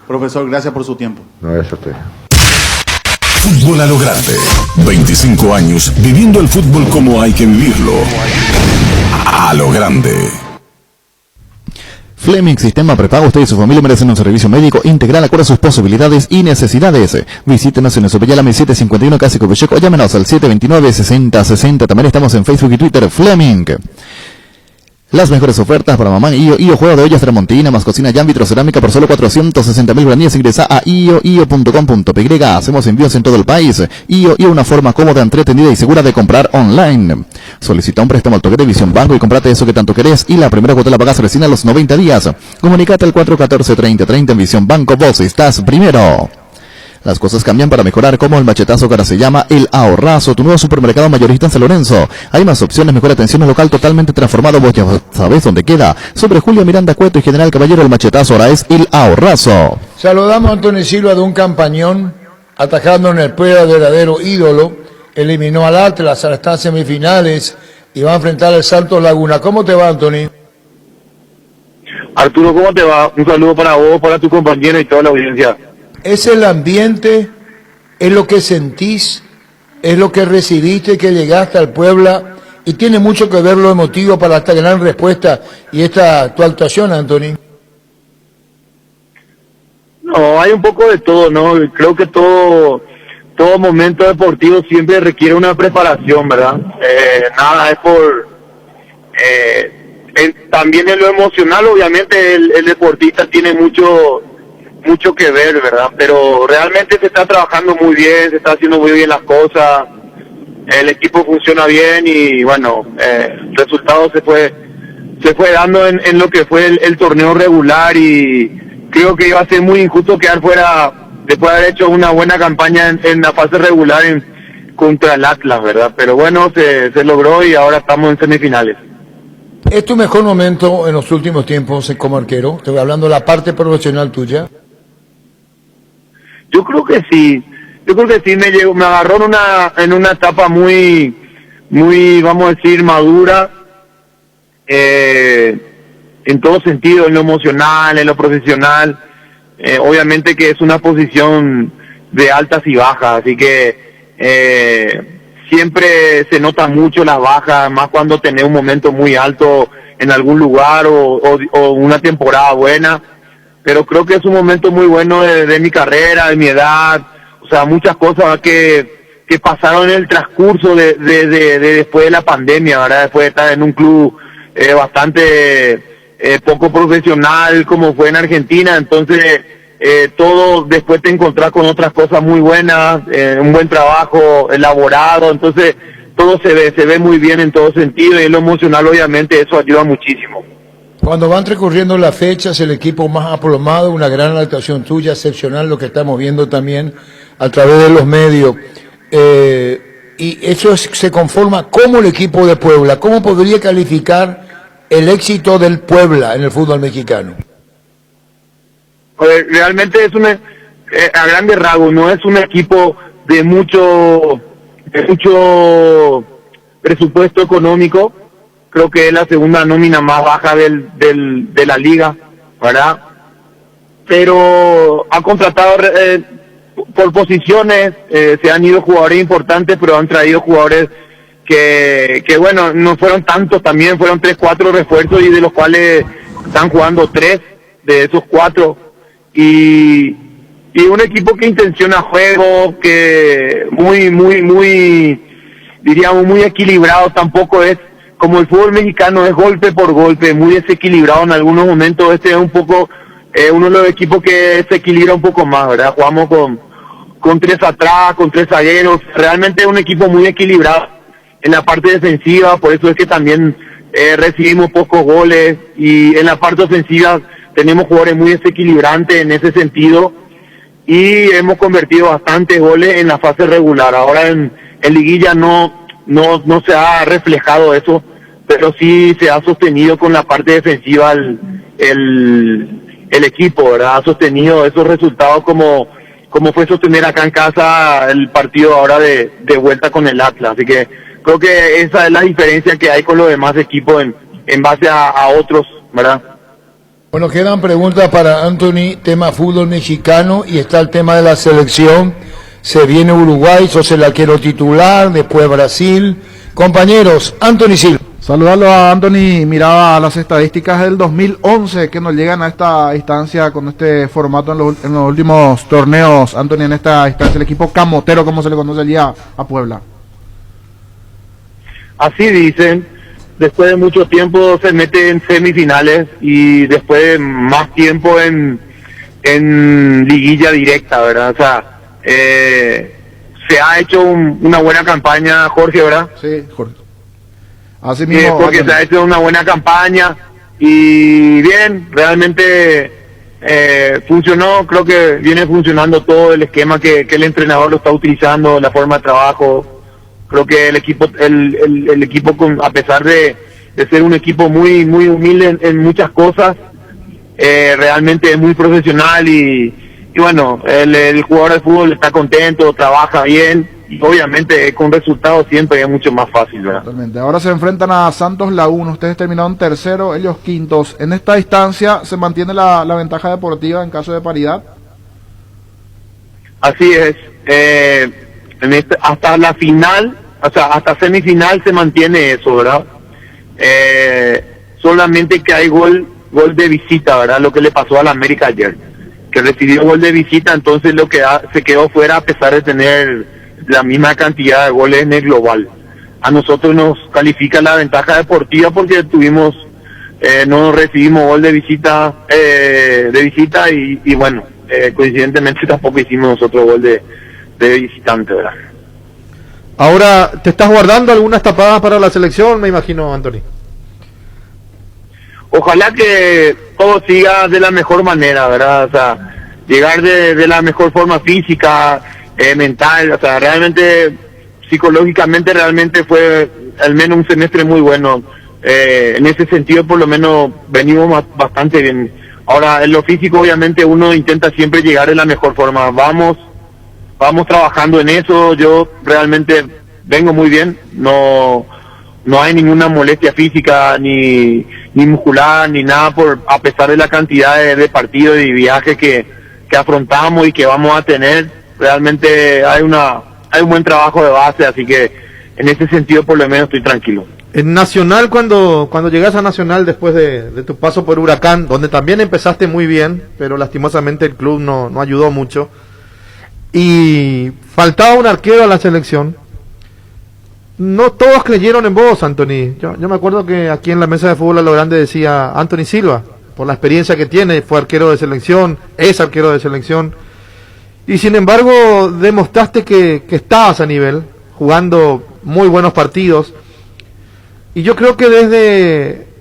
Profesor, gracias por su tiempo. No, gracias a usted. Fútbol a lo grande. 25 años viviendo el fútbol como hay que vivirlo. A lo grande. Fleming Sistema Prepago. Usted y su familia merecen un servicio médico integral acorde a sus posibilidades y necesidades. Visítenos en nuestro Peyalame 751 Cásico Pecheco o llámenos al 729-6060. También estamos en Facebook y Twitter. Fleming. Las mejores ofertas para mamá IO juego de ollas Tramontina más cocina ya vitrocerámica por solo 460.000 guaraníes. Ingresa a io.com.py. Hacemos envíos en todo el país. IO, una forma cómoda, entretenida y segura de comprar online. Solicita un préstamo al toque de Visión Banco y comprate eso que tanto querés, y la primera cuota la pagas recién a los 90 días. Comunicate al 414-3030 en Visión Banco. Vos estás primero. Las cosas cambian para mejorar, como el Machetazo, que ahora se llama El Ahorrazo, tu nuevo supermercado mayorista en San Lorenzo. Hay más opciones, mejor atención, local totalmente transformado, vos ya sabés dónde queda. Sobre Julia Miranda Cueto y General Caballero, el Machetazo ahora es El Ahorrazo. Saludamos a Antonio Silva de un campañón, atajando en el verdadero ídolo, eliminó al Atlas, ahora está en semifinales y va a enfrentar al Santos Laguna. ¿Cómo te va, Antonio? Arturo, ¿cómo te va? Un saludo para vos, para tu compañero y toda la audiencia. ¿Es el ambiente, es lo que sentís, es lo que recibiste, que llegaste al Puebla, y tiene mucho que ver lo emotivo para esta gran respuesta y esta tu actuación, Anthony? No, hay un poco de todo, ¿no? Creo que todo momento deportivo siempre requiere una preparación, ¿verdad? Nada es por... también en lo emocional, obviamente, el deportista tiene mucho que ver, ¿verdad? Pero realmente se está trabajando muy bien, se está haciendo muy bien las cosas, el equipo funciona bien y bueno, el resultado se fue dando en lo que fue el torneo regular, y creo que iba a ser muy injusto quedar fuera después de haber hecho una buena campaña en la fase regular contra el Atlas, ¿verdad? Pero bueno, se logró y ahora estamos en semifinales. ¿Es tu mejor momento en los últimos tiempos como arquero? Estoy hablando de la parte profesional tuya. Yo creo que sí, me agarró en una etapa muy, vamos a decir, madura, en todo sentido, en lo emocional, en lo profesional. Obviamente que es una posición de altas y bajas, así que siempre se nota mucho las bajas, más cuando tenés un momento muy alto en algún lugar o una temporada buena. Pero creo que es un momento muy bueno de mi carrera, de mi edad, o sea, muchas cosas que pasaron en el transcurso de después de la pandemia, ¿verdad? Después de estar en un club bastante poco profesional como fue en Argentina, entonces todo después te encontrás con otras cosas muy buenas, un buen trabajo elaborado, entonces todo se ve muy bien en todo sentido, y en lo emocional obviamente eso ayuda muchísimo. Cuando van transcurriendo las fechas, el equipo más aplomado, una gran actuación tuya, excepcional, lo que estamos viendo también a través de los medios. Y eso se conforma como el equipo de Puebla. ¿Cómo podría calificar el éxito del Puebla en el fútbol mexicano? Realmente es a grandes rasgos, no es un equipo de mucho mucho presupuesto económico. Creo que es la segunda nómina más baja de la liga, ¿verdad? Pero ha contratado por posiciones, se han ido jugadores importantes, pero han traído jugadores que bueno, no fueron tantos, también fueron 3, 4 refuerzos, y de los cuales están jugando 3 de esos 4. Y un equipo que intenciona juego, que diríamos muy equilibrado. Tampoco es como el fútbol mexicano, es golpe por golpe, muy desequilibrado en algunos momentos. Este es un poco uno de los equipos que se equilibra un poco más, ¿verdad? Jugamos con 3 atrás, con 3 zagueros. Realmente es un equipo muy equilibrado en la parte defensiva, por eso es que también recibimos pocos goles, y en la parte ofensiva tenemos jugadores muy desequilibrantes en ese sentido, y hemos convertido bastantes goles en la fase regular. Ahora en liguilla no se ha reflejado eso, pero sí se ha sostenido con la parte defensiva el equipo, ¿verdad? Ha sostenido esos resultados como fue sostener acá en casa el partido ahora de vuelta con el Atlas. Así que creo que esa es la diferencia que hay con los demás equipos en base a otros, ¿verdad? Bueno, quedan preguntas para Anthony, tema fútbol mexicano, y está el tema de la selección. Se viene Uruguay, sos el arquero titular, después Brasil. Compañeros, Anthony Silva. Saludarlo a Anthony. Miraba las estadísticas del 2011 que nos llegan a esta instancia con este formato en los últimos torneos. Anthony, en esta instancia, el equipo camotero, como se le conoce allí a Puebla. Así dicen, después de mucho tiempo se mete en semifinales, y después de más tiempo en liguilla directa, ¿verdad? O sea, se ha hecho una buena campaña, Jorge, ¿verdad? Sí, Jorge. Así mismo, porque se ha hecho una buena campaña, y bien, realmente funcionó. Creo que viene funcionando todo el esquema que el entrenador lo está utilizando, la forma de trabajo. Creo que el equipo a pesar de ser un equipo muy humilde en muchas cosas, realmente es muy profesional, y bueno, el jugador de fútbol está contento, trabaja bien, y obviamente con resultados siempre es mucho más fácil, ¿verdad? Totalmente. Ahora se enfrentan a Santos Laguna. Ustedes terminaron tercero, ellos quintos. En esta distancia, ¿se mantiene la ventaja deportiva en caso de paridad? Así es. Hasta la final, o sea, hasta semifinal se mantiene eso, ¿verdad? Solamente que hay gol de visita, ¿verdad? Lo que le pasó al América ayer, que recibió gol de visita, entonces lo que se quedó fuera, a pesar de tener la misma cantidad de goles en el global. A nosotros nos califica la ventaja deportiva porque no recibimos gol de visita, y bueno, coincidentemente tampoco hicimos nosotros gol de visitante, ¿verdad? Ahora, ¿te estás guardando algunas tapadas para la selección, me imagino, Anthony? Ojalá que todo siga de la mejor manera, ¿verdad? O sea, llegar de la mejor forma física, mental, o sea, realmente, psicológicamente, realmente fue al menos un semestre muy bueno. En ese sentido, por lo menos, venimos bastante bien. Ahora, en lo físico, obviamente, uno intenta siempre llegar de la mejor forma. Vamos trabajando en eso. Yo realmente vengo muy bien, no hay ninguna molestia física ni muscular ni nada, a pesar de la cantidad de partidos y viajes que afrontamos y que vamos a tener. Realmente hay un buen trabajo de base, así que en ese sentido por lo menos estoy tranquilo. En Nacional, cuando llegas a Nacional después de tu paso por Huracán, donde también empezaste muy bien, pero lastimosamente el club no ayudó mucho, y faltaba un arquero a la selección, no todos creyeron en vos, Anthony. Yo me acuerdo que aquí en la mesa de fútbol a lo grande decía Anthony Silva, por la experiencia que tiene, fue arquero de selección, es arquero de selección, y sin embargo demostraste que estabas a nivel, jugando muy buenos partidos. Y yo creo que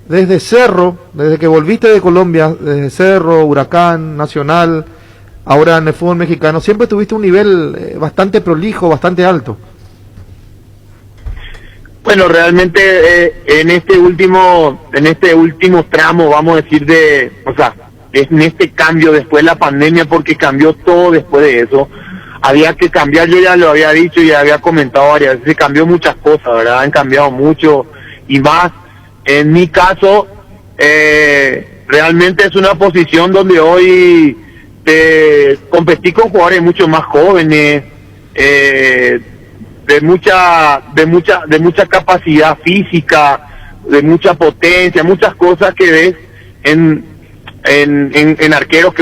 desde Cerro, desde que volviste de Colombia, desde Cerro, Huracán, Nacional, ahora en el fútbol mexicano, siempre tuviste un nivel bastante prolijo, bastante alto. Bueno, realmente en este último tramo, vamos a decir, en este cambio después de la pandemia, porque cambió todo después de eso, había que cambiar, yo ya lo había dicho y había comentado varias veces, se cambió muchas cosas, ¿verdad? Han cambiado mucho y más. En mi caso, realmente es una posición donde hoy competí con jugadores mucho más jóvenes, de mucha capacidad física, de mucha potencia, muchas cosas que ves en arqueros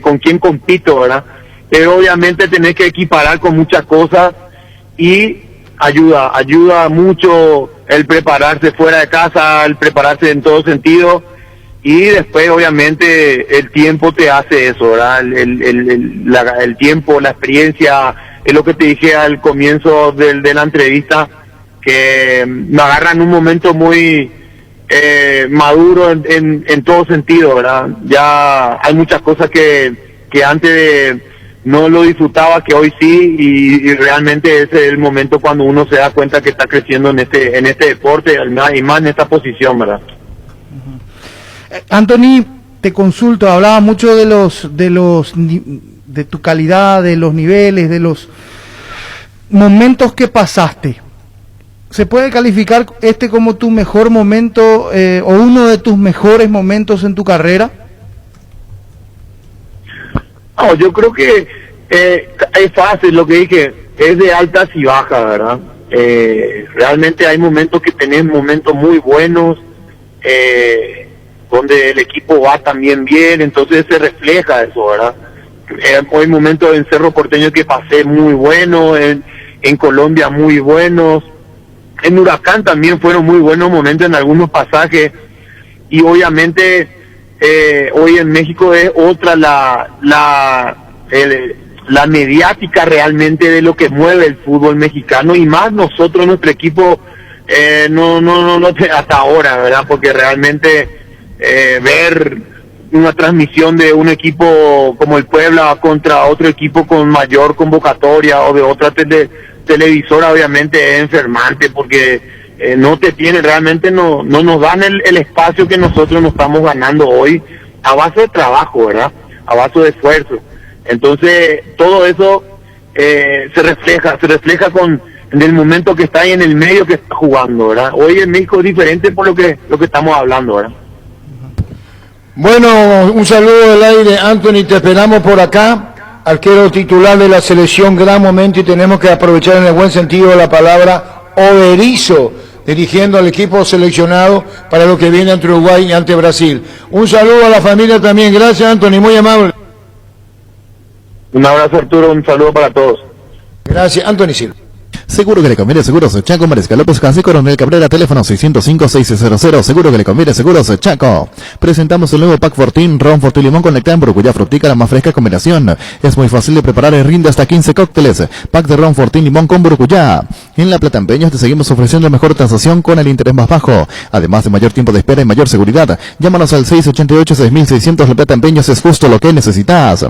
con quien compito, ¿verdad? Pero obviamente tenés que equiparar con muchas cosas y ayuda mucho el prepararse fuera de casa, el prepararse en todo sentido, y después obviamente el tiempo te hace eso, ¿verdad? El tiempo, la experiencia, es lo que te dije al comienzo de la entrevista, que me agarra en un momento muy maduro en todo sentido, ¿verdad? Ya hay muchas cosas que antes no lo disfrutaba, que hoy sí, y realmente ese es el momento cuando uno se da cuenta que está creciendo en este deporte y más en esta posición, ¿verdad? Anthony, te consulto, hablaba mucho de tu calidad, de los niveles, de los momentos que pasaste. ¿Se puede calificar como tu mejor momento o uno de tus mejores momentos en tu carrera? No, yo creo que es fácil lo que dije, es de altas y bajas, ¿verdad? Realmente hay momentos que tenés momentos muy buenos, donde el equipo va también bien, entonces se refleja eso, ¿verdad? Hay momentos en Cerro Porteño que pasé muy buenos, en Colombia muy buenos, en Huracán también fueron muy buenos momentos en algunos pasajes, y obviamente hoy en México es otra la mediática realmente de lo que mueve el fútbol mexicano, y más nosotros, nuestro equipo, no hasta ahora, ¿verdad? Porque realmente ver una transmisión de un equipo como el Puebla contra otro equipo con mayor convocatoria o de otra televisora obviamente es enfermante, porque no te tienen, realmente no nos dan el espacio que nosotros nos estamos ganando hoy a base de trabajo, ¿verdad? A base de esfuerzo. Entonces todo eso se refleja en el momento que está ahí en el medio que está jugando, ¿verdad? Hoy en México es diferente por lo que estamos hablando, ¿verdad? Bueno, un saludo del aire, Anthony, te esperamos por acá, arquero titular de la selección, gran momento, y tenemos que aprovechar en el buen sentido de la palabra Overizo, dirigiendo al equipo seleccionado para lo que viene ante Uruguay y ante Brasil. Un saludo a la familia también, gracias Anthony, muy amable. Un abrazo Arturo, un saludo para todos. Gracias, Anthony Silva. Seguro que le conviene Seguros Chaco, Mariscal López Casi, Coronel Cabrera, teléfono 605-600. Seguro que le conviene Seguros Chaco. Presentamos el nuevo Pack Fortín, Ron Fortín Limón con Nectar en Brucuya Frutica, la más fresca combinación. Es muy fácil de preparar y rinde hasta 15 cócteles. Pack de Ron Fortín Limón con Brucuya. En La Plata Empeños te seguimos ofreciendo la mejor tasación con el interés más bajo. Además de mayor tiempo de espera y mayor seguridad. Llámanos al 688-6600. La Plata Empeños es justo lo que necesitas.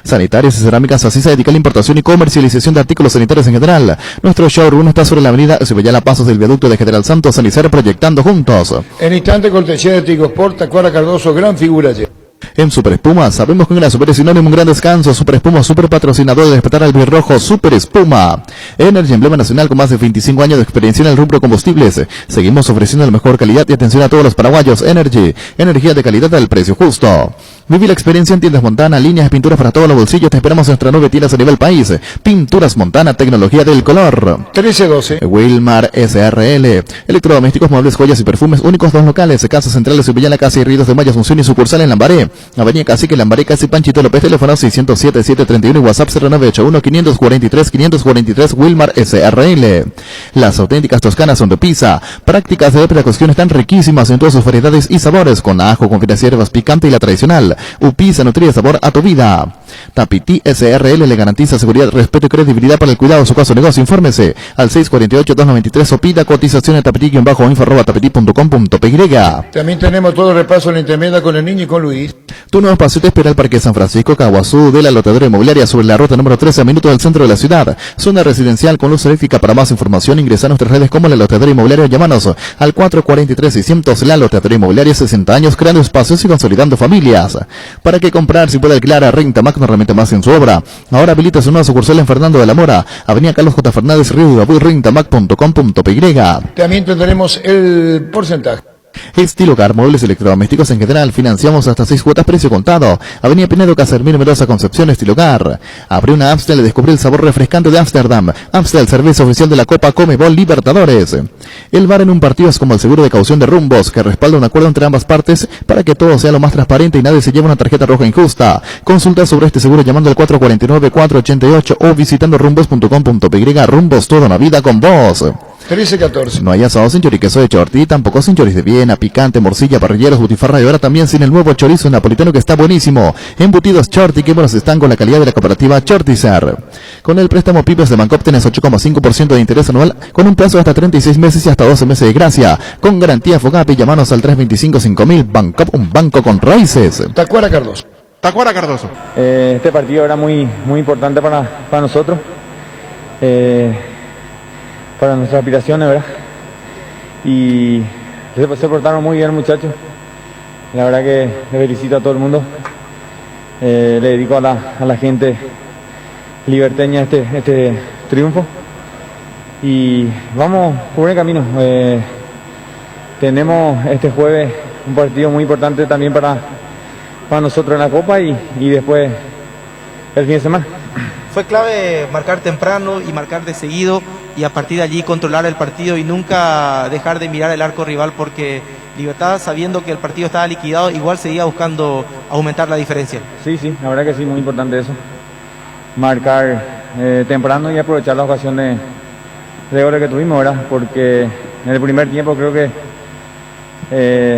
Sanitarios y Cerámicas Asisa dedica a la importación y comercialización de artículos sanitarios en general. Nuestro showroom está sobre la avenida Cibellala Pasos del viaducto de General Santos, Sanicero, proyectando juntos. En instante, cortesía de Tigosport, Tacuara Cardoso, gran figura ayer. En Super Espuma, sabemos que un gran super es sinónimo, un gran descanso. Super Espuma, super patrocinador de Despertar al Birrojo, Super Espuma. Energy, emblema nacional con más de 25 años de experiencia en el rubro combustibles. Seguimos ofreciendo la mejor calidad y atención a todos los paraguayos. Energy, energía de calidad al precio justo. Viví la experiencia en Tiendas Montana, líneas de pinturas para todos los bolsillos. Te esperamos en nuestras 9 tiendas a nivel país. Pinturas Montana, tecnología del color. 1312. Wilmar SRL. Electrodomésticos, muebles, joyas y perfumes. Únicos 2 locales. Casas Centrales, Cibellala, Casa y Ríos de Maya, Asunción y sucursal en Lambaré. Avenida Cacique, Lambaré, Casi Panchito López, teléfono 607-731 y WhatsApp 0981-543-543. Wilmar SRL. Las auténticas toscanas son de pizza. Prácticas de precaución están riquísimas en todas sus variedades y sabores, con ajo, con finas hierbas, picante y la tradicional. Upisa nutre sabor a tu vida. Tapiti SRL le garantiza seguridad, respeto y credibilidad para el cuidado de su caso o negocio. Infórmese al 648-293 o pida cotización a tapiti-info@tapiti.com.py. También tenemos todo el repaso en la intermedia con el niño y con Luis. Tu nuevo espacio te espera el Parque San Francisco Caguazú de la Lotadora Inmobiliaria sobre la ruta número 13 a minutos del centro de la ciudad. Zona residencial con luz eléctrica. Para más información ingresa a nuestras redes como la Lotadora Inmobiliaria. Llámanos al 443-600. La Lotadora Inmobiliaria, 60 años creando espacios y consolidando familias. ¿Para qué comprar si puede alquilar a renta? Mac no remite más en su obra. Ahora habilita su nueva sucursal en Fernando de la Mora, Avenida Carlos J. Fernández, Río de Babú, rintamac.com.py. También tendremos el porcentaje. Estilocar, muebles electrodomésticos en general, financiamos hasta 6 cuotas precio contado. Avenida Pinedo, Casermín, Mendoza, Concepción, Estilocar. Abrió una Amstel y descubrió el sabor refrescante de Ámsterdam. Amstel, cerveza oficial de la Copa Conmebol Libertadores. El VAR en un partido es como el seguro de caución de rumbos, que respalda un acuerdo entre ambas partes para que todo sea lo más transparente y nadie se lleve una tarjeta roja injusta. Consulta sobre este seguro llamando al 449-488 o visitando rumbos.com.py. Rumbos, toda una vida con vos. 13-14. No hay asado sin choriqueso de Chorti, tampoco sin choris de Viena, picante, morcilla, parrilleros, butifarra y ahora también sin el nuevo chorizo napolitano que está buenísimo. Embutidos Chorti, que buenos están con la calidad de la cooperativa Chortizar. Con el préstamo Pipes de Bancop tenés 8,5% de interés anual con un plazo de hasta 36 meses y hasta 12 meses de gracia. Con garantía Fogapi, llamanos al 325-5000. Bancop, un banco con raíces. Tacuara Cardoso. Tacuara Cardoso. Este partido era muy importante para nosotros. Para nuestras aspiraciones, ¿verdad? Y se portaron muy bien, muchachos. La verdad que le felicito a todo el mundo. Le dedico a la gente liberteña este triunfo. Y vamos por el camino. Tenemos este jueves un partido muy importante también para nosotros en la Copa y después el fin de semana. Fue clave marcar temprano y marcar de seguido y a partir de allí controlar el partido y nunca dejar de mirar el arco rival, porque Libertad, sabiendo que el partido estaba liquidado, igual seguía buscando aumentar la diferencia. Sí, la verdad que sí, muy importante eso. Marcar temprano y aprovechar la ocasión de goles que tuvimos, ¿verdad? Porque en el primer tiempo creo que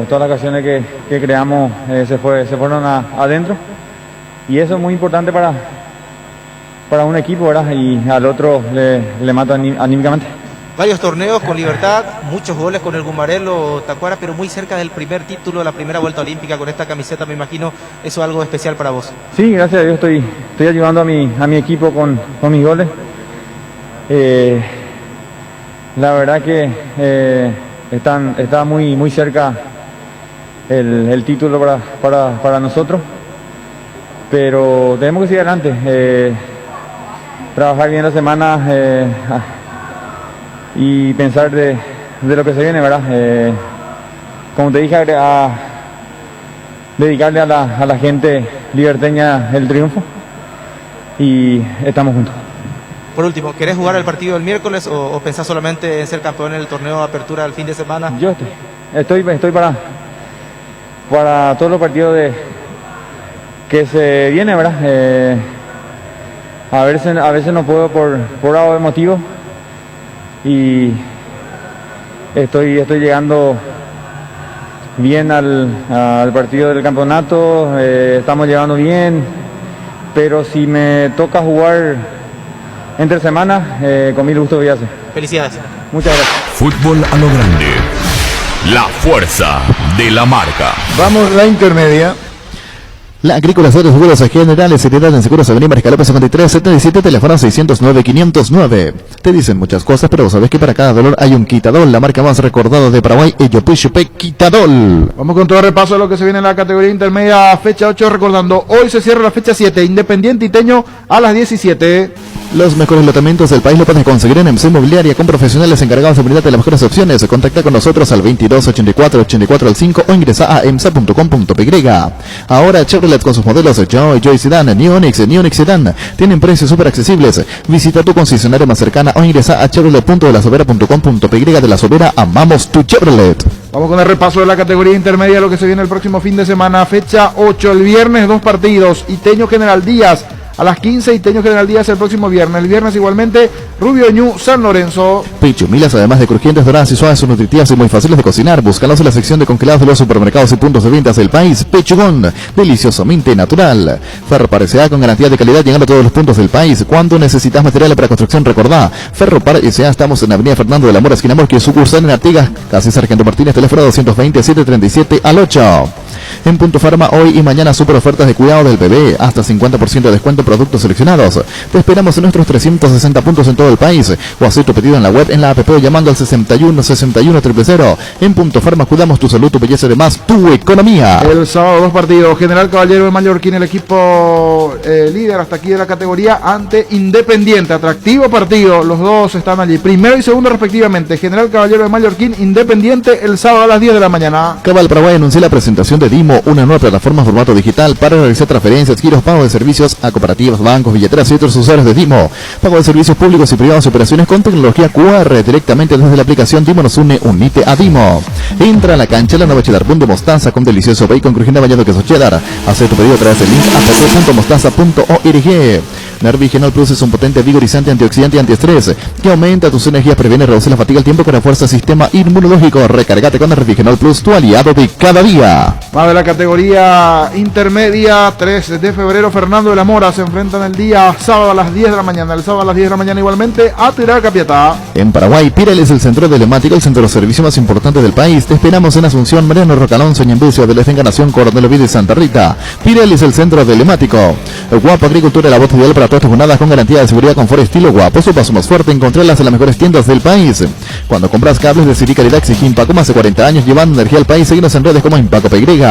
todas las ocasiones que creamos se fueron adentro y eso es muy importante para un equipo, ¿verdad? Y al otro le mata anímicamente. Varios torneos con Libertad, muchos goles con el Gumbarelo, Tacuara, pero muy cerca del primer título, la primera vuelta olímpica con esta camiseta, me imagino, eso es algo especial para vos. Sí, gracias a Dios estoy ayudando a mi equipo con mis goles. La verdad que está muy cerca el título para nosotros, pero tenemos que seguir adelante. Trabajar bien la semana y pensar de lo que se viene, ¿verdad? Como te dije, dedicarle a la gente liberteña el triunfo y estamos juntos. Por último, ¿querés jugar el partido el miércoles o pensás solamente en ser campeón en el torneo de apertura del fin de semana? Yo estoy para todos los partidos que se viene, ¿verdad? A veces no puedo por algo de motivo y estoy llegando bien al partido del campeonato, estamos llegando bien, pero si me toca jugar entre semana, con mil gusto voy a hacer. Felicidades. Muchas gracias. Fútbol a lo grande. La fuerza de la marca. Vamos la intermedia. La Agrícola de Seguros Generales, seriedad en Seguros Avenida Mariscal 53 77, teléfono 609-509. Te dicen muchas cosas, pero sabes que para cada dolor hay un Quitadol, la marca más recordada de Paraguay, Yopuchupe Quitadol. Vamos con todo el repaso de lo que se viene en la categoría intermedia, fecha 8, recordando, hoy se cierra la fecha 7, Independiente Iteño a las 17. Los mejores lotamientos del país lo puedes conseguir en EMSA Inmobiliaria con profesionales encargados de brindarte las mejores opciones. Contacta con nosotros al 22 84 84 al 5 o ingresa a emsa.com.py. Ahora Chevrolet con sus modelos Joy Sedan, New Onix Sedan tienen precios súper accesibles. Visita tu concesionaria más cercana o ingresa a chevrolet.delasobera.com.py. De La Sobera, amamos tu Chevrolet. Vamos con el repaso de la categoría intermedia, lo que se viene el próximo fin de semana, fecha 8, el viernes 2 partidos, Iteño General Díaz a las 15, Iteño General Díaz el próximo viernes. El viernes igualmente Rubio Ñu San Lorenzo. Pichumilas, además de crujientes, doradas y suaves, son nutritivas y muy fáciles de cocinar. Búscalos en la sección de congelados de los supermercados y puntos de ventas del país. Pechugón, deliciosamente natural. Ferropar S.A. con garantía de calidad llegando a todos los puntos del país. Cuando necesitas material para construcción, recordá, Ferropar S.A. estamos en Avenida Fernando de la Mora, esquina Morque, sucursal en Artigas, casi Sargento Martínez, teléfono 220-737 al 8. En Punto Farma, hoy y mañana super ofertas de cuidado del bebé, hasta 50% de descuento en productos seleccionados. Te esperamos en nuestros 360 puntos en todo el país, o hacer tu pedido en la web, en la app, llamando al 61 61 000. En Punto Farma cuidamos tu salud, tu belleza y demás, tu economía. El sábado 2 partidos, General Caballero de Mallorquín, el equipo líder hasta aquí de la categoría ante Independiente. Atractivo partido, los dos están allí, primero y segundo respectivamente. General Caballero de Mallorquín, Independiente, el sábado a las 10 de la mañana. Cabal Paraguay anunció la presentación de Dimo, una nueva plataforma en formato digital para realizar transferencias, giros, pago de servicios a cooperativas, bancos, billeteras y otros usuarios de Dimo. Pago de servicios públicos y privados y operaciones con tecnología QR directamente desde la aplicación Dimo nos une, unite a Dimo. Entra a la cancha la nueva cheddar bun de mostaza con delicioso bacon crujiente bañado queso cheddar. Haz tu pedido a través del link app.mostaza.org. Nervigenol Plus es un potente vigorizante, antioxidante y antiestrés que aumenta tus energías, previene y reduce la fatiga al tiempo que refuerza el sistema inmunológico. Recargate con Nervigenol Plus, tu aliado de cada día. Más de la categoría intermedia, 3 de febrero, Fernando de la Mora se enfrentan el día sábado a las 10 de la mañana. El sábado a las 10 de la mañana igualmente a Tirar Capiatá. En Paraguay, Pirel es el centro telemático, el centro de servicio más importante del país. Te esperamos en Asunción, Mariano Rocalón, Soñambucio, de la Encarnación, Coronel Oviedo y Santa Rita. Pirel es el centro telemático. El Guapo Agricultura, la voz ideal para todas tus jornadas con garantía de seguridad, confort, estilo Guapo. Su paso más fuerte, encontrarlas en las mejores tiendas del país. Cuando compras cables, decidí calidad, exigí Impaco, más de 40 años llevando energía al país. Seguimos en redes como Impaco PY.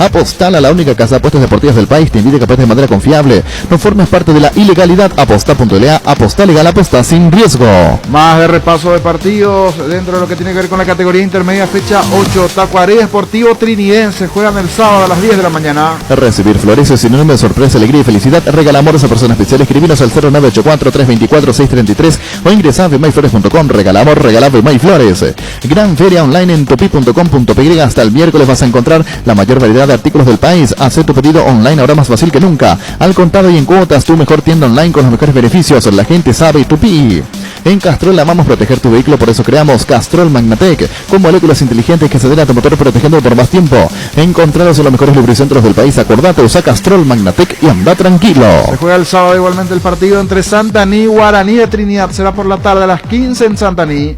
Apostal, a la única casa de apuestas deportivas del país, te invita a que apuestes de manera confiable. No formes parte de la ilegalidad. Aposta.la, aposta legal, aposta sin riesgo. Más de repaso de partidos dentro de lo que tiene que ver con la categoría intermedia, fecha 8. Tacuarí Deportivo Trinidense juegan el sábado a las 10 de la mañana. Recibir flores es sinónimo de sorpresa, alegría y felicidad. Regala amores a personas especiales. Escribinos al 0984-324-633 o ingresa a vmayflores.com. Regala amor, regala Vmayflores. Gran feria online en topi.com.py. Hasta el miércoles vas a encontrar la mayor variedad de artículos del país. Haz tu pedido online ahora más fácil que nunca. Al contado y en cuotas, tu mejor tienda online con los mejores beneficios. La gente sabe Tupi. En Castrol amamos proteger tu vehículo, por eso creamos Castrol Magnatec, con moléculas inteligentes que aceleran tu motor protegiendo por más tiempo. Encontrados en los mejores lubricentros del país. Acordate, usa Castrol Magnatec y anda tranquilo. Se juega el sábado igualmente el partido entre Santaní y Guaraní de Trinidad. Será por la tarde a las 15 en Santaní.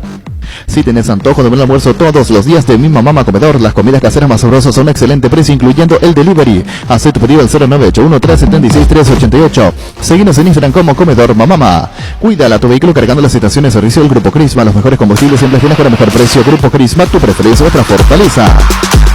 Si tenés antojo de buen almuerzo todos los días de Mima Mama Comedor, las comidas caseras más sabrosas a un excelente precio, incluyendo el delivery. Haz tu pedido al 0981-376-388. Seguinos en Instagram como Comedor Mamama. Cuídala tu vehículo cargando las estaciones de servicio del Grupo Crisma. Los mejores combustibles siempre tienes con el mejor precio. Grupo Crisma, tu preferencia, otra fortaleza.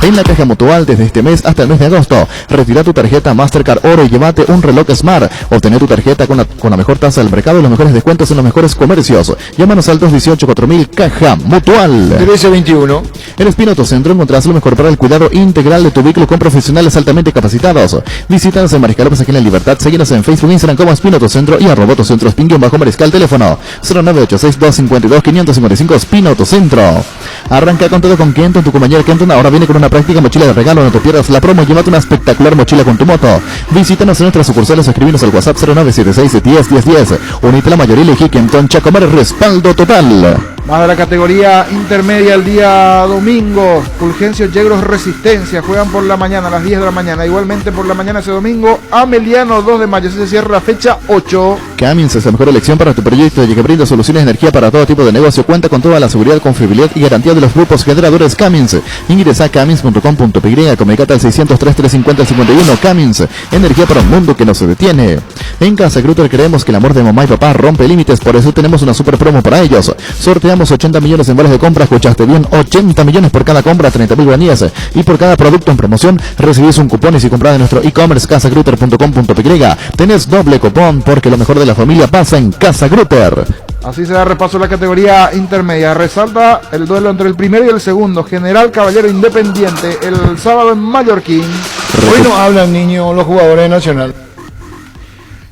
En la Caja Mutual, desde este mes hasta el mes de agosto, retira tu tarjeta Mastercard Oro y llévate un reloj Smart. Obtener tu tarjeta con la mejor tasa del mercado y los mejores descuentos en los mejores comercios. Llámanos al 218-4000 Caja Mutual. 1321. En Espinoto Centro encontrarás lo mejor para el cuidado integral de tu vehículo con profesionales altamente capacitados. Visítanos en Mariscal López aquí en La Libertad. Síguenos en Facebook, Instagram como Espinoto Centro y @Centro bajo Mariscal. Teléfono 0986-252-555 Espinoto Centro. Arranca con todo con Kenton, tu compañero Kenton ahora viene con una práctica mochila de regalo. No te pierdas la promo, llévate una espectacular mochila con tu moto. Visítanos en nuestras sucursales o escribinos al WhatsApp 0976-101010. Unite a la mayoría y elegí Kenton Chacomer, respaldo total. Más de la categoría intermedia el día domingo, Fulgencio Yegros Resistencia, juegan por la mañana a las 10 de la mañana. Igualmente por la mañana ese domingo, Ameliano 2 de mayo, así se cierra la fecha 8. Cummins es la mejor elección para tu proyecto, ya que brinda soluciones de energía para todo tipo de negocio. Cuenta con toda la seguridad, confiabilidad y garantía de los grupos generadores Cummins. Ingresa a cummins.com.py, comunicate al 603-350-51. Cummins, energía para un mundo que no se detiene. En Casa Grutter creemos que el amor de mamá y papá rompe límites, por eso tenemos una super promo para ellos. Sorteamos 80 millones en vales de compra, escuchaste bien, 80 millones por cada compra, 30.000 guaraníes, y por cada producto en promoción recibís un cupón, y si compras en nuestro e-commerce casagrutter.com.py tenés doble cupón, porque lo mejor de la familia pasa en Casa Grutter. Así se da repaso a la categoría intermedia. Resalta el duelo entre el primero y el segundo, General Caballero Independiente, el sábado en Mallorquín. Hoy no hablan niños los jugadores de Nacional.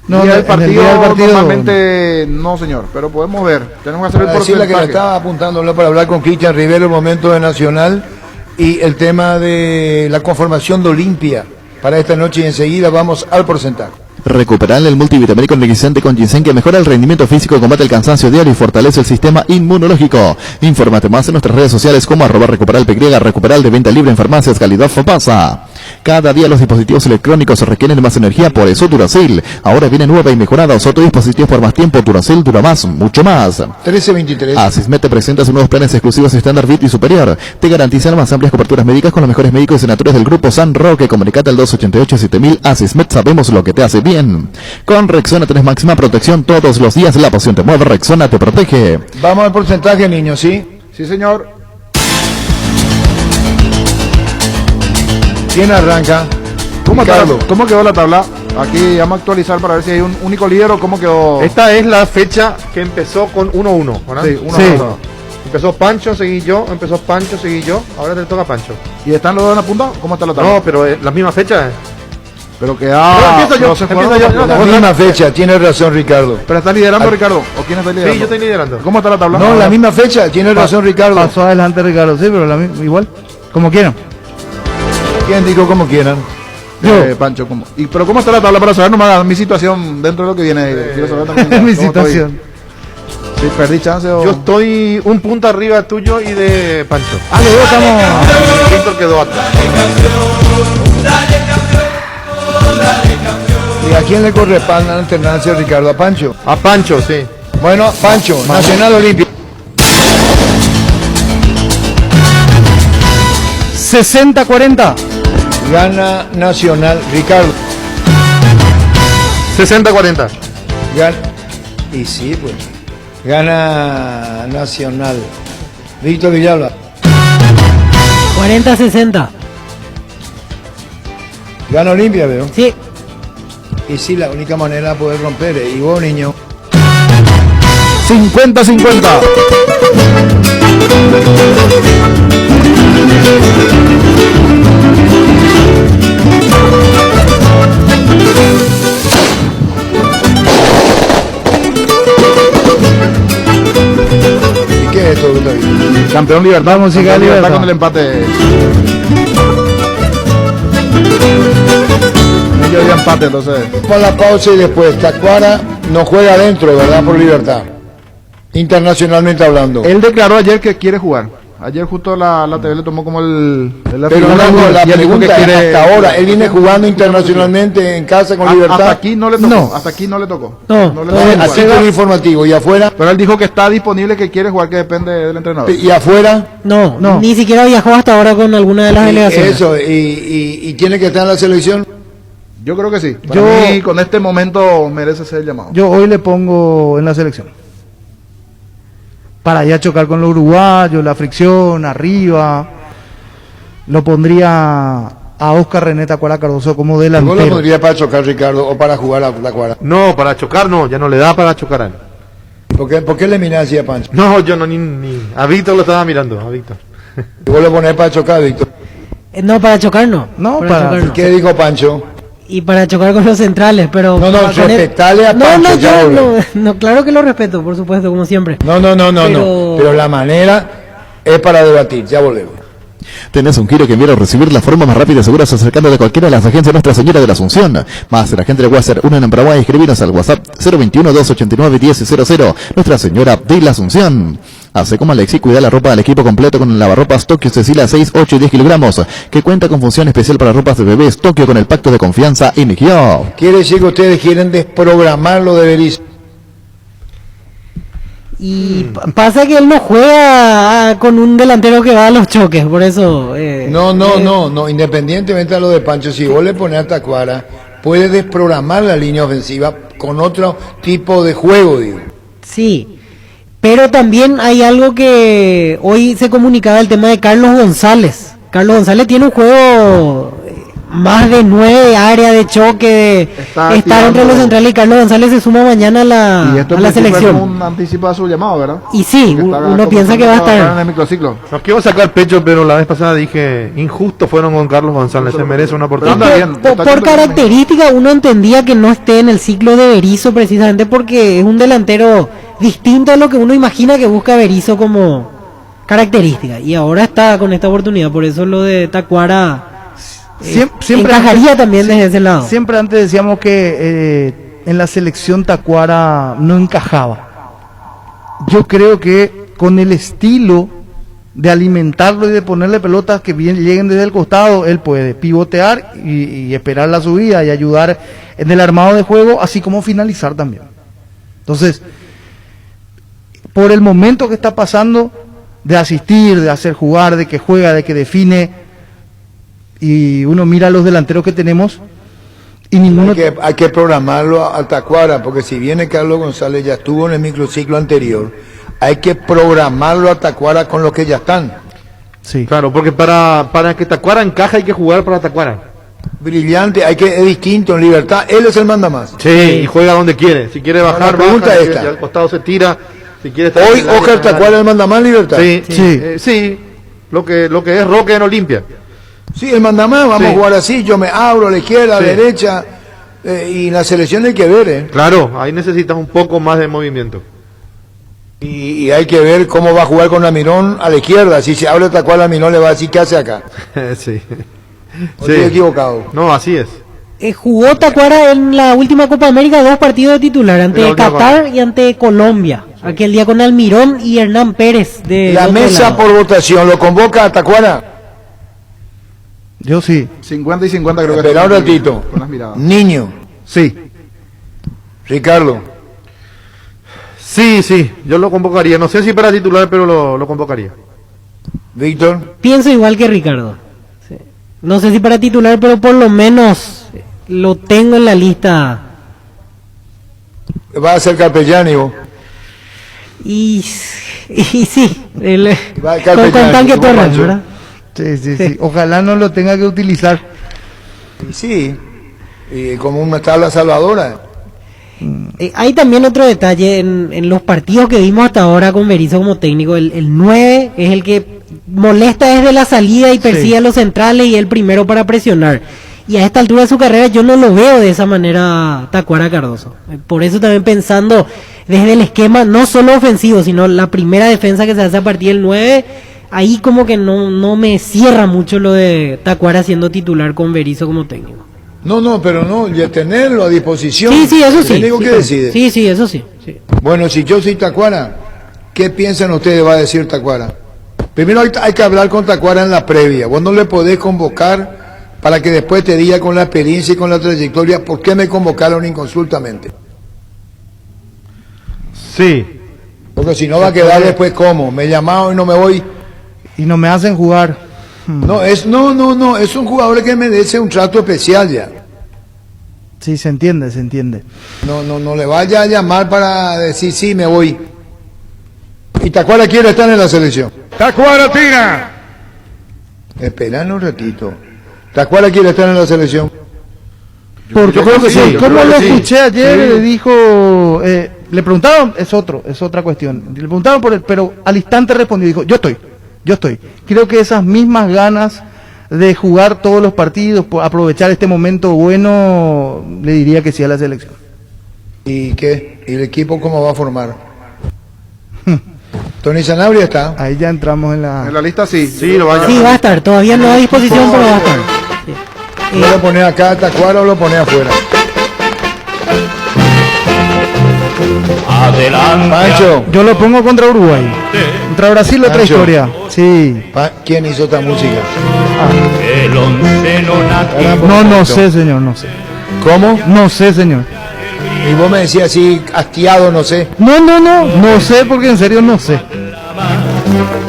No, el partido normalmente no, señor, pero podemos ver. Tenemos que hacer el porcentaje. Que le estaba apuntándole para hablar con Cristian Rivero el momento de Nacional y el tema de la conformación de Olimpia para esta noche, y enseguida vamos al porcentaje. Recuperar el multivitamínico energizante con ginseng que mejora el rendimiento físico, combate el cansancio diario y fortalece el sistema inmunológico. Infórmate más en nuestras redes sociales como @recuperalpy, Recuperal de venta libre en farmacias Calidad Fopasa. Cada día los dispositivos electrónicos requieren más energía, por eso Duracell. Ahora viene nueva y mejorada Osoto dispositivos por más tiempo. Duracell dura más, mucho más. 1323. Asismed te presenta sus nuevos planes exclusivos estándar, VIP y superior. Te garantizan más amplias coberturas médicas con los mejores médicos y senadores del grupo San Roque. Comunicate al 288-7000. Asismed, sabemos lo que te hace bien. Con Rexona tenés máxima protección todos los días. La pasión te mueve, Rexona te protege. Vamos al porcentaje, niños, ¿sí? Sí, señor. ¿Quién arranca? ¿Cómo quedó la tabla? Aquí vamos a actualizar para ver si hay un único líder o cómo quedó. Esta es la fecha que empezó con 1-1, ¿verdad? Sí, 1-1. Sí. Empezó Pancho, seguí yo, ahora te toca Pancho. ¿Y están los dos en la punta? ¿Cómo está la tabla? No, pero la misma fecha. Pero queda... empiezo yo. La misma fecha, tiene razón Ricardo. ¿Pero está liderando Ricardo? ¿O quién está liderando? Sí, yo estoy liderando. ¿Cómo está la tabla? No, la misma fecha, tiene razón Ricardo. Pasó adelante Ricardo, sí, pero igual, como quieran. ¿Quién dijo como quieran? Pancho, ¿cómo? ¿Pero cómo está la tabla para saber nomás mi situación dentro de lo que viene? Quiero saber también. Mi situación. Sí, perdí chance o... Yo estoy un punto arriba tuyo y de Pancho. Los dos estamos... Víctor quedó atrás. ¿Y a quién le corresponde la alternancia, Ricardo? ¿A Pancho? A Pancho, sí. Bueno, Pancho, Nacional Olímpico. 60-40. Gana Nacional, Ricardo. 60-40. Y sí, pues. Gana Nacional. Víctor Villalba. 40-60. Gana Olimpia, veo. Sí. Y sí, la única manera de poder romper. Y vos, niño. 50-50. ¿Y qué es esto, David? Campeón Libertad, música Libertad con el empate. Yo di empate, entonces. Por la pausa y después, Tacuara no juega adentro, ¿verdad? Por Libertad. Internacionalmente hablando. Él declaró ayer que quiere jugar. Ayer justo la TV le tomó como Pero la pregunta es hasta ahora, él viene jugando internacionalmente en casa con Libertad. Hasta aquí no le tocó. Hasta aquí no le tocó. No le tocó así fue el informativo. ¿Y afuera? Pero él dijo que está disponible, que quiere jugar, que depende del entrenador. ¿Y afuera? No, ni siquiera viajó hasta ahora con alguna de las delegaciones. Eso, ¿y tiene que estar en la selección? Yo creo que sí. Para mí, con este momento merece ser llamado. Yo hoy le pongo en la selección. Para ya chocar con los uruguayos, la fricción, arriba. Lo pondría a Oscar René Tacuara Cardoso como delantero. ¿Vos lo pondrías para chocar, Ricardo, o para jugar a Tacuara? No, para chocar no, ya no le da para chocar a él. ¿Por qué le mirás así a Pancho? No, yo no, ni a Víctor lo estaba mirando, a Víctor. ¿Y vos lo ponés para chocar, Víctor? No, para chocar no. No, para chocar no. ¿Qué dijo Pancho? Y para chocar con los centrales, pero... No, respetale a Pancho. No, claro que lo respeto, por supuesto, como siempre. No. Pero la manera es para debatir, ya volvemos. ¿Tenés un giro que enviar o recibir la forma más rápida y segura acercando de cualquiera de las agencias Nuestra Señora de la Asunción? Más la gente de WhatsApp, una en Paraguay, escribinos al WhatsApp 021-289-1000, Nuestra Señora de la Asunción. Hace como Alexi, cuida la ropa del equipo completo con el lavarropas Tokio Cecilia 6, 8 y 10 kilogramos, que cuenta con función especial para ropas de bebés Tokio con el pacto de confianza Inigio. Quiere decir que ustedes quieren desprogramar lo de Berizzo. Y pasa que él no juega con un delantero que va a los choques, por eso... No, independientemente de lo de Pancho, si vos le pones a Tacuara, puede desprogramar la línea ofensiva con otro tipo de juego, digo. Sí, pero también hay algo que hoy se comunicaba, el tema de Carlos González. Carlos González tiene un juego más de 9 áreas de choque, de estar entre los centrales, y Carlos González se suma mañana a la selección. Es un anticipo a su llamado, ¿verdad? Y sí, uno piensa que va a estar en el microciclo. Nos quiero sacar pecho, pero la vez pasada dije, injusto fueron con Carlos González, se merece una oportunidad. Por característica uno entendía que no esté en el ciclo de Berizzo, precisamente porque es un delantero distinto a lo que uno imagina que busca Berizzo como característica, y ahora está con esta oportunidad, por eso lo de Tacuara siempre encajaría también desde ese lado. Siempre antes decíamos que en la selección Tacuara no encajaba. Yo creo que con el estilo de alimentarlo y de ponerle pelotas que bien lleguen desde el costado, él puede pivotear y esperar la subida y ayudar en el armado de juego, así como finalizar también. Entonces, por el momento que está pasando, de asistir, de hacer jugar, de que juega, de que define, y uno mira a los delanteros que tenemos, y ninguno... Hay que programarlo a Tacuara, porque si viene Carlos González, ya estuvo en el microciclo anterior, hay que programarlo a Tacuara con los que ya están. Sí. Claro, porque para que Tacuara encaje hay que jugar para Tacuara. Brillante, es distinto, en Libertad, él es el mandamás. Sí, y juega donde quiere. Si quiere bajar, la pregunta baja, es esta. y al costado se tira. Si quiere Hoy Oscar Tacuara es el mandamás en Libertad. Sí. Lo que es Roque en Olimpia. Sí, el mandamás, vamos a jugar así, yo me abro a la izquierda, a la derecha, y la selección hay que ver. Claro, ahí necesitas un poco más de movimiento. Y hay que ver cómo va a jugar con Almirón a la izquierda. Si se abre Tacuara, Almirón le va a decir qué hace acá. Sí. Estoy equivocado. No, así es. Jugó Tacuara en la última Copa América 2 partidos de titular, ante Qatar y ante Colombia. Aquel día con Almirón y Hernán Pérez. La mesa por votación, ¿lo convoca a Tacuara? Yo sí. 50 y 50 creo que... Espera un ratito. Con las miradas. Niño. Sí. Ricardo. Sí, yo lo convocaría. No sé si para titular, pero lo convocaría. Víctor. Pienso igual que Ricardo. Sí. No sé si para titular, pero por lo menos lo tengo en la lista. Va a ser Carpellani vos. Y sí, con Tanque Torres, ¿verdad? Sí. Ojalá no lo tenga que utilizar. Y sí, y como una tabla salvadora. Hay también otro detalle en los partidos que vimos hasta ahora con Berizzo como técnico. El 9 es el que molesta desde la salida y persigue a los centrales y el primero para presionar. Y a esta altura de su carrera yo no lo veo de esa manera Tacuara Cardoso. Por eso también pensando desde el esquema no solo ofensivo, sino la primera defensa que se hace a partir del 9, ahí como que no me cierra mucho lo de Tacuara siendo titular con Berizzo como técnico. No, pero no, ya tenerlo a disposición. Sí, eso sí. ¿Técnico que decide? Sí, eso sí. Bueno, si yo soy Tacuara, ¿qué piensan ustedes va a decir Tacuara? Primero hay que hablar con Tacuara en la previa. Vos no le podés convocar para que después te diga con la experiencia y con la trayectoria por qué me convocaron inconsultamente. Sí. Porque si no va a quedar después como, me llamaron y no me voy. Y no me hacen jugar. No, es un jugador que merece un trato especial ya. Sí, se entiende. No le vaya a llamar para decir sí, me voy. Y Tacuara quiere estar en la selección. Tacuara tira. Esperan un ratito. Tacuara quiere estar en la selección. Yo creo que sí. Como lo escuché ayer, le dijo, le preguntaron, es otra cuestión. Le preguntaron por él, pero al instante respondió, dijo, yo estoy. Creo que esas mismas ganas de jugar todos los partidos, aprovechar este momento bueno, le diría que sí a la selección. ¿Y qué? ¿Y el equipo cómo va a formar? Tony Sanabria está. Ahí ya entramos en la lista, sí. Sí, lo va a llamar. Sí, va a estar. Todavía no a disposición, pero va a estar. ¿Lo pone acá a Tacuara o lo pone afuera? Adelante. Pancho. Yo lo pongo contra Uruguay. Contra Brasil otra Pancho. historia. Sí. ¿Quién hizo esta música? El onceno nativo. No sé, señor, no sé. ¿Cómo? No sé, señor. Y vos me decías así, hastiado, no sé. No sé porque en serio no sé.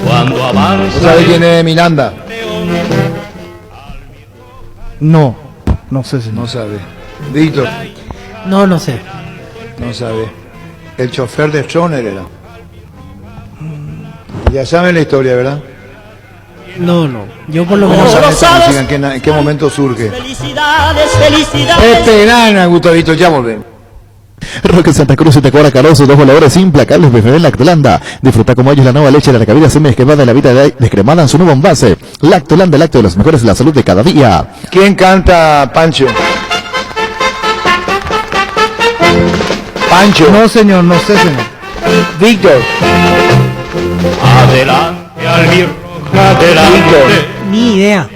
Cuando avanza. ¿Sabes quién es Miranda? No sé, señor. No sabe. Víctor. No sé. No sabe. El chofer de Stroner era. Ya saben la historia, ¿verdad? No. Yo por lo ¿Cómo menos. saben esta música? ¿En qué momento surge? Felicidades. Esperan, Gustavito, ya volvemos. Roque Santa Cruz y Tacuara Cardoso, dos voladores implacables de Lactolanda. Disfruta como ellos la nueva leche de la cabida semi-descremada de la vida descremada en su nuevo envase. Lactolanda, el lácteo de los mejores de la salud de cada día. ¿Quién canta Pancho? Pancho. No, señor, no sé, señor. Víctor. Adelante, albirroja, adelante. Ni idea.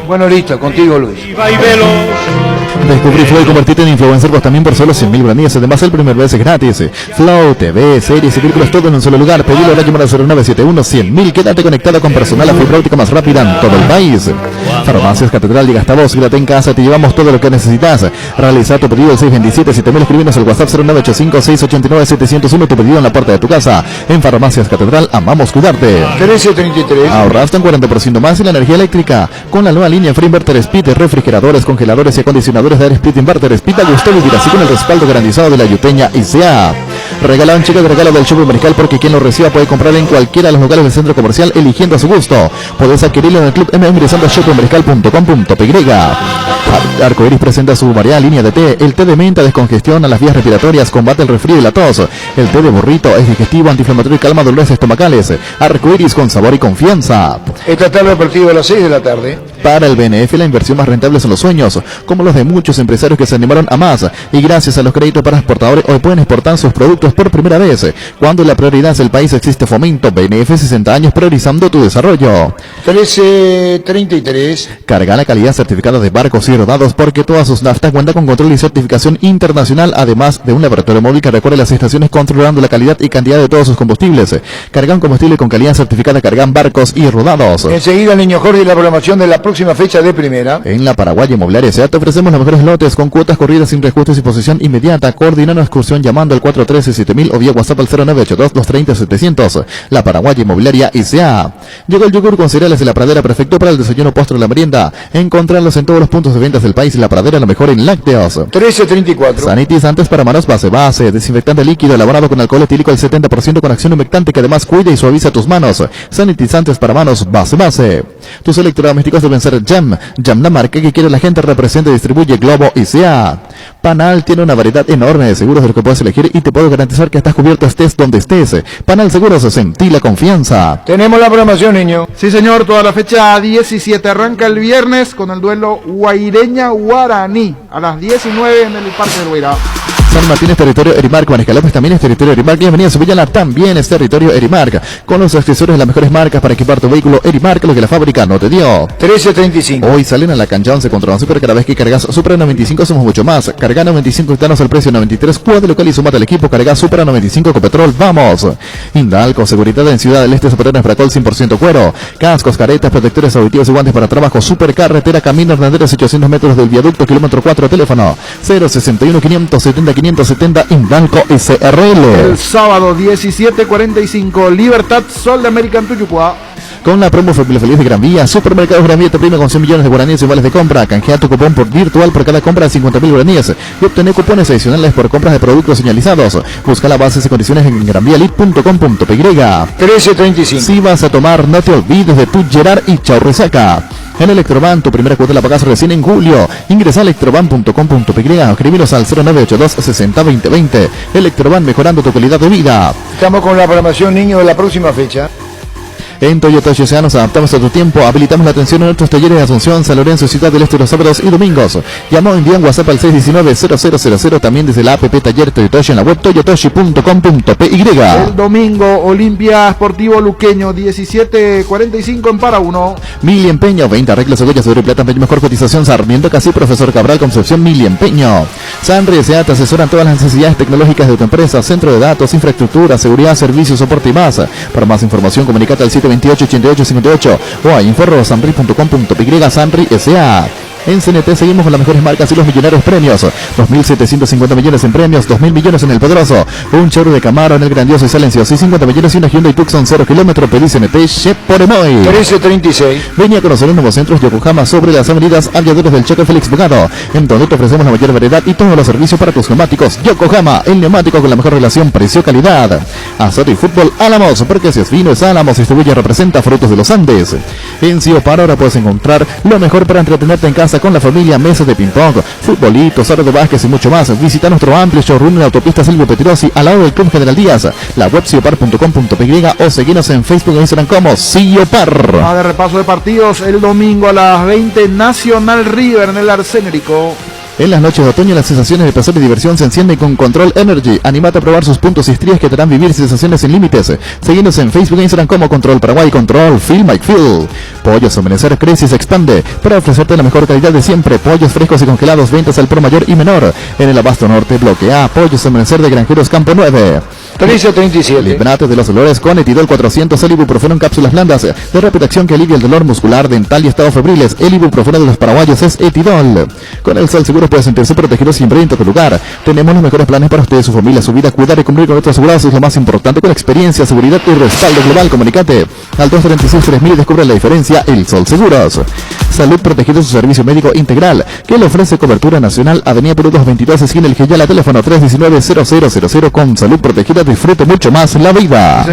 Bueno, listo, contigo, Luis. Viva y veloz. Descubrí Flow y convertirte en influencer vos también por solo 100.000 guaraníes. Además, el primer mes es gratis. Flow, TV, series y películas, todo en un solo lugar. Pedilo ahora, llamar al 0971 100.000. Quédate conectado con personal a fibra óptica más rápida en todo el país. Farmacias Catedral, llega hasta vos. Quédate en casa, te llevamos todo lo que necesitas. Realiza tu pedido al 627-7000. Escribinos al WhatsApp 0985-689-701. Tu pedido en la puerta de tu casa. En Farmacias Catedral, amamos cuidarte. 1333. Ahorra hasta un 40% más en la energía eléctrica con la nueva línea Free Inverter Speed, refrigeradores, congeladores y acondicionadores de aire Speed Inverter Speed. A gusto vivir así con el respaldo garantizado de la Yuteña ICA. Regala un cheque de regalo del Shopping Mariscal porque quien lo reciba puede comprar en cualquiera de los locales del centro comercial eligiendo a su gusto. Podés adquirirlo en el Club M ingresando a shoppingmariscal.com.py. Arcoiris presenta su variada línea de té. El té de menta descongestiona las vías respiratorias, combate el resfrío y la tos. El té de burrito es digestivo, antiinflamatorio y calma dolores estomacales. Arcoiris con sabor y confianza. Esta tarde a partir de las 6 de la tarde. Para el BNF la inversión más rentable son los sueños, como los de muchos empresarios que se animaron a más y gracias a los créditos para exportadores hoy pueden exportar sus productos por primera vez. Cuando la prioridad es el país existe fomento. BNF 60 años priorizando tu desarrollo. 1333. Carga la calidad certificada de barcos y rodados porque todas sus naftas cuentan con control y certificación internacional, además de un laboratorio móvil que recorre las estaciones controlando la calidad y cantidad de todos sus combustibles. Cargan combustible con calidad certificada, cargan barcos y rodados. Enseguida, niño Jorge, y la programación de la próxima fecha de primera. En la Paraguay Inmobiliaria S.A. te ofrecemos los mejores lotes con cuotas corridas sin reajustes y posición inmediata. Coordina una excursión llamando al 413-7000 o vía WhatsApp al 0982-230-700. La Paraguay Inmobiliaria S.A. Llegó el yogur con cereales de La Pradera, perfecto para el desayuno, postre o la merienda. Encontrarlos en todos los puntos de ventas del país. La Pradera, lo mejor en lácteos. 1334. Sanitizantes para manos base. Desinfectante líquido elaborado con alcohol etílico al 70% con acción humectante que además cuida y suaviza tus manos. Sanitizantes para manos base. Tus electrodomésticos deben ser Jam, la marca que quiere la gente, representa y distribuye Globo ICA. Panal tiene una variedad enorme de seguros de los que puedes elegir y te puedo garantizar que estás cubierto estés donde estés. Panal Seguros, sentí la confianza. Tenemos la programación, niño. Sí, señor, toda la fecha 17 arranca el viernes con el duelo Guaireña-Guaraní a las 19 en el Parque del Guairá. San Martín es territorio Erimark, Mariscal López también es territorio Erimark, bienvenida a Sevillana también es territorio Erimark, con los accesorios de las mejores marcas para equipar tu vehículo. Erimark, lo que la fábrica no te dio. 1335. Hoy salen a la cancha 11 contra Super. Cada vez que cargas Super 95 somos mucho más. Carga 95 y danos el precio 93. Cuadro local y sumate al equipo. Carga Super 95 con petrol. Vamos. Indalco, seguridad en Ciudad del Este, Supertrenes Fracol 100% cuero. Cascos, caretas, protectores auditivos y guantes para trabajo. Super carretera, Camino Hernández, 800 metros del viaducto, kilómetro 4, teléfono 061 570 570 Indalco SRL. El sábado 17:45 Libertad Sol de América en Tuyucuá. Con la promo Familia Feliz de Gran Vía, Supermercados Gran Vía te premia con 100 millones de guaraníes y vales de compra. Canjea tu cupón por virtual por cada compra de 50.000 guaraníes y obtener cupones adicionales por compras de productos señalizados. Busca las bases y condiciones en granvialit.com.py. 1335. Si vas a tomar, no te olvides de tu Gerard y Chau Resaca. En Electroban, tu primera cuota la pagas recién en julio. Ingresa a electroban.com.py o escribiros al 0982 60 20 20. Electroban, mejorando tu calidad de vida. Estamos con la programación, niño, de la próxima fecha. En Toyota S.A. nos adaptamos a tu tiempo, habilitamos la atención en nuestros talleres de Asunción, San Lorenzo y Ciudad del Este los sábados y domingos. Llama o envía un WhatsApp al 619-0000, también desde la app Taller Toyotoshi en la web toyotoshi.com.py. El domingo, Olimpia Sportivo Luqueño, 17:45 en Para 1. Mili Empeño, 20 arreglos, cebollas, oro y plata, mejor cotización, Sarmiento Casi, Profesor Cabral, Concepción, Mili Empeño. Sanri S.A. te asesoran todas las necesidades tecnológicas de tu empresa, centro de datos, infraestructura, seguridad, servicios, soporte y más. Para más información, comunicate al 728-8858 o a info@sanri.com.py. Sanri S.A. En CNT seguimos con las mejores marcas y los millonarios premios. 2.750 millones en premios, 2.000 millones en el poderoso. Un chorro de Camaro en el grandioso y silencioso y 50 millones y una Hyundai Tucson 0 kilómetros. Pedí CNT, Shep por Emoy. 1336. Venía a conocer los nuevos centros Yokohama sobre las avenidas Aviadores del Choque Félix Bogado, en donde te ofrecemos la mayor variedad y todos los servicios para tus neumáticos. Yokohama, el neumático con la mejor relación precio-calidad. Asado y fútbol Álamos, porque si es vino es Álamos, distribuye y representa Frutos de los Andes. En Ciopar ahora puedes encontrar lo mejor para entretenerte en casa con la familia, mesas de ping-pong, futbolitos, aro de básquet y mucho más. Visita nuestro amplio showroom en la autopista Silvio Petrosi, al lado del Club General Díaz, la web ciopar.com.py o seguinos en Facebook e Instagram como Ciopar. De repaso de partidos, el domingo a las 20, Nacional River en el Arsenérico. En las noches de otoño las sensaciones de placer y diversión se encienden con Control Energy. Anímate a probar sus puntos y estrías que te harán vivir sensaciones sin límites. Seguinos en Facebook e Instagram como Control Paraguay. Control, Feel My Feel. Pollos Amanecer crece y se expande para ofrecerte la mejor calidad de siempre. Pollos frescos y congelados, ventas al por mayor y menor. En el Abasto Norte, Bloque A. Pollos Amanecer de Granjeros Campo 9. 1337. Librate de los dolores con Etidol 400, el ibuprofeno en cápsulas blandas de rápida acción que alivia el dolor muscular, dental y estados febriles. El ibuprofeno de los paraguayos es Etidol. Con el Sal Seguro puedes sentirse protegido siempre en todo lugar. Tenemos los mejores planes para usted, su familia, su vida. Cuidar y cumplir con nuestros asegurados es lo más importante, con experiencia, seguridad y respaldo global. Comunicate al 236-3000 y descubre la diferencia. El Sol Seguros. Salud Protegido es su servicio médico integral que le ofrece cobertura nacional. Avenida Perú 222, esquina El Geyala, teléfono 319-0000. Con Salud Protegida disfrute mucho más la vida.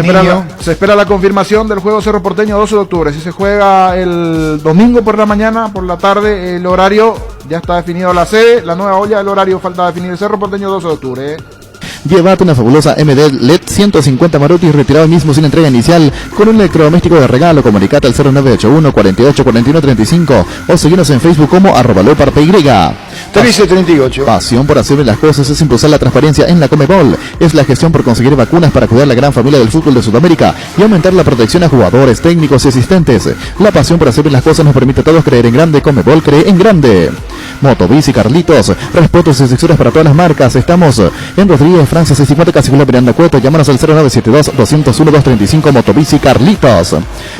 Se espera la confirmación del juego Cerro Porteño 12 de octubre. Si se juega el domingo por la mañana, por la tarde, el horario ya está definido, la sede, la nueva olla, el horario falta definir. El Cerro Porteño 12 de octubre. Llévate una fabulosa MD LED 150 Maruti retirado mismo sin entrega inicial con un electrodoméstico de regalo. Comunicate al 0981 48 41 35 o seguinos en Facebook como @loparpy. 1338. Pasión por hacer las cosas es impulsar la transparencia en la Comebol. Es la gestión por conseguir vacunas para cuidar la gran familia del fútbol de Sudamérica y aumentar la protección a jugadores, técnicos y asistentes. La pasión por hacer las cosas nos permite a todos creer en grande. Comebol cree en grande. Motobici Carlitos, repuestos y accesorios para todas las marcas. Estamos en Rodríguez Francia 650, casi con Miranda Cueto. Llámanos al 0972-201-235. Motobici Carlitos.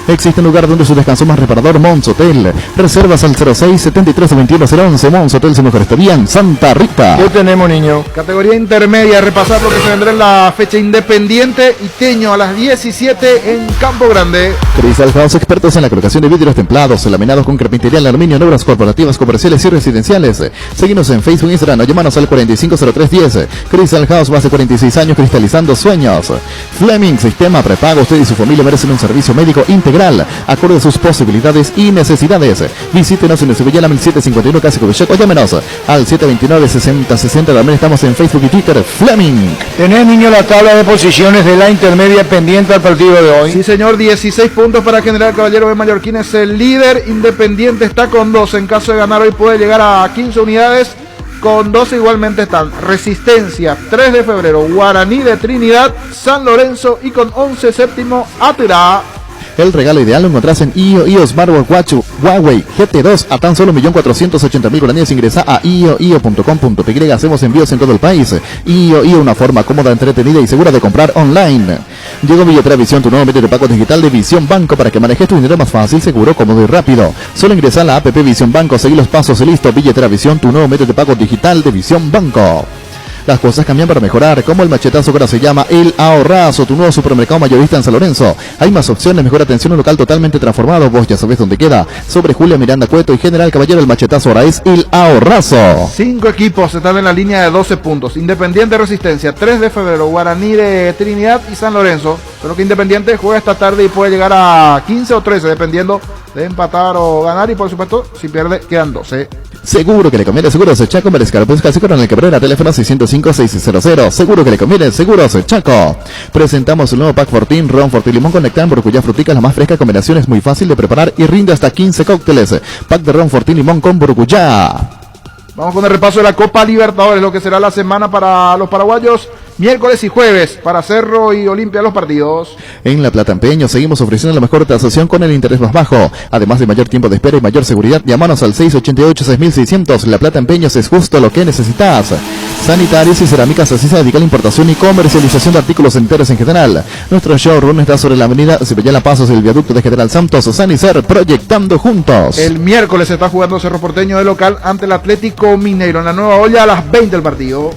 Existe un lugar donde su descanso más reparador, Mons Hotel. Reservas al 06-73-21-011. Mons Hotel, su mejor estadía en Santa Rita. ¿Qué tenemos, niño? Categoría intermedia, repasar lo que se vendrá en la fecha Independiente y Teño a las 17 en Campo Grande. Crystal House, expertos en la colocación de vidrios templados, laminados con carpintería en aluminio en obras corporativas, comerciales y residenciales. Seguimos en Facebook e Instagram, llámanos al 450310. Crystal House, más de 46 años cristalizando sueños. Fleming, sistema prepago. Usted y su familia merecen un servicio médico integral, acorde a sus posibilidades y necesidades. Visítenos en el Sevilla 1751, casi Covichec, o llámenos al 729-6060. También estamos en Facebook y Twitter. Fleming. ¿Tenés, niño, la tabla de posiciones de la intermedia pendiente al partido de hoy? Sí, señor, 16 puntos para General Caballero de Mallorquín, es el líder. Independiente está con 12, en caso de ganar hoy puede llegar a 15 unidades. Con 12 igualmente están Resistencia, 3 de febrero, Guaraní de Trinidad, San Lorenzo y con 11 séptimo Atirá. El regalo ideal lo encontrás en IO Smartwatch Huawei GT2 a tan solo 1.480.000 guaraníes. Ingresa a io.com.py. Hacemos envíos en todo el país. IO, una forma cómoda, entretenida y segura de comprar online. Llegó Billetera Visión, tu nuevo medio de pago digital de Visión Banco para que manejes tu dinero más fácil, seguro, cómodo y rápido. Solo ingresa a la app Visión Banco, seguí los pasos y listo. Billetera Visión, tu nuevo medio de pago digital de Visión Banco. Las cosas cambian para mejorar, como el machetazo que ahora se llama El Ahorrazo, tu nuevo supermercado mayorista en San Lorenzo. Hay más opciones, mejor atención, un local totalmente transformado, vos ya sabés dónde queda. Sobre Julia Miranda Cueto y General Caballero, el machetazo ahora es El Ahorrazo. 5 equipos están en la línea de 12 puntos. Independiente Resistencia, 3 de febrero, Guaraní de Trinidad y San Lorenzo. Solo que Independiente juega esta tarde y puede llegar a 15 o 13, dependiendo de empatar o ganar. Y por supuesto, si pierde, quedan 12. Seguro que le conviene Seguros Chaco, Mariscal Pesca, con el Cabrera, teléfono 605-600. Seguro que le conviene Seguros Chaco. Presentamos el nuevo Pack Fortín, Ron Fortín Limón con Nectar, Burbuja Frutica, la más fresca combinación, es muy fácil de preparar y rinde hasta 15 cócteles. Pack de Ron Fortín Limón con Burbuja. Vamos con el repaso de la Copa Libertadores, lo que será la semana para los paraguayos. Miércoles y jueves para Cerro y Olimpia los partidos. En La Plata Empeño seguimos ofreciendo la mejor tasación con el interés más bajo. Además de mayor tiempo de espera y mayor seguridad, llámanos al 688-6600. La Plata Empeños es justo lo que necesitas. Sanitarios y Cerámicas, así se dedica a la importación y comercialización de artículos sanitarios en general. Nuestro showroom está sobre la avenida Cibellana Pasos, el viaducto de General Santos. Sanicer, proyectando juntos. El miércoles se está jugando Cerro Porteño de local ante el Atlético Mineiro en la nueva olla a las 20 del partido.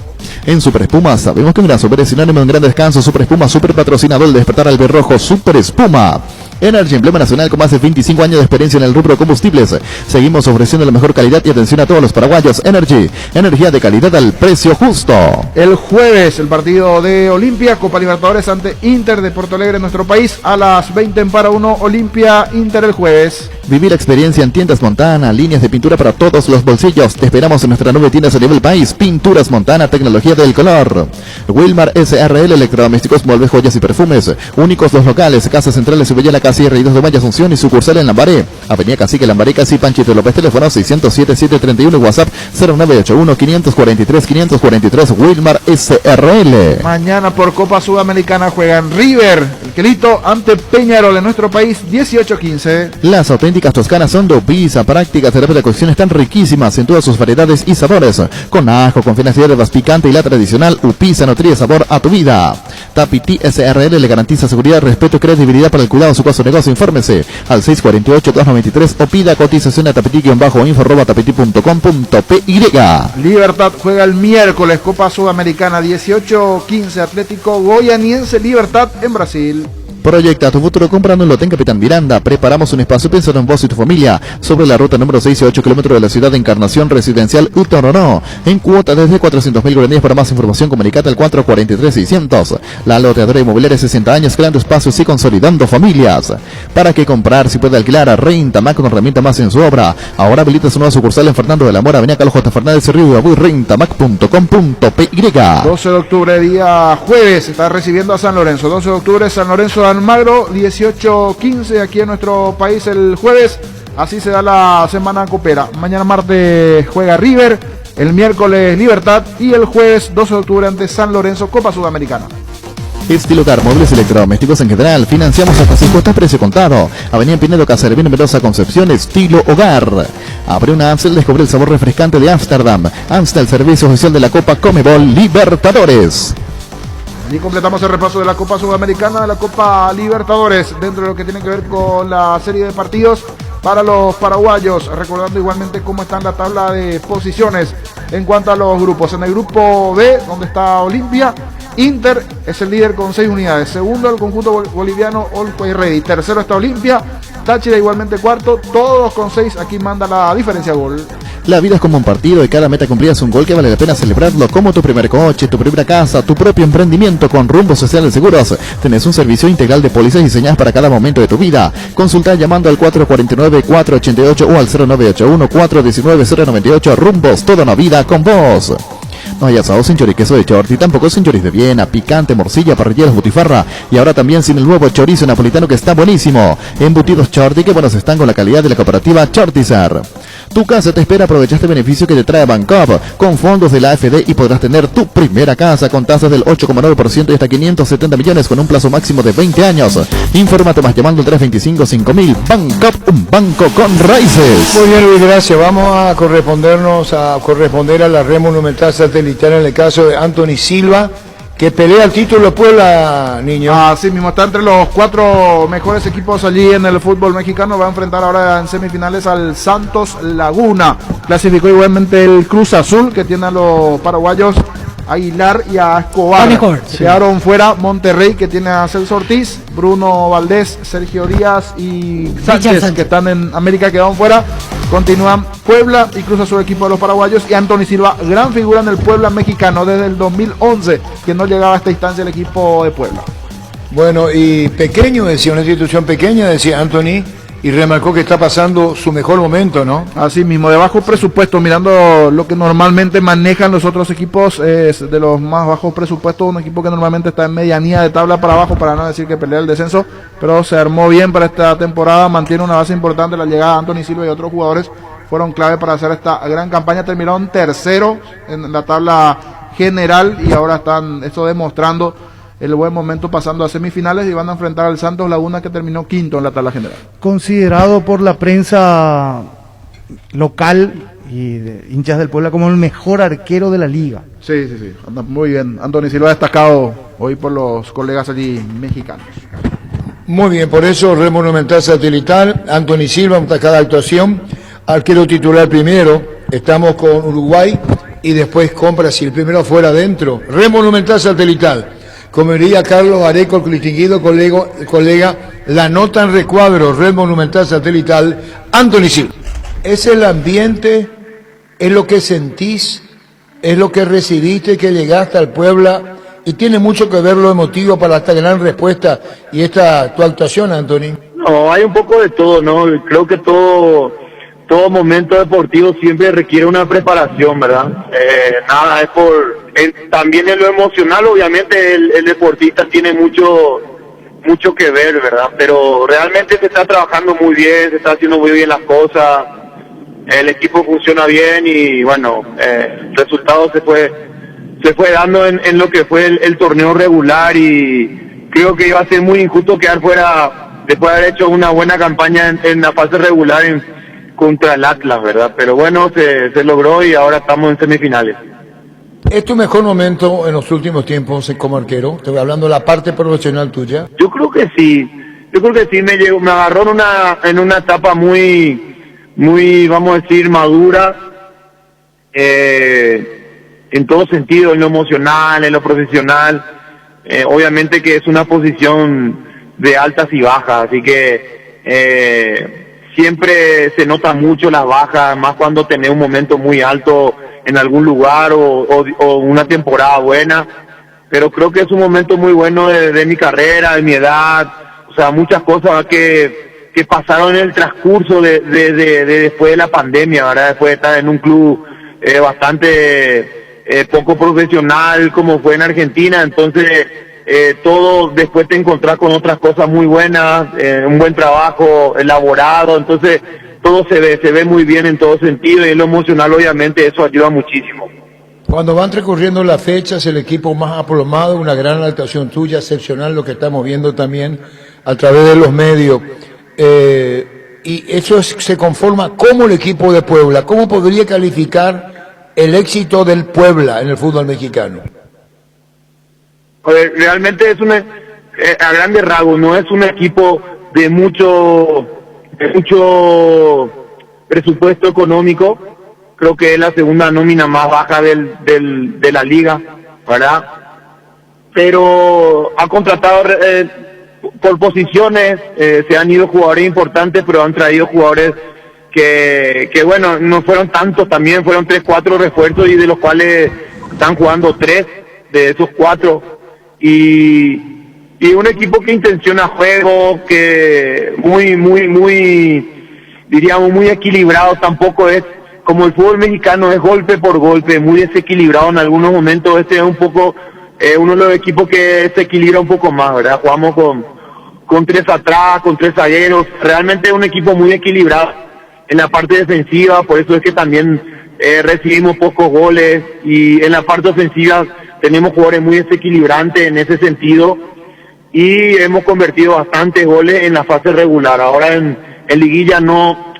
En Super Espuma sabemos que un gran super es sinónimo de un gran descanso. Super Espuma, super patrocinador, el despertar al rojo. Super Espuma. Energy, emblema nacional con más de 25 años de experiencia en el rubro de combustibles. Seguimos ofreciendo la mejor calidad y atención a todos los paraguayos. Energy, energía de calidad al precio justo. El jueves, el partido de Olimpia, Copa Libertadores ante Inter de Porto Alegre en nuestro país. A las 20 en para 1, Olimpia, Inter el jueves. Vivir la experiencia en Tiendas Montana, líneas de pintura para todos los bolsillos. Te esperamos en nuestra 9 tiendas a nivel país. Pinturas Montana, tecnología del color. Wilmar SRL, electrodomésticos, muebles, joyas y perfumes. Únicos los locales, Casa Central, Subella, Casi, Reídos de Valle, Asunción y sucursal en Lambaré. Avenida Cacique, Lambaré, Casi, Panchito López, teléfono 607-731, WhatsApp 0981-543-543, Wilmar SRL. Mañana por Copa Sudamericana juegan River, el Quilito, ante Peñarol en nuestro país, 18-15. Las auténticas toscanas son de Upisa, prácticas de la cocción están riquísimas en todas sus variedades y sabores. Con ajo, con finas hierbas, picante y la tradicional Upisa nutrice sabor a tu vida. Tapiti SRL le garantiza seguridad, respeto y credibilidad para el cuidado de su caso negocio. Infórmese al 648-293 o pida cotización a tapiti-info@tapiti.com.py. Libertad juega el miércoles Copa Sudamericana, 18-15, Atlético Goianiense Libertad en Brasil. Proyecta tu futuro comprando un lote en Capitán Miranda. Preparamos un espacio pensando en vos y tu familia. Sobre la ruta número 6 y 8 kilómetros de la ciudad de Encarnación, residencial Utororó. En cuota desde 400.000 guaraníes. Para más información, comunicate al 443-600. La loteadora inmobiliaria, 60 años, creando espacios y consolidando familias. ¿Para qué comprar si puede alquilar? A Rentamac, con herramienta más en su obra. Ahora habilita su nueva sucursal en Fernando de la Mora, avenida Carlos J. Fernández, Río de Abuy, rentamac.com.py. 12 de octubre, día jueves, está recibiendo a San Lorenzo. 12 de octubre, San Lorenzo de Almagro, 18-15 aquí en nuestro país el jueves. Así se da la semana copera. Mañana martes juega River, el miércoles Libertad y el jueves 12 de octubre ante San Lorenzo, Copa Sudamericana. Estilocar, muebles electrodomésticos en general. Financiamos hasta 50 precio contado. Avenida Pinedo, Casarevín, Mendoza, Concepción. Estilo Hogar. Abre una Amstel, descubre el sabor refrescante de Ámsterdam. Amstel, servicio oficial de la Copa Conmebol Libertadores. Allí completamos el repaso de la Copa Sudamericana, de la Copa Libertadores, dentro de lo que tiene que ver con la serie de partidos para los paraguayos, recordando igualmente cómo está en la tabla de posiciones en cuanto a los grupos. En el grupo B, donde está Olimpia, Inter es el líder con 6 unidades, segundo el conjunto boliviano Always Ready, tercero está Olimpia, Táchira igualmente cuarto, todos con 6, aquí manda la diferencia gol. La vida es como un partido y cada meta cumplida es un gol que vale la pena celebrarlo, como tu primer coche, tu primera casa, tu propio emprendimiento. Con Rumbo Social de Seguros tenés un servicio integral de pólizas diseñadas para cada momento de tu vida. Consulta llamando al 449-488 o al 0981-419-098. Rumbos, toda una vida con vos. No hay asado sin choriqueso de Chorti, tampoco sin choris de Viena, picante, morcilla, parrilleros, butifarra y ahora también sin el nuevo chorizo napolitano que está buenísimo. Embutidos Chorti, que buenos están con la calidad de la cooperativa Chortizar. Tu casa te espera, aprovecha este beneficio que te trae Bancop con fondos de la AFD y podrás tener tu primera casa con tasas del 8,9% y hasta 570 millones con un plazo máximo de 20 años. Infórmate más llamando al 325-5000. Bancop, un banco con raíces. Muy bien, Luis, gracias. Vamos a corresponder a la red monumental satelital en el caso de Anthony Silva, que pelea el título Puebla, niño. Así mismo, está entre los 4 mejores equipos allí en el fútbol mexicano. Va a enfrentar ahora en semifinales al Santos Laguna. Clasificó igualmente el Cruz Azul, que tiene a los paraguayos Aguilar y a Escobar. Quedaron fuera Monterrey, que tiene a Celso Ortiz, Bruno Valdés, Sergio Díaz y Sánchez, que están en América, quedaron fuera. Continúan Puebla y Cruz Azul, equipo de los paraguayos, y Anthony Silva, gran figura en el Puebla mexicano desde el 2011, que no llegaba a esta instancia el equipo de Puebla. Bueno, y pequeño, decía, una institución pequeña, decía Anthony, y remarcó que está pasando su mejor momento, ¿no? Así mismo, de bajo presupuesto, mirando lo que normalmente manejan los otros equipos, es de los más bajos presupuestos, un equipo que normalmente está en medianía de tabla para abajo, para no decir que pelea el descenso, pero se armó bien para esta temporada, mantiene una base importante. La llegada de Anthony Silva y otros jugadores fueron clave para hacer esta gran campaña. Terminaron tercero en la tabla general y ahora están demostrando el buen momento, pasando a semifinales, y van a enfrentar al Santos Laguna, que terminó quinto en la tabla general. Considerado por la prensa local y de hinchas del Puebla como el mejor arquero de la liga. Sí, anda muy bien. Anthony Silva destacado hoy por los colegas allí mexicanos. Muy bien, por eso Red Monumental Satelital, Anthony Silva, destacada actuación, arquero titular primero, estamos con Uruguay y después con Brasil, primero fuera adentro. Red Monumental Satelital. Como diría Carlos Areco, el distinguido colega, la nota en recuadro, Red Monumental Satelital, Anthony Silva. ¿Es el ambiente, es lo que sentís, es lo que recibiste, que llegaste al Puebla, y tiene mucho que ver lo emotivo para esta gran respuesta y esta tu actuación, Anthony? No, No, hay un poco de todo, ¿no? Creo que todo momento deportivo siempre requiere una preparación, ¿verdad? Nada, es también en lo emocional, obviamente el deportista tiene mucho que ver, ¿verdad? Pero realmente se está trabajando muy bien, se está haciendo muy bien las cosas, el equipo funciona bien y bueno, el resultado se fue dando en lo que fue el torneo regular y creo que iba a ser muy injusto quedar fuera después de haber hecho una buena campaña en la fase regular contra el Atlas, ¿verdad? Pero bueno, se logró y ahora estamos en semifinales. ¿Es tu mejor momento en los últimos tiempos como arquero? Estoy hablando de la parte profesional tuya. Yo creo que sí, me agarró en una etapa muy, vamos a decir, madura, en todo sentido, en lo emocional, en lo profesional, obviamente que es una posición de altas y bajas, así que siempre se nota mucho las bajas, más cuando tenés un momento muy alto en algún lugar o una temporada buena, pero creo que es un momento muy bueno de mi carrera, de mi edad, o sea, muchas cosas que pasaron en el transcurso de después de la pandemia, ¿verdad? Después de estar en un club bastante poco profesional como fue en Argentina, entonces todo después te encontrás con otras cosas muy buenas, un buen trabajo elaborado, entonces todo se ve muy bien en todo sentido y en lo emocional obviamente eso ayuda muchísimo. Cuando van transcurriendo las fechas, el equipo más aplomado, una gran actuación tuya, excepcional lo que estamos viendo también a través de los medios. Y eso se conforma como el equipo de Puebla. ¿Cómo podría calificar el éxito del Puebla en el fútbol mexicano? Realmente es a grandes rasgos, no es un equipo de mucho presupuesto económico, creo que es la segunda nómina más baja de la liga, ¿verdad? Pero ha contratado por posiciones, se han ido jugadores importantes, pero han traído jugadores que bueno, no fueron tantos también, fueron 3, 4 refuerzos y de los cuales están jugando 3 de esos 4 y un equipo que intenciona juego, que diríamos muy equilibrado, tampoco es como el fútbol mexicano, es golpe por golpe, muy desequilibrado en algunos momentos. Este es un poco uno de los equipos que se equilibra un poco más, ¿verdad? Jugamos con 3 atrás, con 3 zagueros, realmente es un equipo muy equilibrado en la parte defensiva, por eso es que también recibimos pocos goles y en la parte ofensiva tenemos jugadores muy desequilibrantes en ese sentido y hemos convertido bastantes goles en la fase regular. Ahora en liguilla no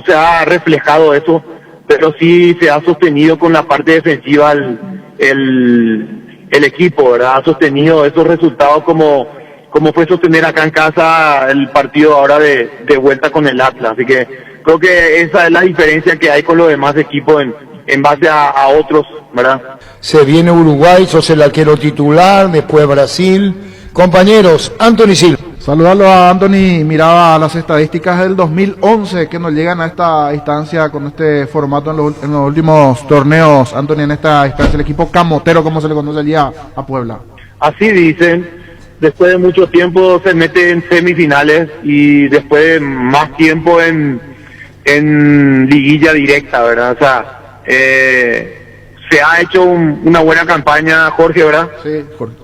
se ha reflejado eso, pero sí se ha sostenido con la parte defensiva el equipo, ¿verdad? Ha sostenido esos resultados como fue sostener acá en casa el partido ahora de vuelta con el Atlas. Así que creo que esa es la diferencia que hay con los demás equipos en base a otros, ¿verdad? Se viene Uruguay, sos el arquero titular, después Brasil. Compañeros, Anthony Silva. Saludarlo a Anthony, miraba las estadísticas del 2011 que nos llegan a esta instancia con este formato en los últimos torneos. Anthony, en esta instancia, el equipo camotero, como se le conoce allí a Puebla. Así dicen, después de mucho tiempo se mete en semifinales y después de más tiempo en liguilla directa, ¿verdad? O sea, se ha hecho una buena campaña, Jorge, ¿verdad? Sí, Jorge.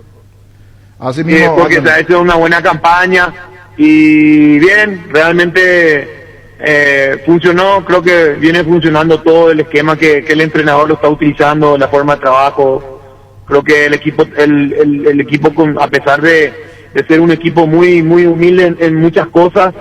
Así mismo, porque se ha hecho una buena campaña y bien, realmente funcionó, creo que viene funcionando todo el esquema que el entrenador lo está utilizando, la forma de trabajo. Creo que el equipo a pesar de ser un equipo muy humilde en muchas cosas,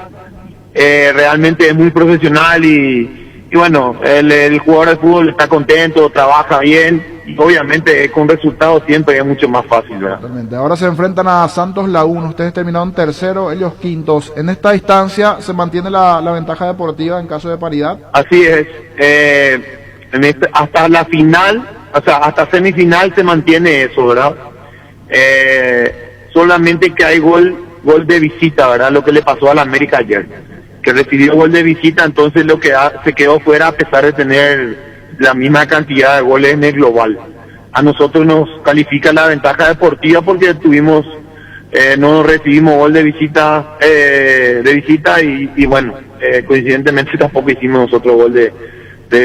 realmente es muy profesional y bueno, el jugador de fútbol está contento, trabaja bien y obviamente con resultados siempre es mucho más fácil, ¿verdad? Totalmente. Ahora se enfrentan a Santos Laguna, ustedes terminaron tercero, ellos quintos. En esta distancia se mantiene la ventaja deportiva en caso de paridad. Así es, hasta la final, o sea, hasta semifinal se mantiene eso, ¿verdad? Solamente que hay gol de visita, ¿verdad? Lo que le pasó a la América ayer, que recibió gol de visita, entonces lo que se quedó fuera a pesar de tener la misma cantidad de goles en el global. A nosotros nos califica la ventaja deportiva porque no recibimos gol de visita de visita y bueno, coincidentemente tampoco hicimos nosotros gol de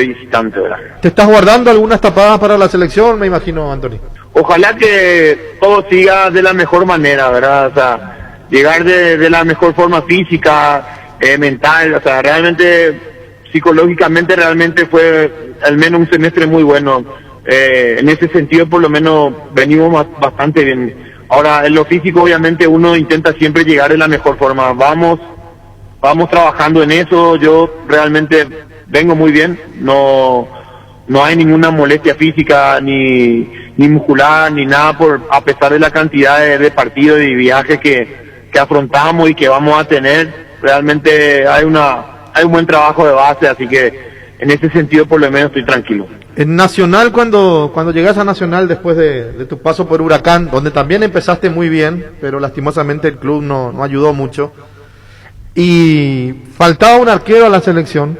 visitante, ¿verdad? ¿Te estás guardando algunas tapadas para la selección, me imagino, Anthony? Ojalá que todo siga de la mejor manera, ¿verdad? O sea, llegar de la mejor forma física, mental, o sea, realmente, psicológicamente, realmente fue al menos un semestre muy bueno. En ese sentido, por lo menos, venimos bastante bien. Ahora, en lo físico, obviamente, uno intenta siempre llegar de la mejor forma. Vamos trabajando en eso. Yo realmente vengo muy bien. No hay ninguna molestia física, ni muscular, ni nada, a pesar de la cantidad de partidos y viajes que afrontamos y que vamos a tener. Realmente hay un buen trabajo de base, así que en ese sentido por lo menos estoy tranquilo. En Nacional, cuando llegas a Nacional después de tu paso por Huracán, donde también empezaste muy bien, pero lastimosamente el club no ayudó mucho, y faltaba un arquero a la selección,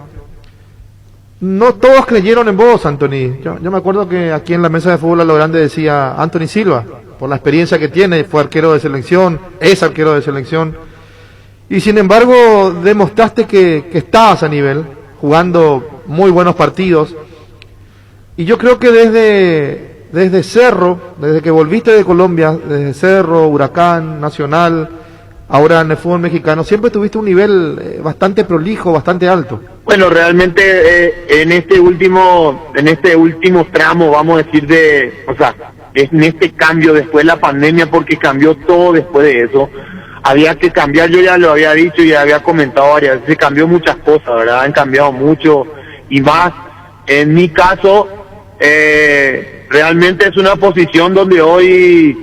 no todos creyeron en vos, Anthony. Yo me acuerdo que aquí en la mesa de fútbol a lo grande decía Anthony Silva, por la experiencia que tiene, fue arquero de selección, es arquero de selección, y sin embargo demostraste que estabas a nivel, jugando muy buenos partidos. Y yo creo que desde Cerro, desde que volviste de Colombia, desde Cerro, Huracán, Nacional, ahora en el fútbol mexicano, siempre tuviste un nivel bastante prolijo, bastante alto. Bueno, realmente en este último tramo, vamos a decir, en este cambio después de la pandemia, porque cambió todo después de eso, había que cambiar, yo ya lo había dicho y ya había comentado varias veces, cambió muchas cosas, ¿verdad? Han cambiado mucho y más. En mi caso, realmente es una posición donde hoy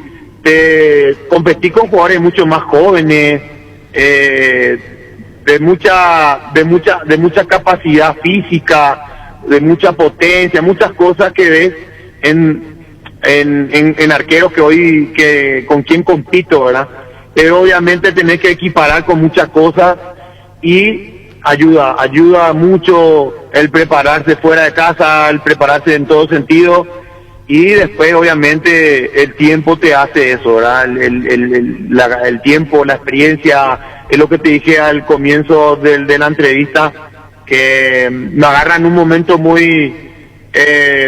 competí con jugadores mucho más jóvenes, de mucha capacidad física, de mucha potencia, muchas cosas que ves en arqueros con quien compito, ¿verdad? Pero obviamente tenés que equiparar con muchas cosas y ayuda mucho el prepararse fuera de casa, el prepararse en todo sentido, y después obviamente el tiempo te hace eso, ¿verdad? El tiempo, la experiencia, es lo que te dije al comienzo de la entrevista, que me agarra en un momento muy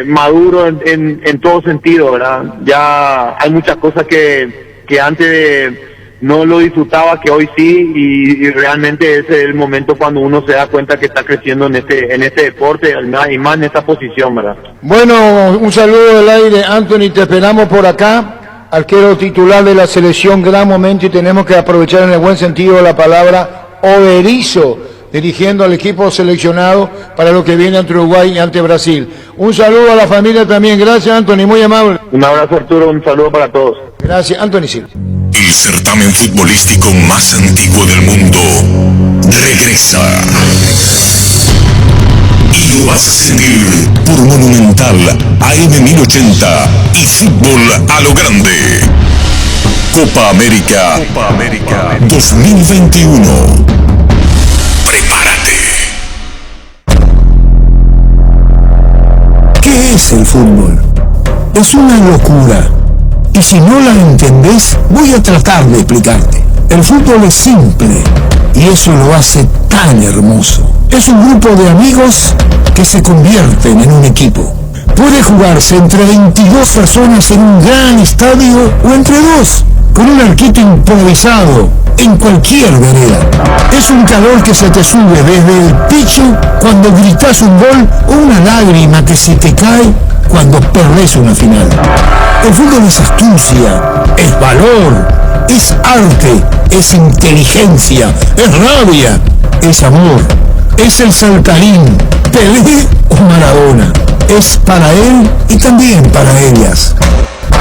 maduro en todo sentido, ¿verdad? Ya hay muchas cosas que antes no lo disfrutaba, que hoy sí, y realmente ese es el momento cuando uno se da cuenta que está creciendo en este deporte y más en esta posición, ¿verdad? Bueno, un saludo del aire, Anthony, te esperamos por acá, arquero titular de la selección, gran momento, y tenemos que aprovechar en el buen sentido de la palabra Overizo, dirigiendo al equipo seleccionado para lo que viene ante Uruguay y ante Brasil. Un saludo a la familia también, gracias Anthony, muy amable. Un abrazo Arturo, un saludo para todos. Gracias, Anthony Silva. El certamen futbolístico más antiguo del mundo regresa. Y lo vas a sentir por Monumental AM 1080 y Fútbol a lo Grande. Copa América 2021. Prepárate. ¿Qué es el fútbol? Es una locura. Y si no la entendés, voy a tratar de explicarte. El fútbol es simple y eso lo hace tan hermoso. Es un grupo de amigos que se convierten en un equipo. Puede jugarse entre 22 personas en un gran estadio o entre dos, con un arquito improvisado en cualquier vereda. Es un calor que se te sube desde el pecho cuando gritas un gol o una lágrima que se te cae cuando perdés una final. El fútbol es astucia, es valor, es arte, es inteligencia, es rabia, es amor, es el saltarín, Pelé o Maradona. Es para él y también para ellas.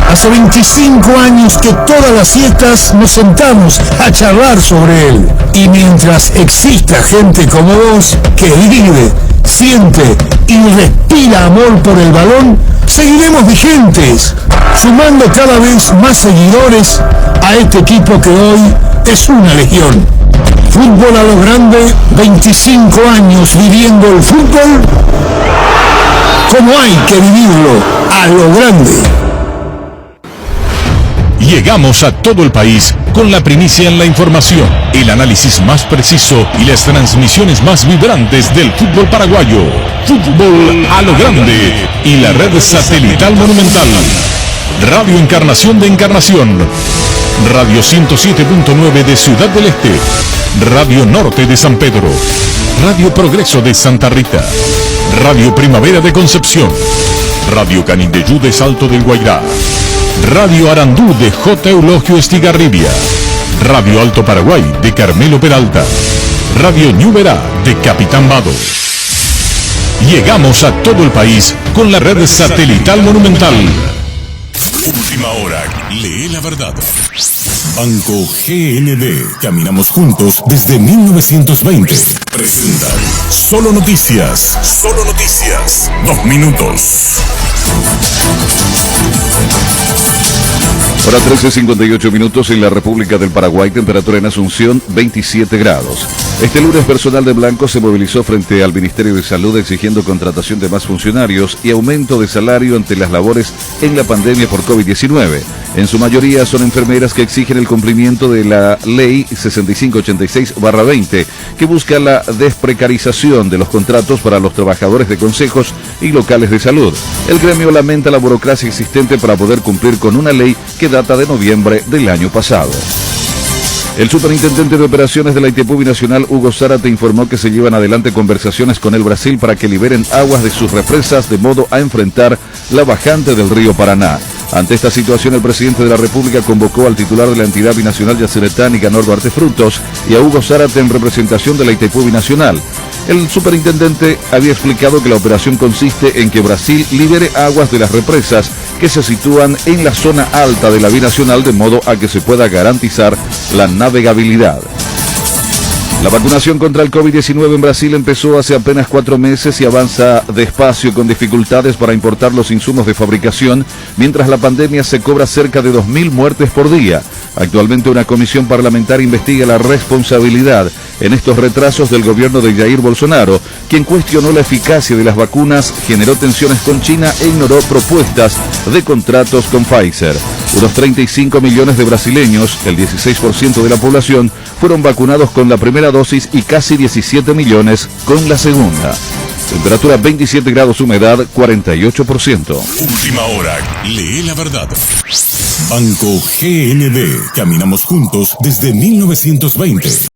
Hace 25 años que todas las siestas nos sentamos a charlar sobre él. Y mientras exista gente como vos que vive, siente y respira amor por el balón, seguiremos vigentes, sumando cada vez más seguidores a este equipo que hoy es una legión. Fútbol a lo Grande, 25 años viviendo el fútbol como hay que vivirlo, a lo grande. Llegamos a todo el país con la primicia en la información, el análisis más preciso y las transmisiones más vibrantes del fútbol paraguayo. Fútbol a lo grande y la red satelital Monumental. Radio Encarnación de Encarnación. Radio 107.9 de Ciudad del Este. Radio Norte de San Pedro. Radio Progreso de Santa Rita. Radio Primavera de Concepción. Radio Canindeyú de Salto del Guairá. Radio Arandú de J. Eulogio Estigarribia. Radio Alto Paraguay de Carmelo Peralta. Radio Ñuberá de Capitán Vado. Llegamos a todo el país con la red satelital Monumental. Última hora, lee la verdad. Banco GND. Caminamos juntos desde 1920. Presenta Solo Noticias. Solo Noticias. 2 minutos. Hora 13:58 minutos en la República del Paraguay, temperatura en Asunción 27 grados. Este lunes personal de Blanco se movilizó frente al Ministerio de Salud exigiendo contratación de más funcionarios y aumento de salario ante las labores en la pandemia por COVID-19. En su mayoría son enfermeras que exigen el cumplimiento de la Ley 6586/20, que busca la desprecarización de los contratos para los trabajadores de consejos y locales de salud. El gremio lamenta la burocracia existente para poder cumplir con una ley que data de noviembre del año pasado. El superintendente de operaciones de la ITPU Binacional, Hugo Zárate, informó que se llevan adelante conversaciones con el Brasil para que liberen aguas de sus represas de modo a enfrentar la bajante del río Paraná. Ante esta situación, el presidente de la República convocó al titular de la entidad binacional yaceretá, Nicanor Duarte Frutos, y a Hugo Zárate en representación de la ITPU Binacional. El superintendente había explicado que la operación consiste en que Brasil libere aguas de las represas que se sitúan en la zona alta de la binacional de modo a que se pueda garantizar la navegabilidad. La vacunación contra el COVID-19 en Brasil empezó hace apenas 4 meses y avanza despacio con dificultades para importar los insumos de fabricación, mientras la pandemia se cobra cerca de 2.000 muertes por día. Actualmente una comisión parlamentaria investiga la responsabilidad en estos retrasos del gobierno de Jair Bolsonaro, quien cuestionó la eficacia de las vacunas, generó tensiones con China e ignoró propuestas de contratos con Pfizer. Unos 35 millones de brasileños, el 16% de la población, fueron vacunados con la primera dosis y casi 17 millones con la segunda. Temperatura 27 grados, humedad 48%. Última hora, lee la verdad. Banco GND. Caminamos juntos desde 1920.